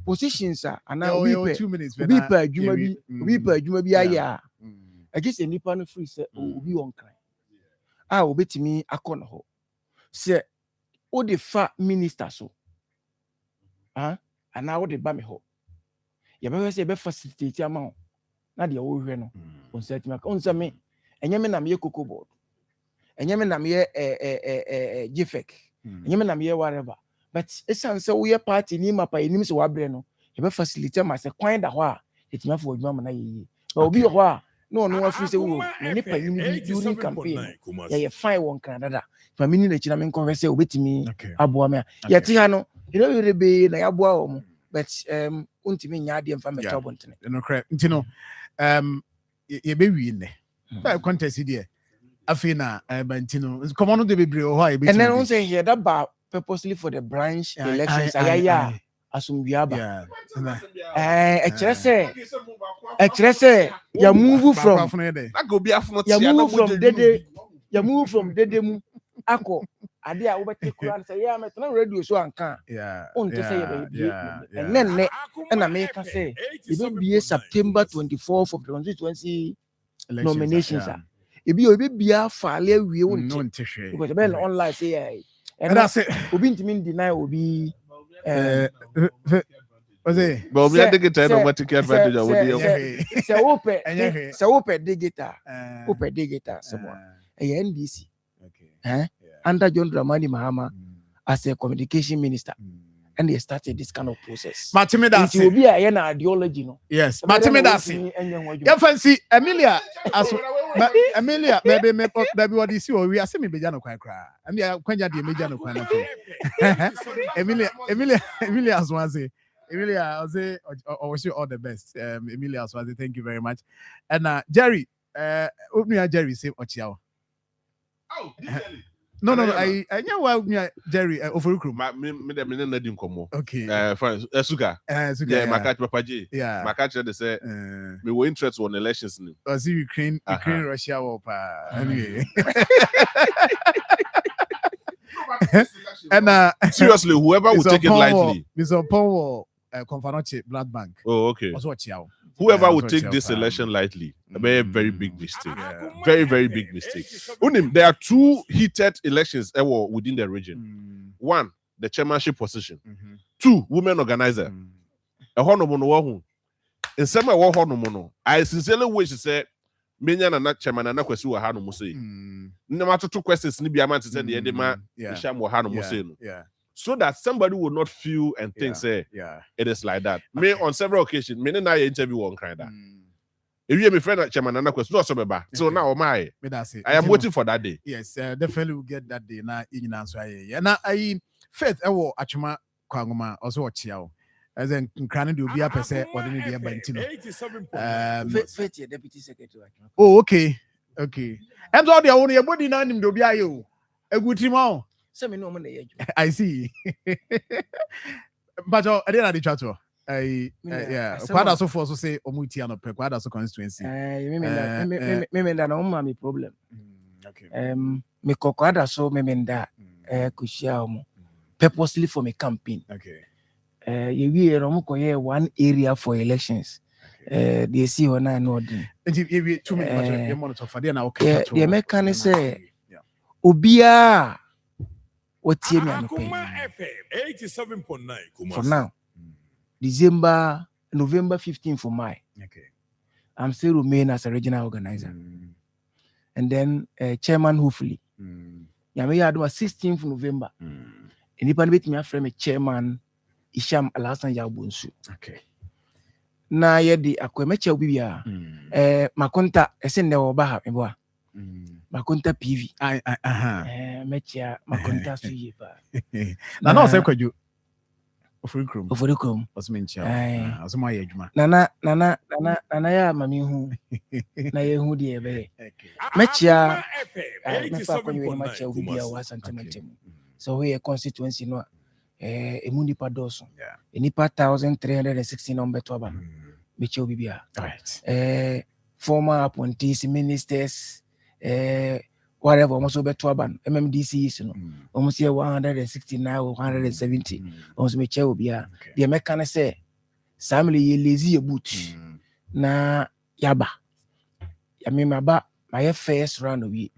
positions are now we 2 minutes. We per Jumabi aya. I guess a nippon free say will be on crime. I will bet me a corner ho. Say all the fat minister so. And now the bammy ho. You better say be facilitate amount. Not the old reno. On set me. And yemen am ye cocoa board. And yemen am ye Jifek. And yemen am ye whatever. But it sounds so we are party ni mapa ni so wabreno. You better facilitate myself quiet the wa. It's not for mama na ye. But be wa. No free say wo. Ni pa ni during campaign. Yeah, fine one Canada. For me the china men converse obetimi aboa me. Ya ti ha no. You know you be na yaboa o mo. But untimi nya de mfa meto bontene. No correct. Ntino ye be wi ne. Ba contest here. Afina bantino. Come on de bebre o ha e be. And then on say here that ba purposely for the branch elections asumbiaba express ya move from dede mu ako ade a wo bete kura say ya metna radio so anka on to say and then na me ka say it will be September 24th of the 2020 nominations e be bia faale wie won because be online say and that's it. Obi ntimi deny obi was it? But we are the guitar no what take advantage of what say open digital someone NDC under John Dramani Mahama as a communication minister and they started this kind of process. Matimedasi will be an ideology no. Yes, Matimedasi. You fancy Emilia as Emilia baby what you see we are semi bejano kwa kra. And ya kwanja de mejano kwa na. Emilia Aswazi. Emilia I wish you all the best. Emilia Aswazi, thank you very much. And Jerry Jerry say ochiao. Oh, No, I know why Jerry Overukru. Me na di nkomo. Okay. Fine. Suga. Yeah, my catch Papa J. Yeah. My catch they say me were interested on elections ni. See Ukraine Russia war anyway. And seriously, whoever would take it lightly. Mr. Paul Confanoche Blood Bank. Oh, okay. Also watch out. Whoever would take this election lightly, a very big mistake. Very, very big mistake. There are two heated elections within the region. One, the chairmanship position. Two, women organizer. A honorable in some I sincerely wish to say Menya na chairman na kwesi wo ha no mo say. Na matoto questions ni bia man to say the ma isham wo ha no mo say no. So that somebody will not feel and think say it is like that. Me on several occasions, me na interview one kind that. If you my friend chairman na kwesi no so beba. So now I am waiting for that day. Yes, definitely will get that day na in so yeah. Na I faith ewo achuma kwangoma also ochiao. As in craning do be a person or any dear bantino. Faith deputy secretary. Oh, okay. And all the only body name do be you. A good team. I see. But I didn't have the chat. Quite also for so say Omutiano, quite also constituency. That no problem. Okay. Me kokwada so memenda kushia purposely for me campaign. Okay. You one area for elections. They see when I know them. If 2 minutes, you monitor for them. Okay. The mechanic say, Obia, what's your name? 87.9. For now, November 15 for my. Okay. I'm still remain as a regional organizer, and then chairman hopefully. Yami had 16th November. Independent me frame a chairman. Isham Alasan Yabunsu. Okay. Na yedi akwemeche ubibia. Makonta esende obaha meboa. Makonta PV. Mecha makonta suye ba. Na no se kwaju. Ofurikrom. Osmencha. Osmo ayejuma. Nana ya mami hu. Na ye hu de ebe. Mecha mefa kwenye mecha ubibia wa santimetemu. So we constituency no Emunipa Dawson. Enipa 1,360 number to Abba. Micho Bibia. Right. Former appointees, ministers, whatever, almost over to Aban, MMDC, you know, almost here 169 or 170. Almost Micho Bia. The American say, Samly lazy boot. Na Yaba. Yamima, my first round of it.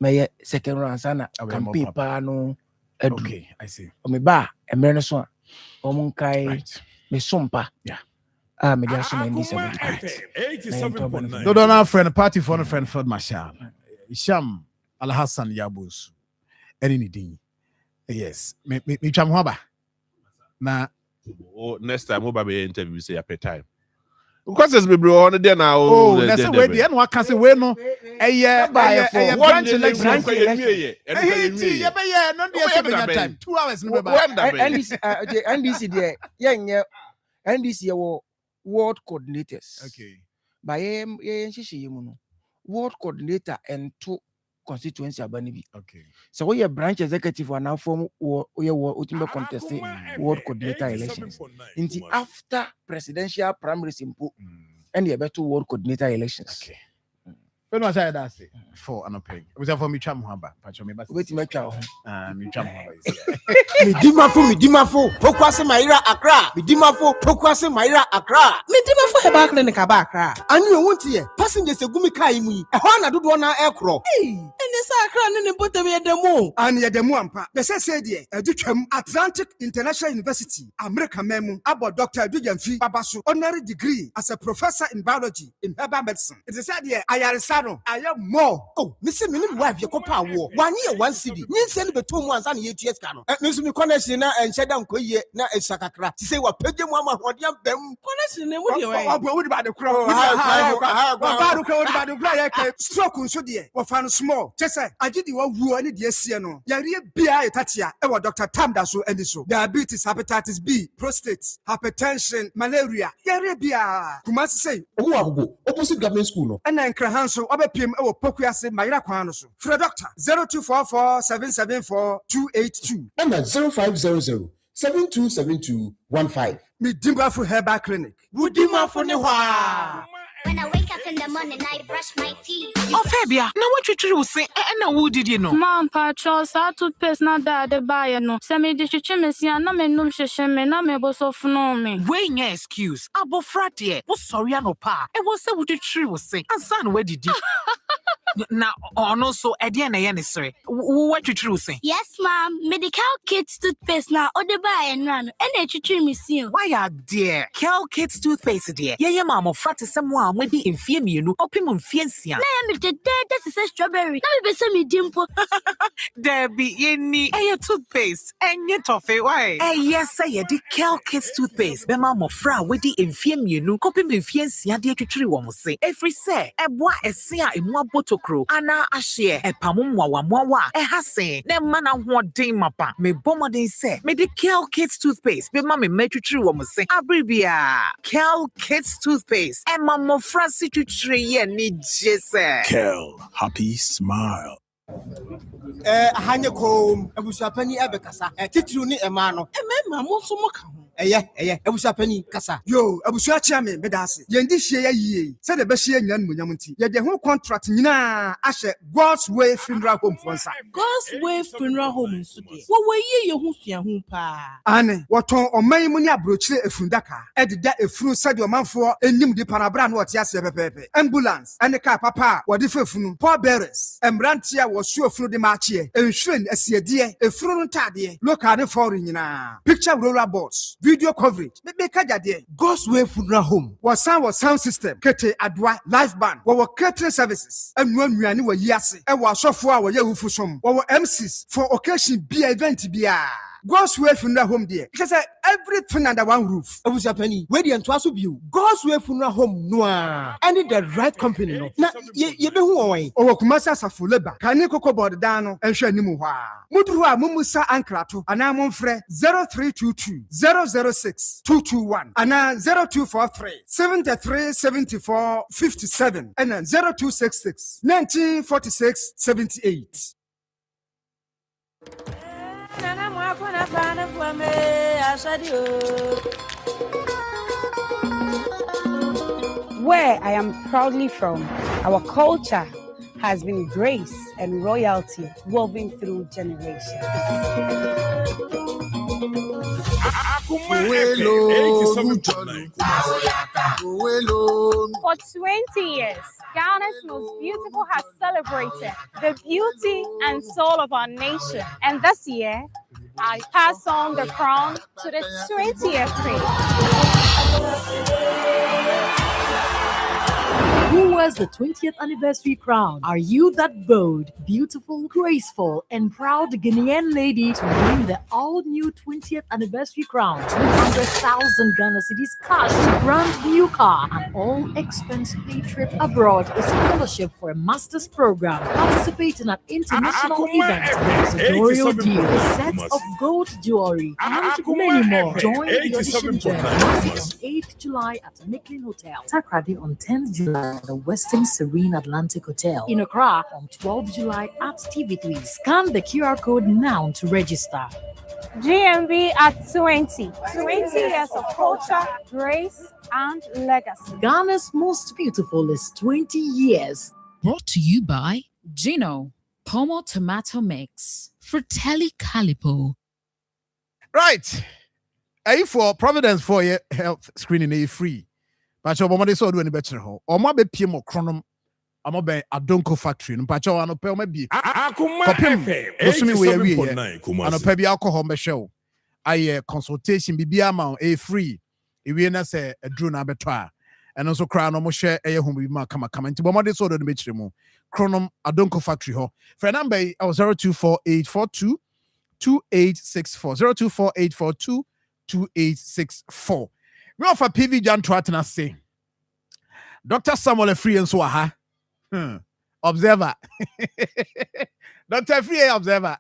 My second round, Sana, campaign pano. Okay, I see. Me ba emre so omunkai me sompa me dia so me ndisa me 87.9 no don't have friend party for friend Ford Marshall Isham Al Hassan Yabus any din yes me twam ho ba na next time we be interview say your time because it's be bro on there now na say we dey no aka say we no branch election no dey say time 2 hours no be NDC there yeah NDC ward coordinators okay by shishi mu no ward coordinator and 2 constituency abanibi okay so we branch executive are now form we ultimate contest ward coordinator elections into after presidential primaries impo and the better ward coordinator elections okay when was I that say for an opinion was for me twam haba pacho me bas wait me twa me twam haba Midimafo pokwase Maira Accra Midimafo pokwase Maira Accra Midimafo heba clinic aba Accra anu ewonti ye passengers egumi kai mu yi ehwa na dodo na ekro ene sa Accra ne botem ye demo an ye demo ampa be se de edutwam Atlantic International University America memu abo Dr. Edujamfi Babaso honorary degree as a professor in biology in herbal medicine it is said here ayaresa no aye more oh me se minim wife ye kopa wo wanye ye 1 cedi nyense ne beto mu ansa na ye ties ka no me so me connection na encheda nkoye na esakakra ti say wa pagye mu amahodiam bam connection ne wo de why obo wo de ba de kro ba do kro wo de ba de kro ye ka stroke nso de wo fa no small chese agidi wa wuo ne de asie no yare bia etatia e wo Dr. Tamda so eni so diabetes hepatitis B prostate hypertension malaria yare bia kumasi say owo agogo opposite government school no ena nkrahan so obepiem e wo pokuase mayira kwan no so free doctor 0244774282 and 0500-727215 Midimafo Herbal Clinic Budimafo ne hwa When I wake up in the morning, I brush my teeth. Oh, Fabia, now what you say? And who did you know? Mom, Patros, I toothpaste not that the buyer no. Semi de chimney, and no me no shame, and me boss of no me. Wait, your excuse. Abo frate, was sorry, no pa. It was so what the tree was saying. And son, where did you? Now, ono so ede na ye ne sere. What you true say? Yes, ma'am. Medical Kids toothpaste now. Odeba and run. And a chichi missing. Why are dear? Kel Kids toothpaste dear. Ye mama frat someone with the infamous opimum fiancia. Let me the that is a strawberry. Let me be some dimple. There be any toothpaste and yet toffee. Why? Yes, say the Kel Kids toothpaste. The mama fra with the infamous opimum fiancia dear to tree woman say. Every say, a boy a sea in one botocro. Ana ashie e pamumwa hase ne mana hoden mapa me bomodin se me de Kel Kids toothpaste be ma me metwitri wo mo se abribia Kel Kids toothpaste e ma mo fransi twitri ye ni jese Kel, happy smile. Ahanye kom abusapani ebekasa titru ni ema no emema mo so mo ka ho eye abusapani kasa yo abusua chia me bedase yendi hie ya yie se de be hie nyina nmunyam nti ye de ho contract nyina ahye God's Way Funeral Home fonsa God's Way Funeral Home nso de wo wayi ye ho sua ho pa ane woton oman mu ni abrochire efundaka ededa efunu sade omanfo enim di parabra na wote ase pepepe ambulance ane car papa wode fefunu Paul bearers emrantia wo su efunu de maachie enhwen asiede efunu ntade local ne foreign nyina picture roller boards video coverage be kajade God's Way Funeral Home was sound system kete adwa live band wo catering services enu anuane wo yiase e wo asofo a wo ye wufusom wo MCs for occasion be event bia God's Way Funeral Home there. It says everything under one roof. Abusapani, where the entwaso view. God's Way Funeral Home noa. I need the right company no. Na ye be hu owen. O kumasa safuleba. Kani koko board dano enhwe nimu hwa. Mudru a mumusa ankrato ana momfre 0322 006 221 ana 0243 73 74 57 and 0266 1946 78. Where I am proudly from, our culture has been grace and royalty woven through generations. For 20 years, Ghana's most beautiful has celebrated the beauty and soul of our nation. And this year, I pass on the crown to the 20th queen. Who wears the 20th anniversary crown? Are you that bold, beautiful, graceful, and proud Ghanaian lady to win the all-new 20th anniversary crown? 200,000 Ghana cedis cash, brand new car, and all-expense-paid trip abroad with scholarship for a master's program. Participate in an international event, tutorial deal, a set of gold jewelry, and many more. Join the audition journey on 8th July at Nicklin Hotel, Takrady on 10th July. The Western Serene Atlantic Hotel in Accra on 12 July at TV3. Scan the QR code now to register. GMB at 20. 20 years of culture, grace, and legacy. Ghana's most beautiful is 20 years. Brought to you by Gino, Pomo Tomato Mix, Fratelli Calipo. Right. For Providence for your health screening free. Pacho bomade so do any better ho. O ma be pie mo kronom. Amo be Adonko factory. Pacho anope o ma bi. Akoma FM. Osumi we wi. Anope bi alcohol be show. Aye consultation bibia ma free. Iwe na se adru na beto a. Eno so kra no mo hye eye hom bi ma kama kama. Nti bomade so do any better mo. Kronom Adonko factory ho. For number 024842 2864. 024842 2864. We offer PV Jan Tratna say Dr. Samuel Free and so aha. Observer. Dr. Free observer.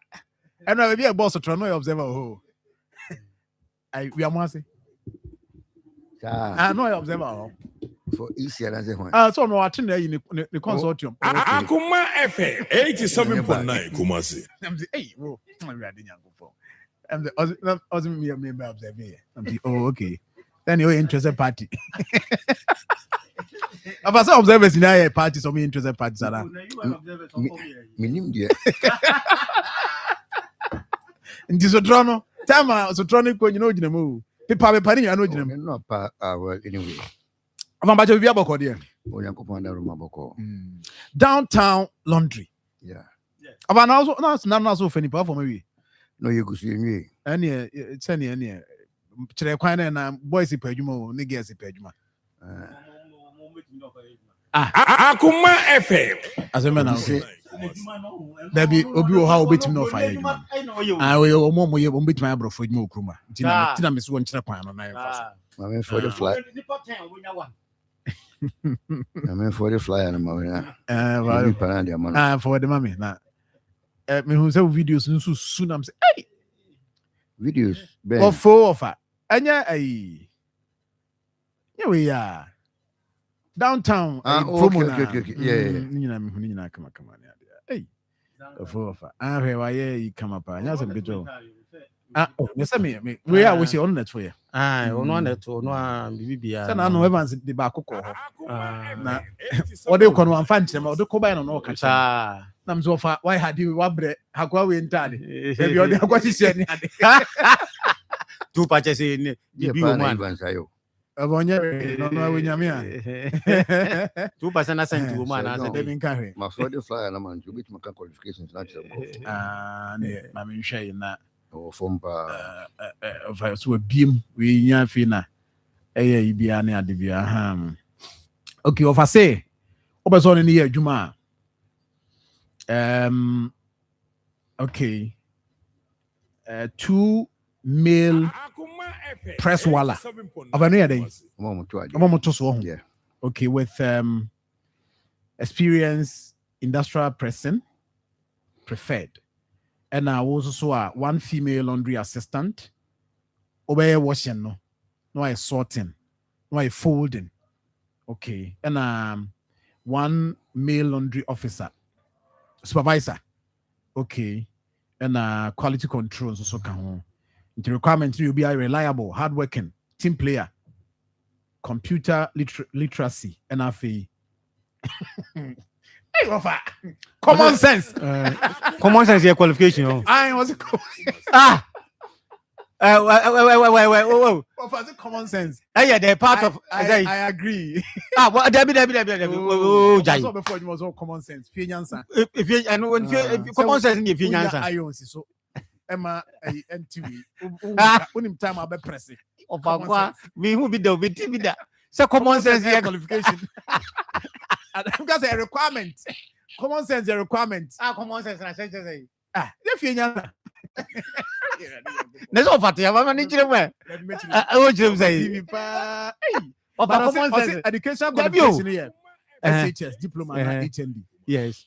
And I will be a boss of Toronto observer. Oh, we are more say. I know I observer for easier as a one. So no attend in the consortium. Akoma FM 87.9 Kumasi. Hey, bro. I'm ready for. I'm the me a member of the oh, okay. Then you're interested party. I've some observers in our party, so me interested parties are minimum dear. In this Sotrano, Tama, Sotronic when you know, you know, Papa Penny, I know you not well anyway. Avambacho bia boko there. Onyankopon da Roma boko. Downtown laundry. Yeah. Avana also na so fani pa for me. No you go see me. Any it's any chere kwan na boys pa adwuma o ne girls pa adwuma. Akoma FM. Asema na say. Dabi obi o ha obetimi na ofa adwuma. We omo ye obetimi abrofo adwuma okruma. Ntina me so won chere kwan no na fa. Mame for the fly. Mame for the fly na mawena. For the mami na. Me hu say videos nso sunam say hey. Videos. Ofa. Anya ai. We ya. Downtown. Okay. Yeah. Nina come on. Hey. Ofa. Wa ye come pa. Nya some bijo. Me we are we on net for you. On net no bibia. Say na no Evans the back ko ho. Na ode ko no amfa nkyere ma ode ko ban no ka cha. Na mzo fa why had you wabre hakwa we ntade. E bi ode akwa hihye ni ade. Tu pa che se ni bi o man. Abonye no we nyame a. Tu pa sana sent o man ase de min ka hwe. Ma for the flyer na man, you bit maka qualifications na chere mo. Ne ma me hwe na o fompa so biem we nya fi na eye ibia ne ade bia ha. Okay, ofa say obeso ne ye adwuma. Okay. 2 male press walla. Abanu ya den. Omo to so ho. Yeah. Okay, with experience industrial pressing preferred. And I also saw one female laundry assistant. Obey washing no I sorting, no I folding. Okay. And one male laundry officer, supervisor. Okay. And quality control also can home. The requirement will be reliable, hardworking, team player, computer literacy, NFA. Hey, Rafa. Common sense. Common sense is qualification. I was it wait. What is common sense? Yeah, they're part of. I agree. Well, Debbie. Oh, Jai. So before it was all common sense. If you and when common sense, if you answer, I own so. Emma, NTV. When time I'll be pressing. Of our me who be the so common sense is qualification. Because a requirement. Common sense is a requirement. Common sense, I say. If you know. There's no fact. I'm not going I want you to say. Common sense. Education qualification here. SHS, diploma, HND. Yes.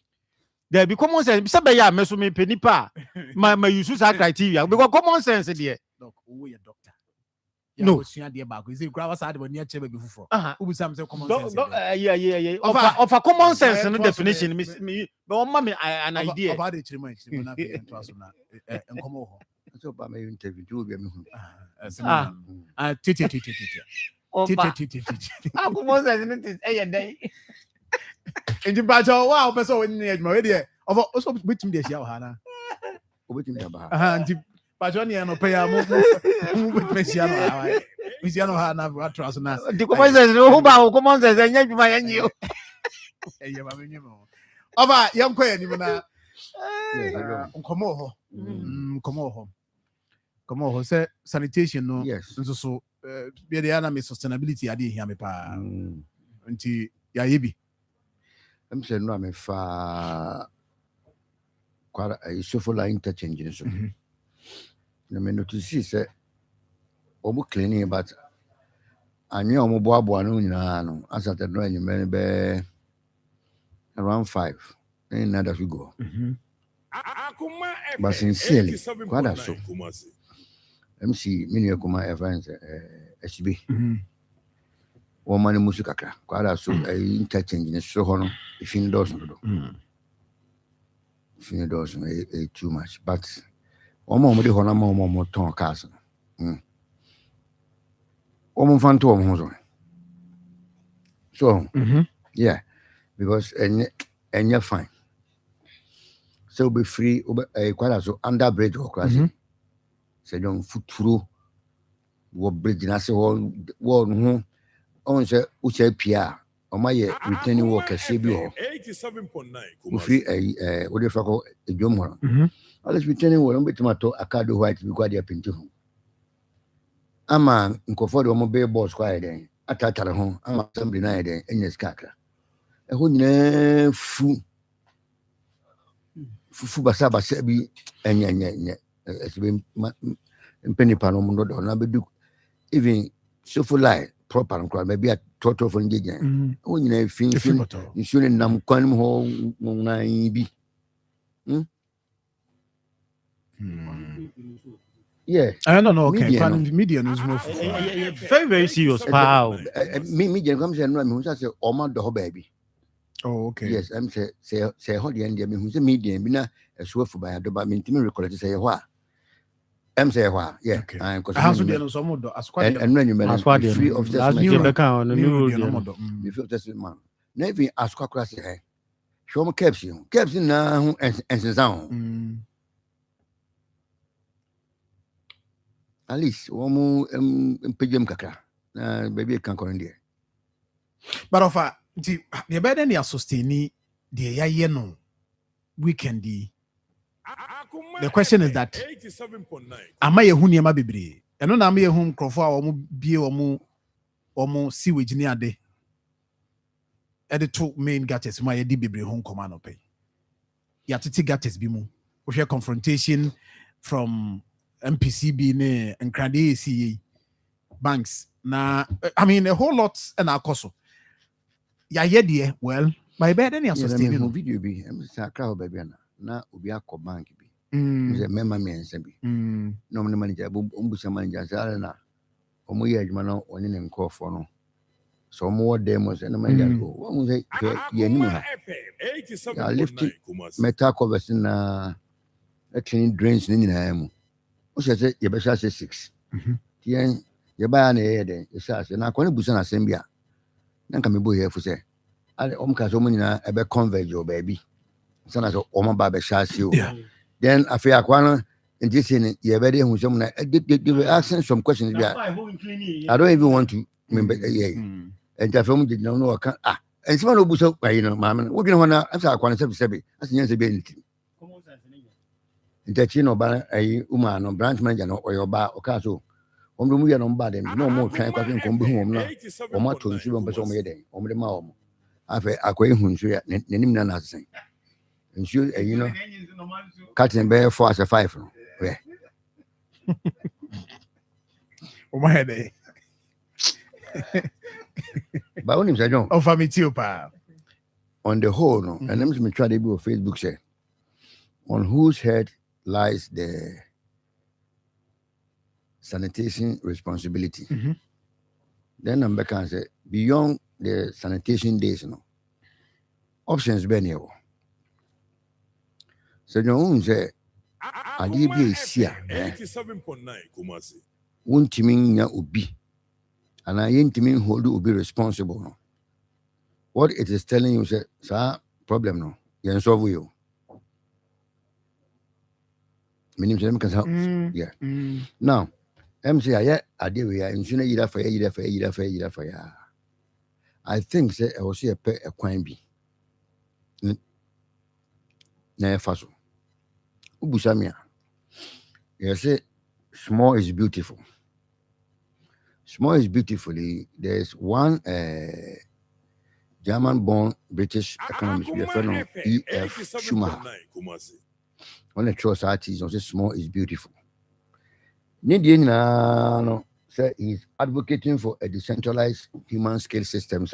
There be common sense. Somebody ya meso me penipa. My use that criteria because common sense there. Look, who a doctor? No. Is it grab side when near chebe before? Who some say common sense? Yeah. Of a common sense no definition me but mommy an idea. About the chimo na to aso na enkomo ho. So ba me interview do be me hu. Titi. Common sense no is day. Enji bajo wow person we ni edma we dey of also betimi dey share ha na. Obetimi aba. Nti bajo ni no pay am mo betimi share no ha. We share no ha na atras na. The common sense who ba common sense enya dwuma yenyi o. Eye ba menyi mo. Ova yam kwa ni na. Nkomo ho say sanitation no nso so be dey na me sustainability ade hia me pa. Nti ya yebi I'm saying no, I'm far quite a sofa interchange. So, the notice say, Obu cleaning, but I knew Omo as at the drawing many around 5. And that we go. But sincerely, quite so. MC Mini Akoma events, SB. Woman music quite so interchange in so honor if in doors too much but one more the honor more ton castle woman fan to home so yeah because and you're fine so be free quite so under bridge or class so don't foot through what bridge and I say one on say uche pia o ma ye returning work kase bi ho 87.9 free what if ko edwom ho all is returning work on betima to akado white bi kwa dia penti ho ama nkofo de o mo be boss kwa den atatare ho ama assembly na den enya skakra ho nyina fufu basa bi enya esibe mpeni pano mundo do na bedu even so lie proper nkwa maybe a total for ngejen ho nyina fin nsuo nam kwan mu ho na bi yeah I don't know. Okay, media news more. Very, very serious. Wow. Media come say no, me say o ma do ho baby. Oh, okay. Yes, I'm say ho de ndie me hu say media bi na eso fu ba do ba me ntimi recollect say ho a. Say ho a. Yeah. Because how so dey no so mo do asquad. And when you free of last year be kan no new road. Me feel just man. Na even asquad class say show mo caps na ho ensensan ho. At least one mpegem kakra na baby can come in there. But of the better than sustain the ya no weekend. The question is that am I a huniama bebre? And no am I a home crofo or be or sewage near day. At the two main gates, my bebre home command pay. Yatiti gates bimu. We share confrontation from MPCB ne and Cradi banks. Na I mean a whole lot and our cost. Yeah, dear. Well, my bed any sustaining video be say crowd baby na obi akọ bank bi. Say member me ense bi. No me manager umbusa manager say na omo ye adwuma no oni ne nkofo no. So omo wo dem say na manager go. Wo say ye ni ha. Ya lift metal covers na clean drains ni nyina mu. O say ye be say 6. Tien ye ba na ye den. Ye say na akọ ne busa na sem bia. Nanka me boy here for say ale omka so nyina ebe converge o baby sana so omo ba be shasi o then afi akwa no ndisi ni ye be dey hu so na they asking some questions bia I don't even want to remember and afi mu did no kan and some no buso ayi no ma me wo dwene ho na asa akwa no sebe asinya sebe nti ntachi no ba ayi uma no branch manager no oyoba oka so omdo mu ya no mba dem no mo twan kwa nko mbe hu na o ma to nsu bo pese o mo ye den o mo de ma o mo afa akoy hu nsu ya nenim na nasen nsu you know cutting be 4 as a 5 no yeah o ma he dey ba onim sa John o famity o pa on the whole no and me try to be on Facebook say on whose head lies the sanitation responsibility. Then I'm back and say beyond the sanitation days, options be near. So you know say I give you here 87.9 Kumasi. Won't mean ya ubi, and I ain't mean hold you be responsible. No. What it is telling you say, sir, problem no, you solve you. Minimum can help. Yeah. Now. MC I deal with insurance either for ya. I think say I will see a coin be. Na faso. Ubusamia. You say small is beautiful. Small is beautifully. There's one German-born British economist, we friend of E.F. Schumacher. One of the trust artists say small is beautiful. No, say he's advocating for a decentralized human scale system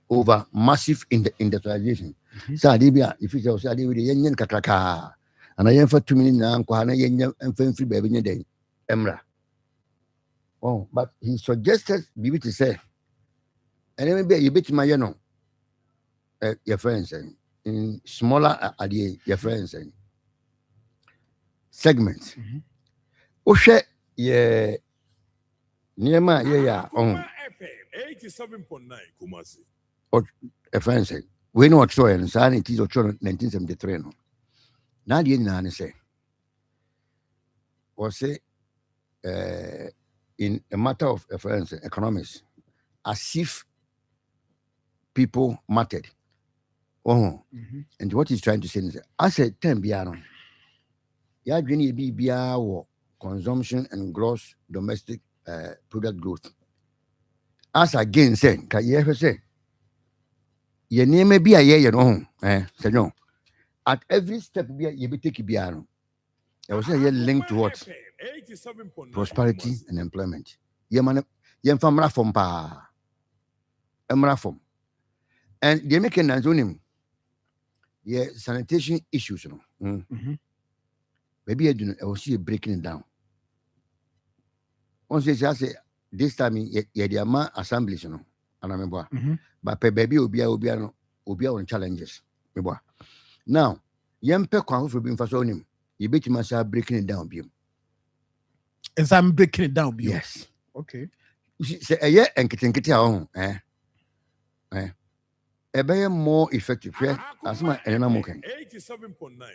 over massive industrialization. So if you say with the yen katraka and I am for 2 million and free baby day emra. Oh, but he suggested maybe to say and maybe you bet my your friends in smaller idea your friends segments. Oshe ye niema ye ya on 87.9 Kumasi. A friend say we know Troy and San it is 1973 no. Na die na ne say or say in a matter of a friend economics as if people mattered. Oh, and what he's trying to say is, I said 10 biano. Yeah, be consumption and gross domestic product growth. As again said, can you ever say? Your name may be a year, say no. At every step, you be taking biano. I was a linked to what? Prosperity and employment. Yemana, Yemfamra from Pa. Emrafom. And they make an antonym. Yeah, sanitation issues, Maybe I will see you breaking it down. Once I say this time, the amount assemblies, and I remember. But baby Obia on challenges. Now, young Pekwan for being for him, you bet myself breaking it down, Bill. As I'm breaking it down, Bill. Yes. Okay. Say a year and getting a better more effective. As my animal can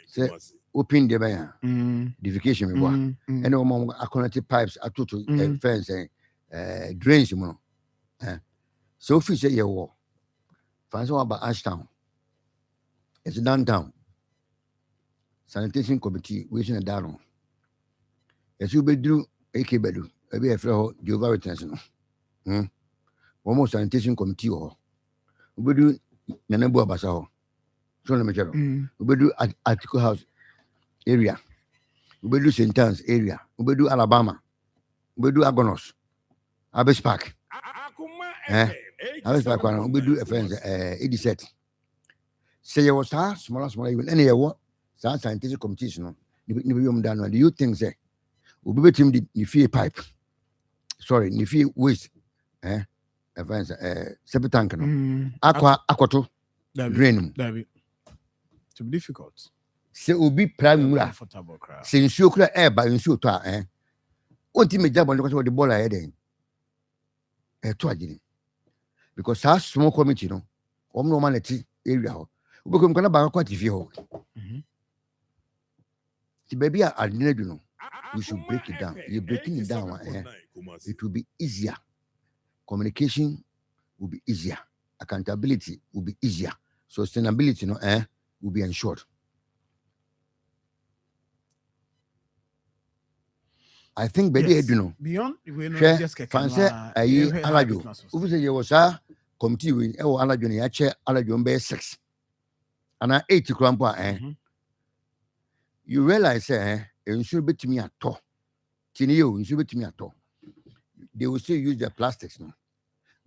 say, open the bear, defecation, and no connected pipes are to fence drains. So, if you say your war, find out about Ashtown, it's downtown sanitation committee, waiting a down. As you be do, AK Bedu, a be a flow, Jehovah retention. Almost sanitation committee or we do Nanabu Basao. So let me tell you. We do Article House area. We do St. Anne's area. We do Alabama. We do Agonos. Abbas Park. Abbas Park. We do a fence. Ediset. Say you was small even any what scientific competition. Do you think say we be him the fee pipe? Sorry, the fee waste. Fence. Septic tank. Aquato. Drain. To be difficult. Se obi primary se nsuo kura eba nsuo to a onti me jabo because the ball ahead then to agini because that small committee no no man eti area ho obekom kana ba kwa TV ho ti baby adina do no we should break it down. You breaking it down it will be easier, communication will be easier, accountability will be easier, sustainability will be ensured. I think baby beyond we know just fancy alajo ufu say you was committee we alajo na ya chair alajo be 6 and 8 krampo you realize ensure betimi ato tini yo ensure betimi ato they will still use the plastics no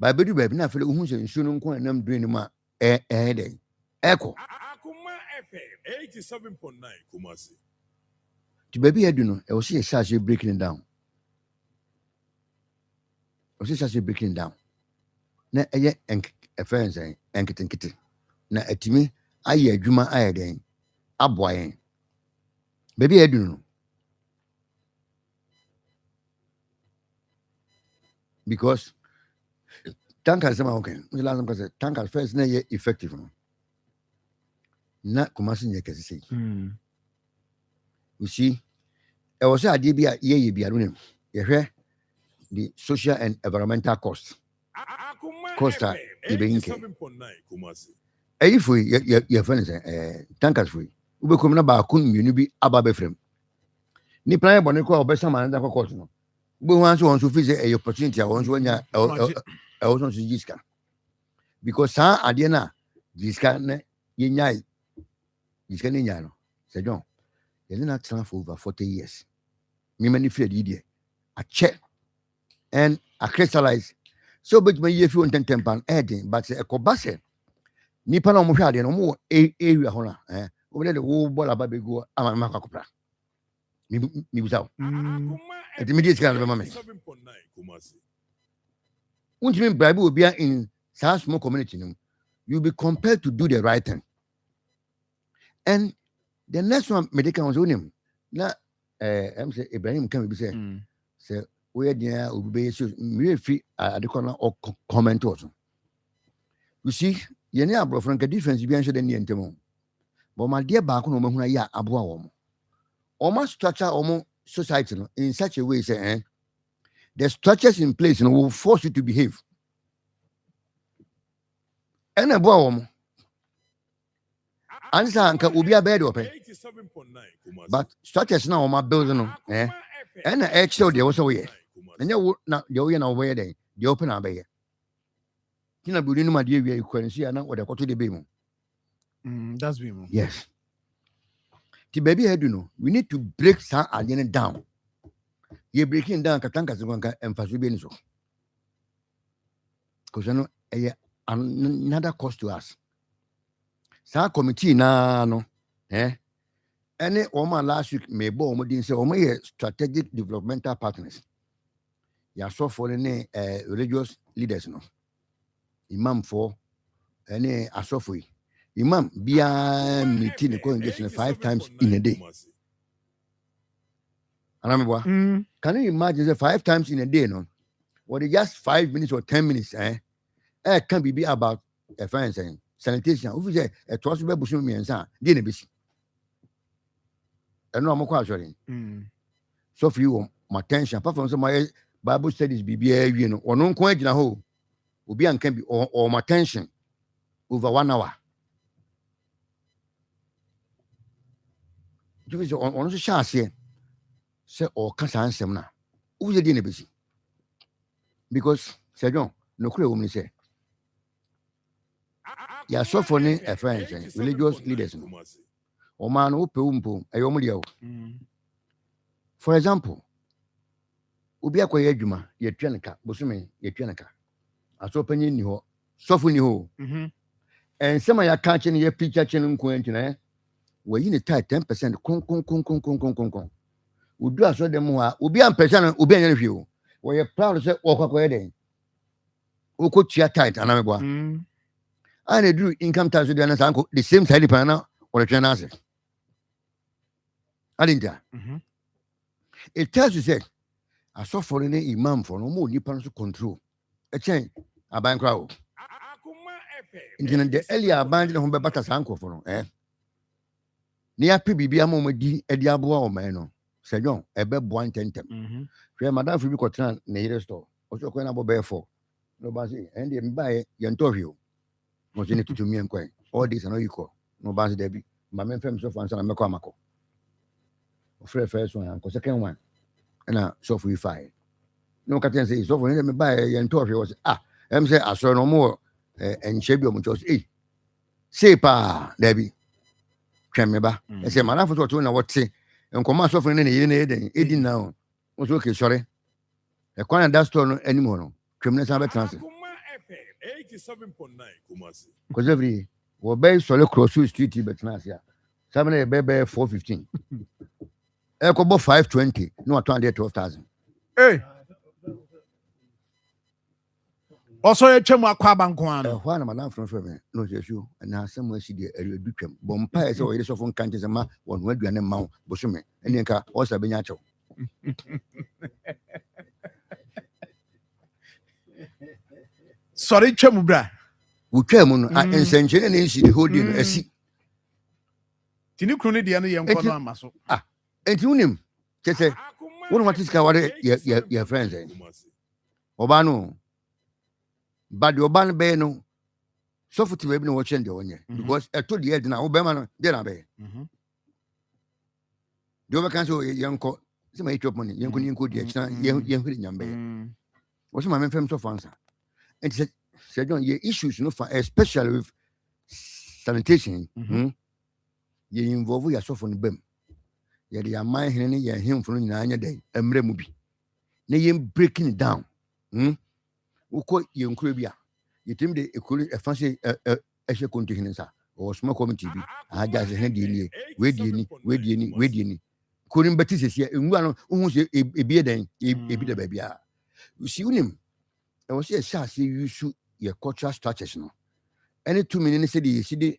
but baby na fele uhun say ensure nko nam drain ma dey echo Akoma FM 87.9 Kumasi. The baby no I was see breaking it down. I was see breaking it down. Na a friend say enketenkete. Na atimi aye adwuma aye den aboa yen. Baby no. Because tankers am okay. We last time say tankers first na effective no. Na Kumasi nye kesi say. You see, I was a DB ye be alone. You hear the social and environmental costs. Cost are even. If we your friends tankers free. We be coming about kun you be ababe frame. Ni plan bone ko obesa man da cost no. We want to feel a opportunity I want to I want to jiska. Because sa adiena jiska ne yenyai. Jiska ne nyano. Say John. You're not time for over 40 years. Me many fear the idea. I check and I crystallize. So, but my year 10 pound adding, but a cobase. Nipa no more no more area hona. Over there the whole ball about go am makakopra. Me without. At the immediate kind of mammy. Won't you mean Bible will be in such small community? You'll be compelled to do the right thing. And the next one, medical was on him. Now, I'm saying Ibrahim can be saying, say, where there will be really free at the corner or comment also. You see, you know, bro, from the difference you answer than the entemo. But my dear Bakun, when I abua almost structure almost society in such a way, say, the structures in place will force you to behave. And a boy, answer Uncle will be a bed open. But structures now, my building, eh? And the edge show there was away. And you would not go in away day, the open abbey. Tina Budino, my dear, you can see, I know what I got to the beam. That's beam. Yes. The baby head, you know, we need to break some alien down. You're breaking down Katanka and Fasubienso. Because I know another cost to us. Sa committee no, any woman last week may bo didn't say strategic developmental partners. Ya so for any religious leaders no. Imam for any asofui. Imam bia meeting the congregation 5 times in a day. Can you imagine 5 times in a day no? What is just 5 minutes or 10 minutes it can be about a friend saying sanitation. If you say a trust be bushum me ensa, dey na bisi. Eno amokwa asori. So for you my attention apart from some my Bible studies bibia wie no ono nko agina ho. Obi anka bi or my attention over 1 hour. You say ono so sha ase say o kasa ansem na. Who dey na bisi. Because Sir John no kure wo me say ya so for ni a friend religious leaders no o man o pe umpo ayo dia o. For example obi akoye adwuma ye twenka bosume ye twenka aso panyin ni ho sofo ni ho en sema ya ka che ni ye picture che nko antina we yi ni tie 10% kon odu aso dem ho a obi ampesa no obi anya hwe o we proud say okwakoye den o ko tua tight anamegwa and they do income tax with the same side panel or a train asset. I didn't. It tells you that I saw for any imam for no more nippers to control a chain a bank crowd. In the earlier abandoned home better sanko for near PBB a moment di a diabo or mano. Said John, a bed 110. Where Madame Fibicotran near store, also going about bear for nobody and then buy Yantovio. Was in it to me and quite all this and all you call no bad Debbie. My men firm so far and Macamaco. First one, and second one, and so for you fire. No captain says so for him buy and talk. Was I'm say I saw no more and Shabby muchos. Say pa Debbie. Cameba. I say my life was to know what say and come out suffering any eating now. Was okay, sorry. A corner that store anymore. Criminals have a transit. 87.9 Kumasi. Because every will be solid cross street, but Nasia. 7 a baby 415. Echo 520, no 212,000. Hey. Also, a chemo aquabanquan. One of my lamp from me, no, you, and now somewhere see the area duchem. Bompa is always often countries a man, one word you and a mount, Bosume, and Yanka, also Benacho. Sorry, Chamubra. Uchemun, and Sanchin and she holding a seat. Tinucrony, the other young muscle. And to him, just say, what is Kawari, your friends? Obano. But the Oban Beno, so for to be watching the one, because I told the head now, Obama, then I be. The other cancel young court, some money, young could young what's my friend so fancy? And said, John, your issues, especially with sanitation, you involve yourself on the beam. Yet your mind, him from 9 day, and Remubi. Nay, breaking it down. Who call you in Caribbean? You think they equally a fancy a continent or small committee. I just had you, where do you couldn't but this is here in one who's a beard and a bit of baby. You see him. I was here, sir, see you shoot your cultural structures. No, any 2 minutes, city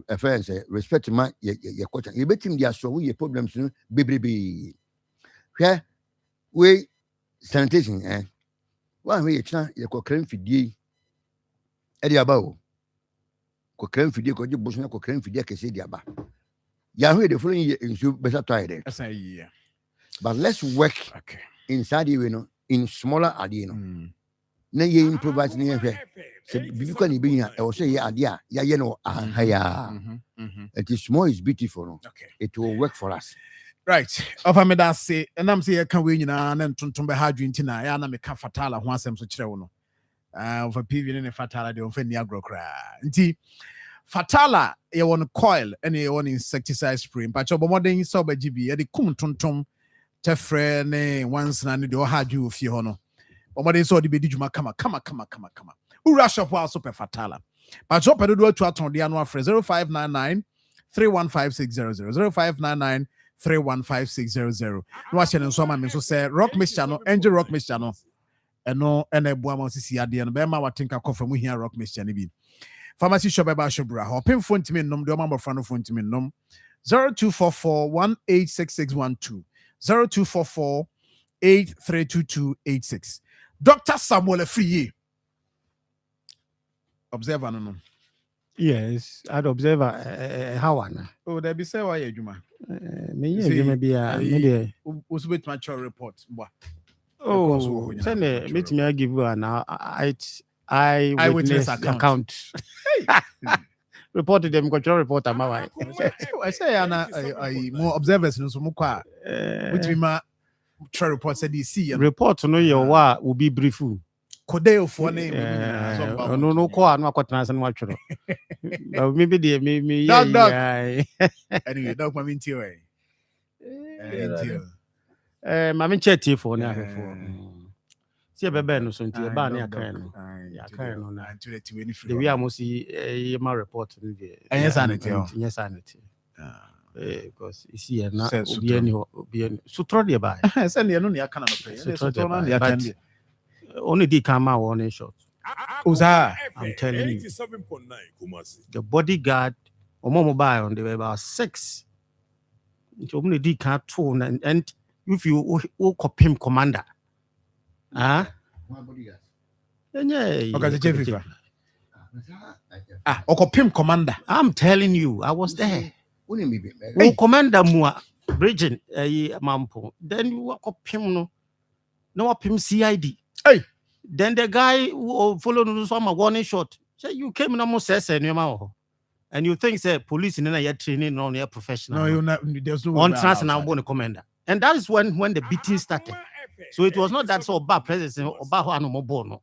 affairs, respect to my your culture. You bet him there, so your problems, baby. Where we sanitation, one way it's not your cocaine for ye. Eddie Abao cocaine for ye, because you bush not cocaine for ye, can say the Abba. Yahweh the following year in better try there. But let's work inside you know in smaller area. No ye improvise near here. So because ni be here, I was say idea, yeah, you know, it is small is beautiful. No? Okay. It will work for us. Right. Of me that say, and I'm saying can we and to hard drinking na me ka fatala ho asem so kire wo no. Of a PV ne fatala de on fe ni agro kra. Nti fatala ye won coil and ye won insecticide spray. But your modern so ba GB e de kum tontom tefre ne once na ne de o hard you fie ho no. Omodern so de be di djuma kama. Ura shop wa super fatala. But your pedo do to aton de anu afre 0599 315600 0599 315600. No wa chene so ma me so say rock mixture no angel rock mixture no eno ena ebu ama sisi ade no be ma watenka kofa mu hia rock mixture ne bi pharmacy shop be ba shobra ho pem phone timi nom de o ma mofra no phone timi nom 0244186612 0244832286. Dr. Samuel Friye observer no. Yes, I'd observe how one. Oh, there be say why adwuma. Me be a usubet mature report. Oh, send me to give you an I witness account. Reported them control report am I say more observers no so mo kwa which me ma mature report said you see report no your wa will be brief. Kodeo for name no call and what and watch. Maybe the me dog anyway dog my minty way. Mammy chatty for now. See a baby no son to a bar near Karen. The way I must see my report. Yes, sanity. Yes, sanity. Because you see, not be any so throw the by. Send you no can only the camera one shot. Uza, I'm telling you. The bodyguard or mobile on the way about 6. Only the car 2 and if you call him commander. Ah, Okopim commander. I'm telling you, I was there. Commander Mua Bridget Mampo. Then you walk up him no up him CID. Hey, then the guy who followed some warning shot. Say you came in almost says and you think say police in a training on your professional. No, you're not. There's no on transnational born commander. And that is when the beating started. So it was not that so bad president or bad no bono.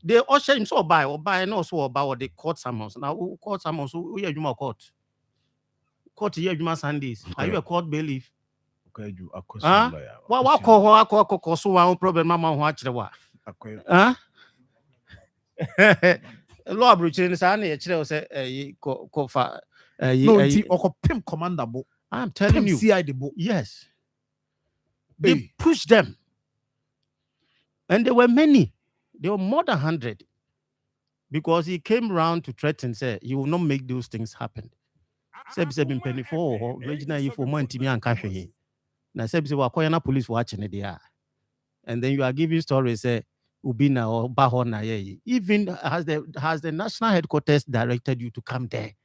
They usher him so by and also about the court summons. Now who court summons who you court? Court here you Sundays. Are you a court bailiff? Okay, you are what call so one problem mama watch the what? Huh? Law breaching is only a child say kofa pim commander. I'm telling you, CID. Yes. They pushed them. And there were many. There were more than 100. Because he came around to threaten, say, you will not make those things happen. Sebi penny for regional for money to me and cash here. Now Sebi wa koyana police watching it there. And then you are giving stories, say, Ubina or Bahona. Even has the national headquarters directed you to come there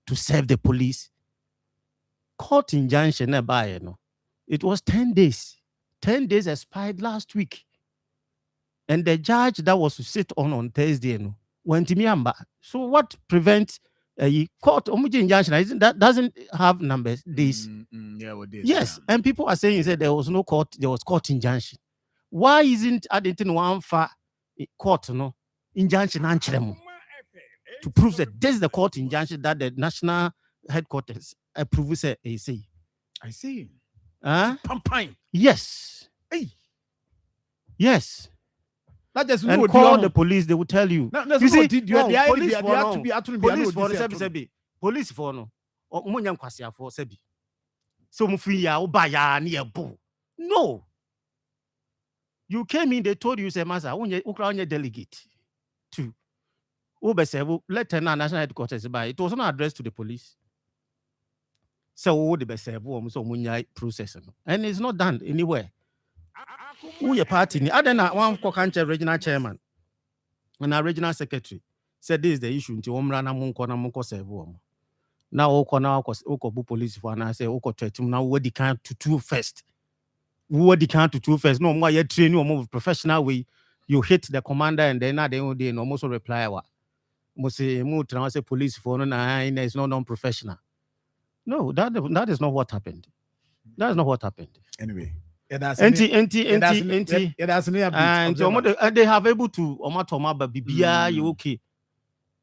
to serve the police? Court injunction nearby, you know. It was 10 days. 10 days expired last week. And the judge that was to sit on Thursday, you know, went to Miamba. So what prevents a court injunction? That doesn't have numbers, days. Yes, and people are saying that there was no court, there was court injunction. Why isn't adding one for court, no injunction to prove that this is the court injunction that the national headquarters approve? Say, I see. Yes. Hey. Yes. Not just and call the police, they will tell you. You see, police for no. For Sebi. So Mufia no. You came in, they told you, say, Master, Ukraine delegate to Ubesevu, Lieutenant National Headquarters by it was not addressed to the police. So the best process. And it's not done anywhere. Who your party? Other than one country regional chairman and our regional secretary said this is the issue until Omrana Munko serve. Now Oko police for and I say Oko treaty now what the can to two first. What the can to two first. No more yet train you more professional way you hit the commander and then they almost reply what say police for it's not non-professional. No, that is not what happened. That is not what happened. Anyway. And they have able to but you okay.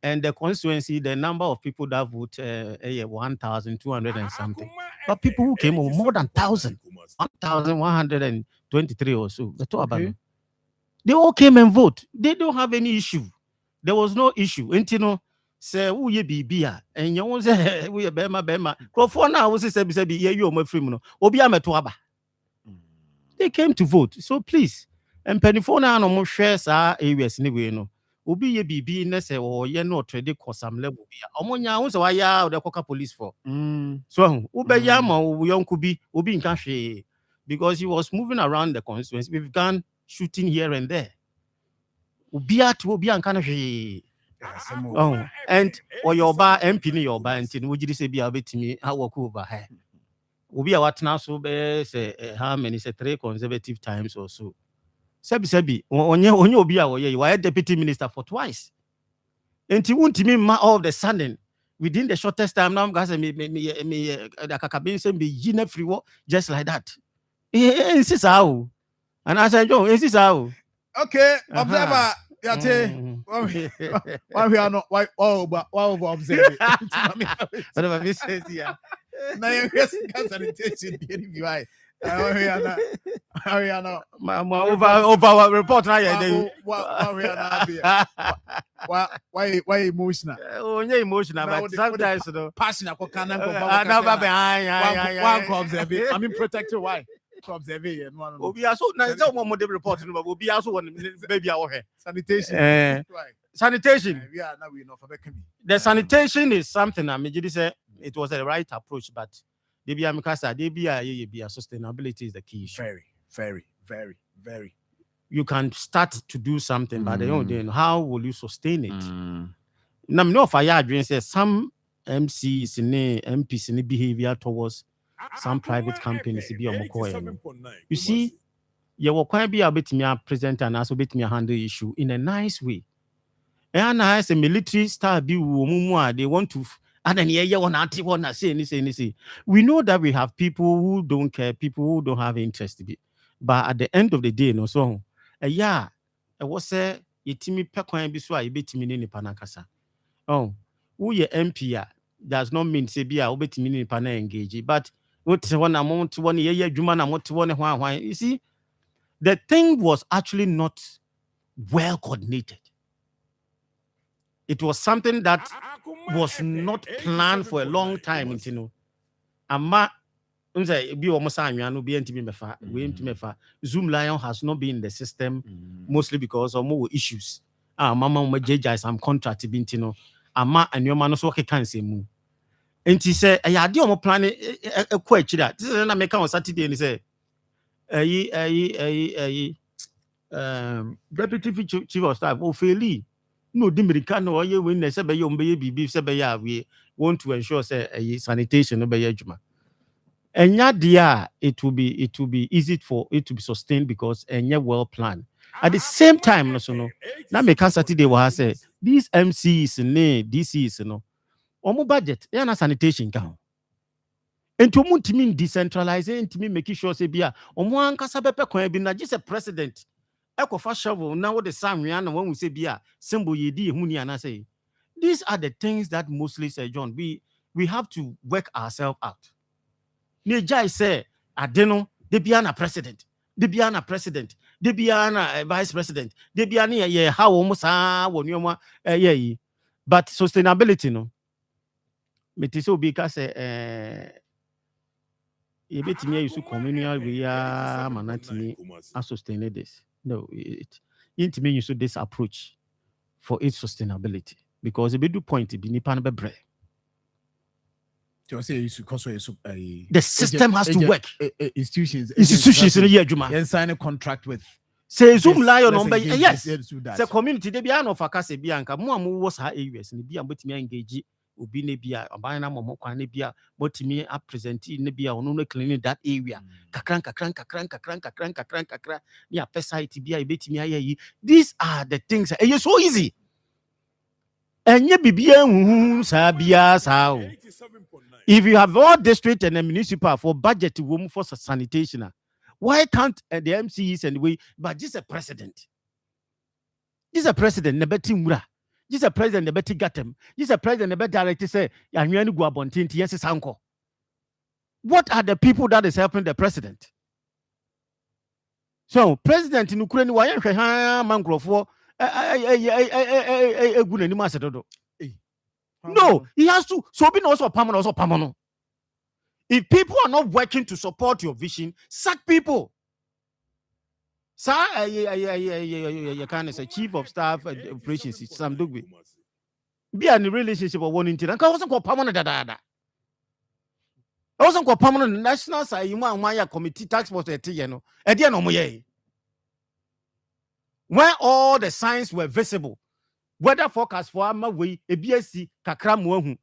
And the constituency, the number of people that vote 1,200 and something. But people who came more than 1,123 or so. Okay. They all came and vote. They don't have any issue. There was no issue. And you know, say who ye be and you want say we bema. For now, was say you my free no. Obi ametuaba. They came to vote. So please, and penifona no more shares are areas anyway no. Obi ye bibi ne say or ye no trade ko some level bia. Omonya won say why ya the coca police for. So ube yama yonku bi obi nka hwe because he was moving around the constituency. We've gone shooting here and there. Ubia to obi anka hwe. And or your bar MP ni your bar and tin would you say bia betimi how work over here. Obi a what now so be say how many say 3 consecutive times or so. Sebi onye obi a you were deputy minister for twice. And he won't me all of the sudden within the shortest time now guys me kakabin say be yine free work just like that. This is how. And I said John, this is how. Okay, observer yate. Why we are not why observe. Whatever this says here. Now you guys sanitation be why. Over report now why emotional? Oh, yeah, emotional, but sometimes you know passionate one observe. I mean protector why? Observe and one. Obi aso na say one more report no, but Obi aso one baby awo he. Sanitation. Sanitation. We are now we know for the sanitation is something I mean say it was the right approach, but sustainability is the key issue. Very. You can start to do something, but then how will you sustain it? Now, no, if I agree, say some MCs in MPs in behavior towards some private companies to be on McCoy. You see, you will quite be a bit me present and also bit me handle issue in a nice way. And as a military star, they want to. And then say. We know that we have people who don't care, people who don't have interest to be. But at the end of the day, no so I was say yetimi pekwan bi so a yebetimi ni panakasa. Oh, who ye MP does not mean say bia obetimi ni pana engage. But what one amount one ye adwuma na what one hwan. You see, the thing was actually not well coordinated. It was something that was not planned for a long time, you know. Ama unze bi almost anwa no bi ntimi mefa, we ntimi mefa. Zoom Lion has not been in the system mostly because of more issues. Mama jeja some contract bi ntino. Ama anwoma no so keka nsemu. Enti say ade omo plan ekwa akira. This is na make on Saturday ni say deputy chief of staff Ofeli no Dimirika or you win the Sebe baby Sebeya. We want to ensure say sanitation no be juma. And yeah, it will be easy for it to be sustained because well planned. At the same time, no, now make Saturday was say these MCs and DCs, no, omo budget, na sanitation count. And to mean decentralizing to me making sure say bia omo ankasa bepe kwan bi na just a president. Ekofa shovel now the same when we say bia symbol yedi huni ana say these are the things that mostly say John we have to work ourselves out. Nejai say adeno de bia na president de bia na vice president de bia na ye how omo sa wonu but sustainability no meti so bi ka say you bet me use communal we are manatini and sustain this. No, it mean you this approach for its sustainability because if you do point it be nipa be bre. The system has to work. Institutions in a year, Juma. And sign a contract with. Say Zoom Lion number. Yes. The community they be an of a case bianca. More was her areas and be able to engage obi ne bia oban na mo kwan ne bia motimi a present ne bia ono no clean that area kakran ni apesite bia e betimi ayi. These are the things e so easy enye bibia hu sa bia sa o. If you have all district and municipal for budget room for sanitation, why can't the MCs and we, but just a president? This a president, the betting mura. This a president, the betting gatem. This a president, the bet director say, "Yanyani guabontinti yes is uncle." What are the people that is helping the president? So, president in Ukraine, why mangrove no, he has to. So be also permanent. If people are not working to support your vision, sack people. Sir, you can say chief of staff operations, Sam Dugbe. Be in a relationship of one incident. I wasn't called permanent. I wasn't called permanent national side. You want committee tax force at Tiano. At the end of my when all the signs were visible, weather forecast for Amaway, a BSc, Kakram Wohu,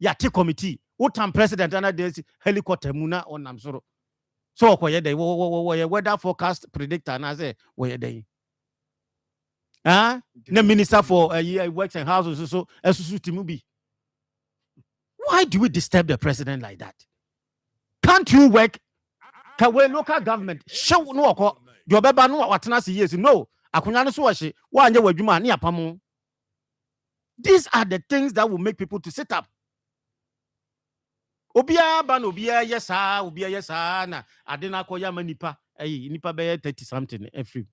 Yati committee, Utam president, and a helicopter Muna on Namsoro. So, where they weather forecast predictor, and I say, where they the minister for works and houses, so as Timubi. Why do we disturb the president like that? Can't you work? Can we local government show no your beba no what years? No, Akunyano Swashi, one year with Juma near Pamu. These are the things that will make people to sit up. Obia ban obia yes na adena koya manipa nipa be 30 something every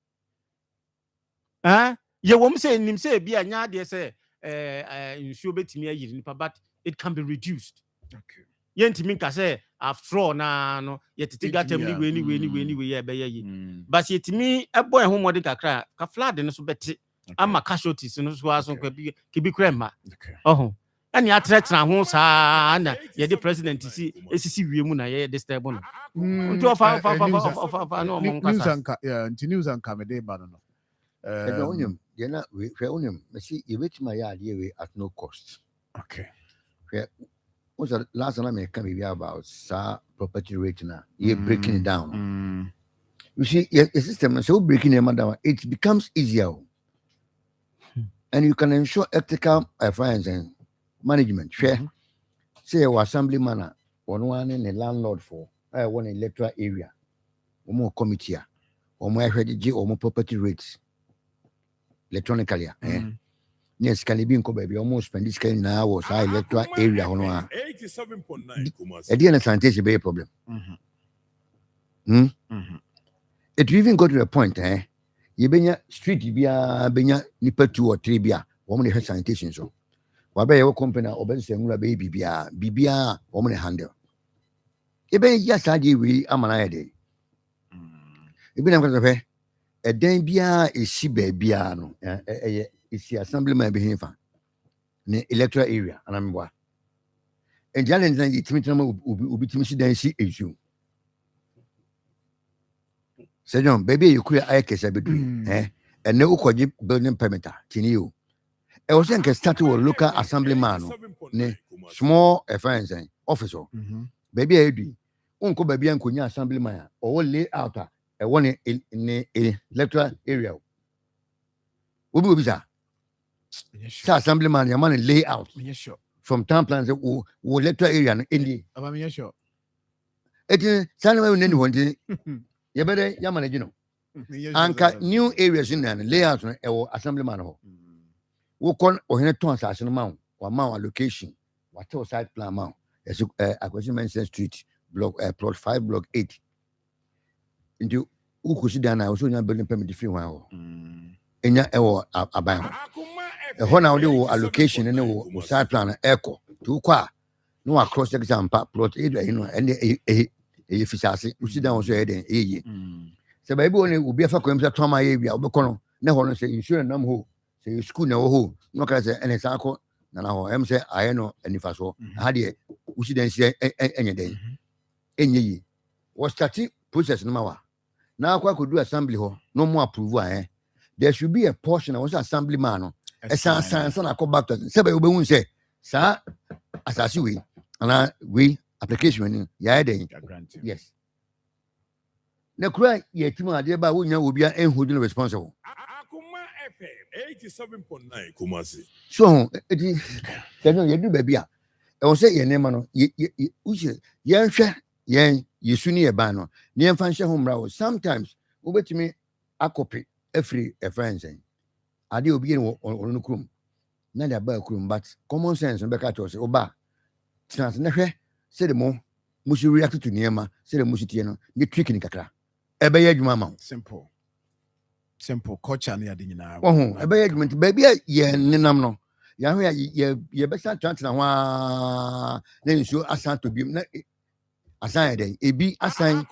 ye wom say nim say bia nya de say nsuo betimi ayi nipa, but it can be reduced. Okay. Yentimi nka say after all na no yetiti gatem ni we ye be yi, but yetimi ebo ehun mode kakra ka flood no so beti ama casualties no so aso kwa bi kibi krema. Oh and ya threaten ho sa na ye the president si esisi wiemu na ye disturb no nti of no mo nkasa news anka me dey ba no onim ye na we onim me see ye betima ya ade we at no cost. Okay. What's the last time I come here about property rate now? You're breaking it down. You see, your system is so breaking them down, it becomes easier. And you can ensure ethical finance and management. Say our assemblyman one in a landlord for one electoral area, or more committee, or more strategy, or more property rates electronically. Yes, can be baby almost spend this kind now was electoral area on 87.9. At the end of sanitation be a problem. It even got to the point, you benya street bia benya nipa 2 or 3 bia woman have sanitation so. Wabe your company or be say baby bibia woman handle. E be just adi we amana dey. E be na ko a den bia e si ba bia no it's the assemblyman behind the electoral area and I'm what and challenge then it means ubitimi dan si issue say John baby you could I case be and no ukoji building permit tini you e was can start with local assemblyman ne small offense officer baby e do unko baby ankonya assemblyman or lay out e one in electoral area obi bisa assemblyman your money lay out from town plans will electoral area in the it is sanwe nani wonde you better ya manage no anka new areas in the layout e assemblyman ho wo kon ohene ton asase no ma wa ma allocation what site plan ma yes acquisition street block plot 5 block 8 into ukusi dana also nya building permit free one ho enya ewo aban e ho na wo de allocation ne wo site plan echo to kwa no across the example plot e do no ene e fisase usi dan so e den eye se ba ibi woni obi afa kwam se toma ye bia obekono ne ho no se insurance nam ho se school na wo ho no ka se ene sa ko na ho em se aye no anifa so ha de usi dan se enye den enye yi wo start process no ma wa na akwa ko do assembly ho no mo approve there should be a portion of assemblyman no san na go back to say be hun say sa asase we ana we application ni ya den yes na kura ye timu ade ba wonya obi a enholding responsible Akoma FM 87.9 Kumasi. so it is you do baby a e wo say ye nema no ye uche ye hwe ye yesu ni e ba no ne mfa nhye ho mra wo sometimes wo betimi akopi every friends ade obi ye no krum na da ba krum but common sense be ka to say oba chance na hwe say the mo mushi react to niema say the mushi tie no ni trick ni kakra ebe ye adwuma ma simple culture na yade nyina ebe ye adwuma baby ye nenam no ya hwe ye be san chance na ho na nsu asan to biem na asan den ebi asan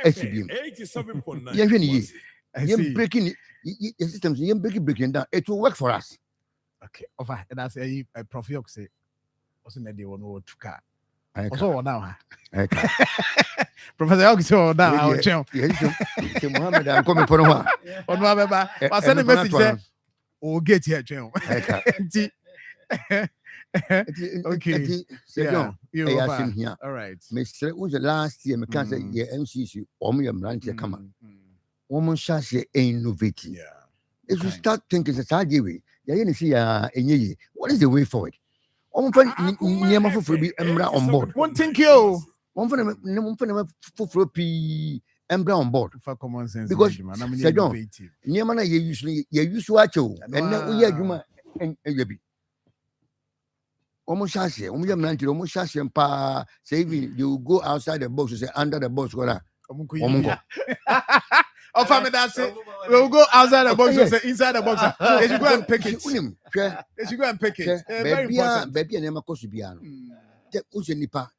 esibiem 87.9 ye hwe ni ye ye breaking the systems ye breaking down it will work for us. Okay, over that's a Prof Yok say also na dey one to car. Also now Professor Yok so now how chen. Yes, Mohammed am coming for no. Onu abeba. I send a message say o get here chen. Okay. Yeah, you are here. All right. Mr. was the last year me can say ye MCC or me branch come. Woman shall say innovative. Yeah. If you start thinking it's a way, you see what is the way forward? On for Embra on board. One thing you. One for them for Embra on board. For common sense. Because say don't. Niamana you usually and now we are and you almost shashy, almost shashy and pa saving you go outside the box, you say under the box. Oh, family, that's it. We'll go outside the box, say inside the box. They should go and pick it. They should go and pick it. Very important. Baby, and Emma Cosibiano. Usenipa.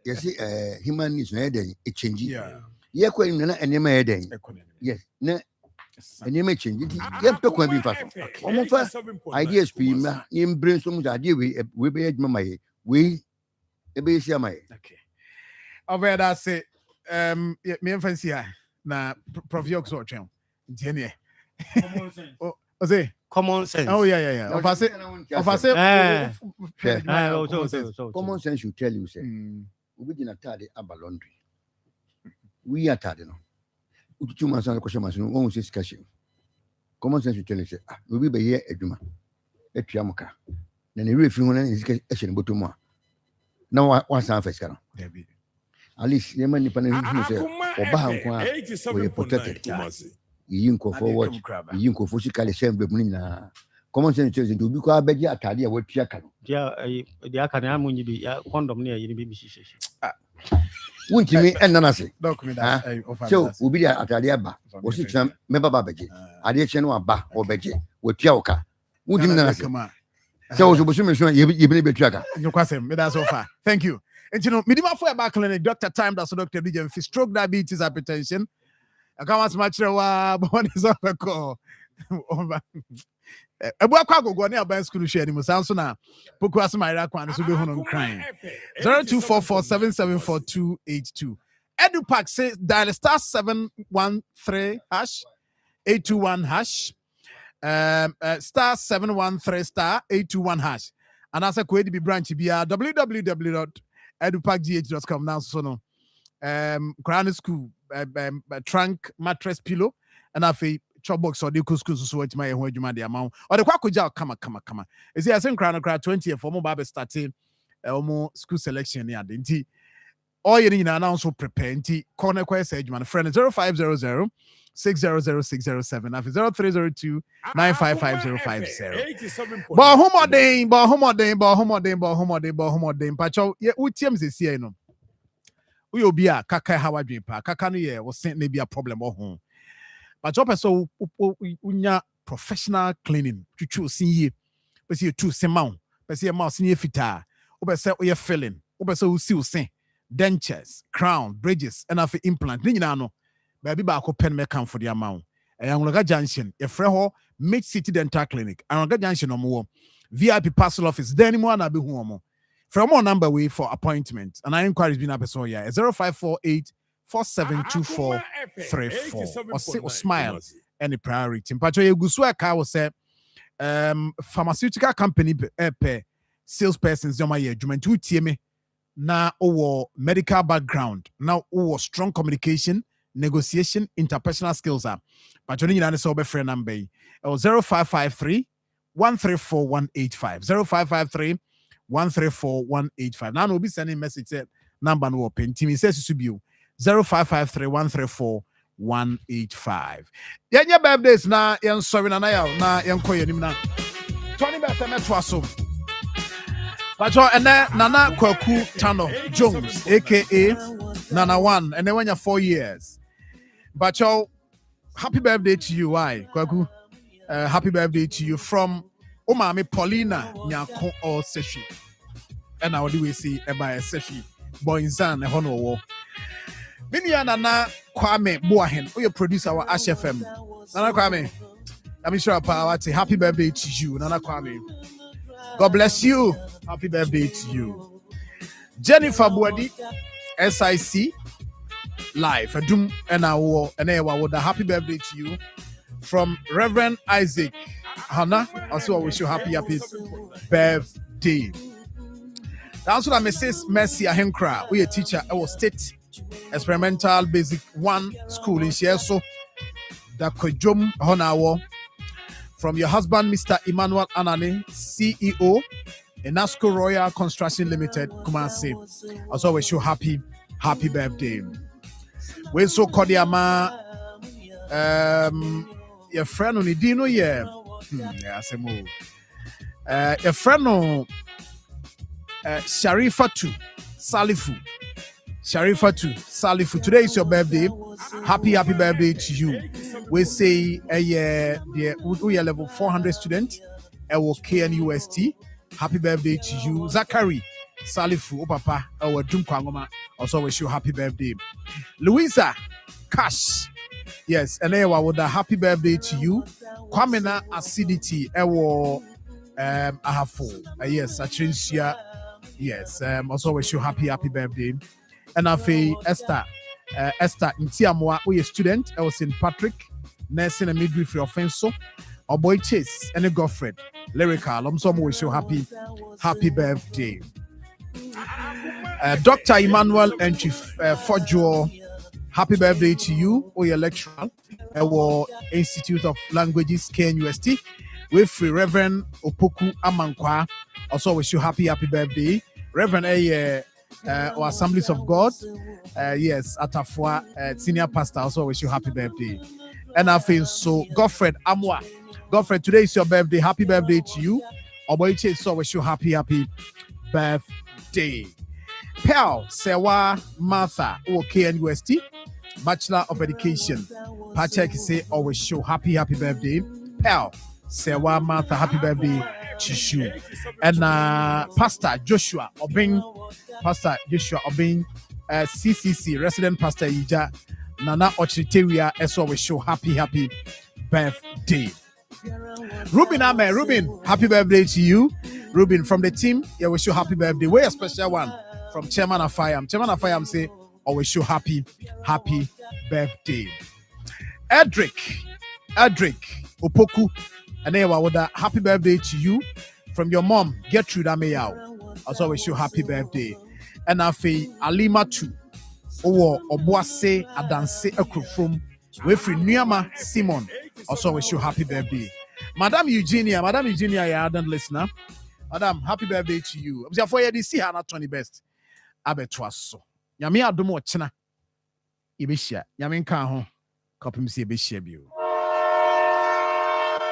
Yes, human needs no heading, it changes. Yeah, quite an enema heading. Yes, no. And you may change it. You have to come in fast. Almost ideas, people, in brainstorms, idea we be at my we be see my. Okay. Over that's it. Me and fancy na Prof Yok so chen. Ntiene. Oh, say common sense. Oh yeah. Of say common sense should tell you say. We did not tell about laundry. We are tired no. Utu man san question man no won say discussion. Common sense should tell you say we be here adwuma. Etua moka. Na ne refi ho na discussion botomu a. Na wa san first kan. At least you man nipa na hu say oba hanko a we protected. You go forward. You go for sikale shame be mu na. Common sense tells you do ko abeji atade a watua ka no. Dia aka na amunyi bi condom na yiri bi shishe. Wuntimi enna se. Document so obi dia atade aba. O si tram me baba beje. Ade che no aba o beje. Watua oka. Wuntimi na se. So so bosu me so ye bi betua ka. You kwasem me that so far. Thank you. And you know, Midima for a clinic, Dr. Time, that's Dr. DJ, stroke, diabetes, hypertension. I can't watch much but one is on the call. A boy can't go near by school share anymore. Sounds so now. Pukwas my Rakwan is on crying. 0244774282. EduPack says dial star 713 hash 821 hash star 713 star 821 hash. And as a query be branch be www.edupackgh.com now so no crown school trunk mattress pillow and a chop box or the school so what my the amount or the kwakuja come is here same crown 20 for mobile starting almost school selection near the all you need now so prepare nti corner quest edgeman friend 0500 600-607 after 0302 955-050. But homodin. Pacho, ye utiem this year, no. We will be a kaka how I dream pa. Kaka no ye was sent maybe a problem or home. But job so unya professional cleaning. Chuchu see but see two semang, but see a mouse near fita. Obe say we are filling. Obe say we see say dentures, crown, bridges, and after implant. No. Baby baako pen me come for the amount. Angola Junction, a freho Mid City Dental Clinic. Angola Junction no more. VIP parcel office. Then anyone na be huomo. From more number way for appointment. And I inquiries been up so yeah 0548 472434. Or say or smile any priority. Mpacho ye gusua ka wo say pharmaceutical company pe salespersons yoma ye adwuma nti wotie me na owo medical background na owo strong communication negotiation interpersonal skills but you need to say obefre number 0553 134185 0553 134185 now we'll be sending message number no open team says to be 0553 134185 yenya birthdays na yen sorry na ya na yen koye nim na 20 birthday metwaso Pacho ene Nana Kwaku Tano Jones, aka Nana One, and then when you're 4 years. Pacho, happy birthday to you, why? Kwaku, happy birthday to you from Omami Paulina Nyako or Seshi. And now do we see by Seshi, Boinzan, a honor war. Minya Nana Kwame Boahen, who you produce our Ash FM. Nana Kwame, I'm sure power say happy birthday to you, Nana Kwame. God bless you. Happy birthday to you. Jennifer Buadi, SIC, live. Adum and our with a happy birthday to you from Reverend Isaac Hannah. Also, I wish you happy birthday. That's what I Mrs. Mercy Ahenkra. We a teacher at our state experimental basic 1 school in Sieso. The Kojum Honawo. From your husband, Mr. Emmanuel Anani, CEO, Enasco Royal Construction Limited, Kumasi. Also, wish you happy birthday. We so Kodiama, your friend on Dino, yeah, your friend on Sharifatu Salifu. Today is your birthday. Happy birthday to you. We say we are level 400 student. Our KNUST. Happy birthday to you, Zachary Salifu. Papa, our Jum Kwangoma. Also wish you happy birthday, Louisa Cash. Yes, and I would a happy birthday to you, Kwamena Acidity. Our Ahafo. Yes, Atricia. Yes, also wish you happy birthday. And Afi Esther Ntiamwa, we a student, I was in Patrick, nursing and midwifery offenso, or boy Chase, and a girlfriend, lyrical. I'm so wish you happy birthday. Dr. Emmanuel and Chief Fojo, happy birthday to you, or your lecturer, our Institute of Languages, KNUST, with free Reverend Opoku Amankwa. Also wish you happy birthday. Reverend or Assemblies of God, yes, Atafua, senior pastor, also wish you happy birthday. And I feel so, Godfred Amwa. Godfred, today is your birthday. Happy birthday to you. Oboiche, so wish you happy birthday. Pearl Sewa Martha, KNUST, Bachelor of Education. Pachek say, wish you happy birthday. Pearl Sewa Martha, happy birthday to you. And Pastor Joshua Obing, CCC, resident pastor Ija, Nana Ochiteria, so wish you happy birthday. Ruben Ame, Ruben, happy birthday to you. Ruben, from the team, yeah, wish you happy birthday. We're a special one from Chairman Afayam. Chairman Afayam say, wish you happy birthday. Edric Opoku, and with a happy birthday to you from your mom, Gertrude Ameyao. Also wish you happy birthday. And Afi Alima too. Oboase Adanse Ekrofrom. Wefri Nuyama Simon. Also wish you happy birthday. Madam Eugenia, you ardent listener. Madam, happy birthday to you. I'm for you see her not 20 best. Abetwaso. Yami adomo chena. Ibishia. Yami nka ho. Kopim si ibishia bio.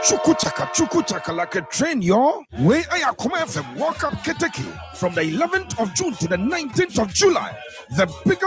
Chuku chaka like a train, yo. Where Akoma FM World Cup Keteke from the 11th of June to the 19th of July. The biggest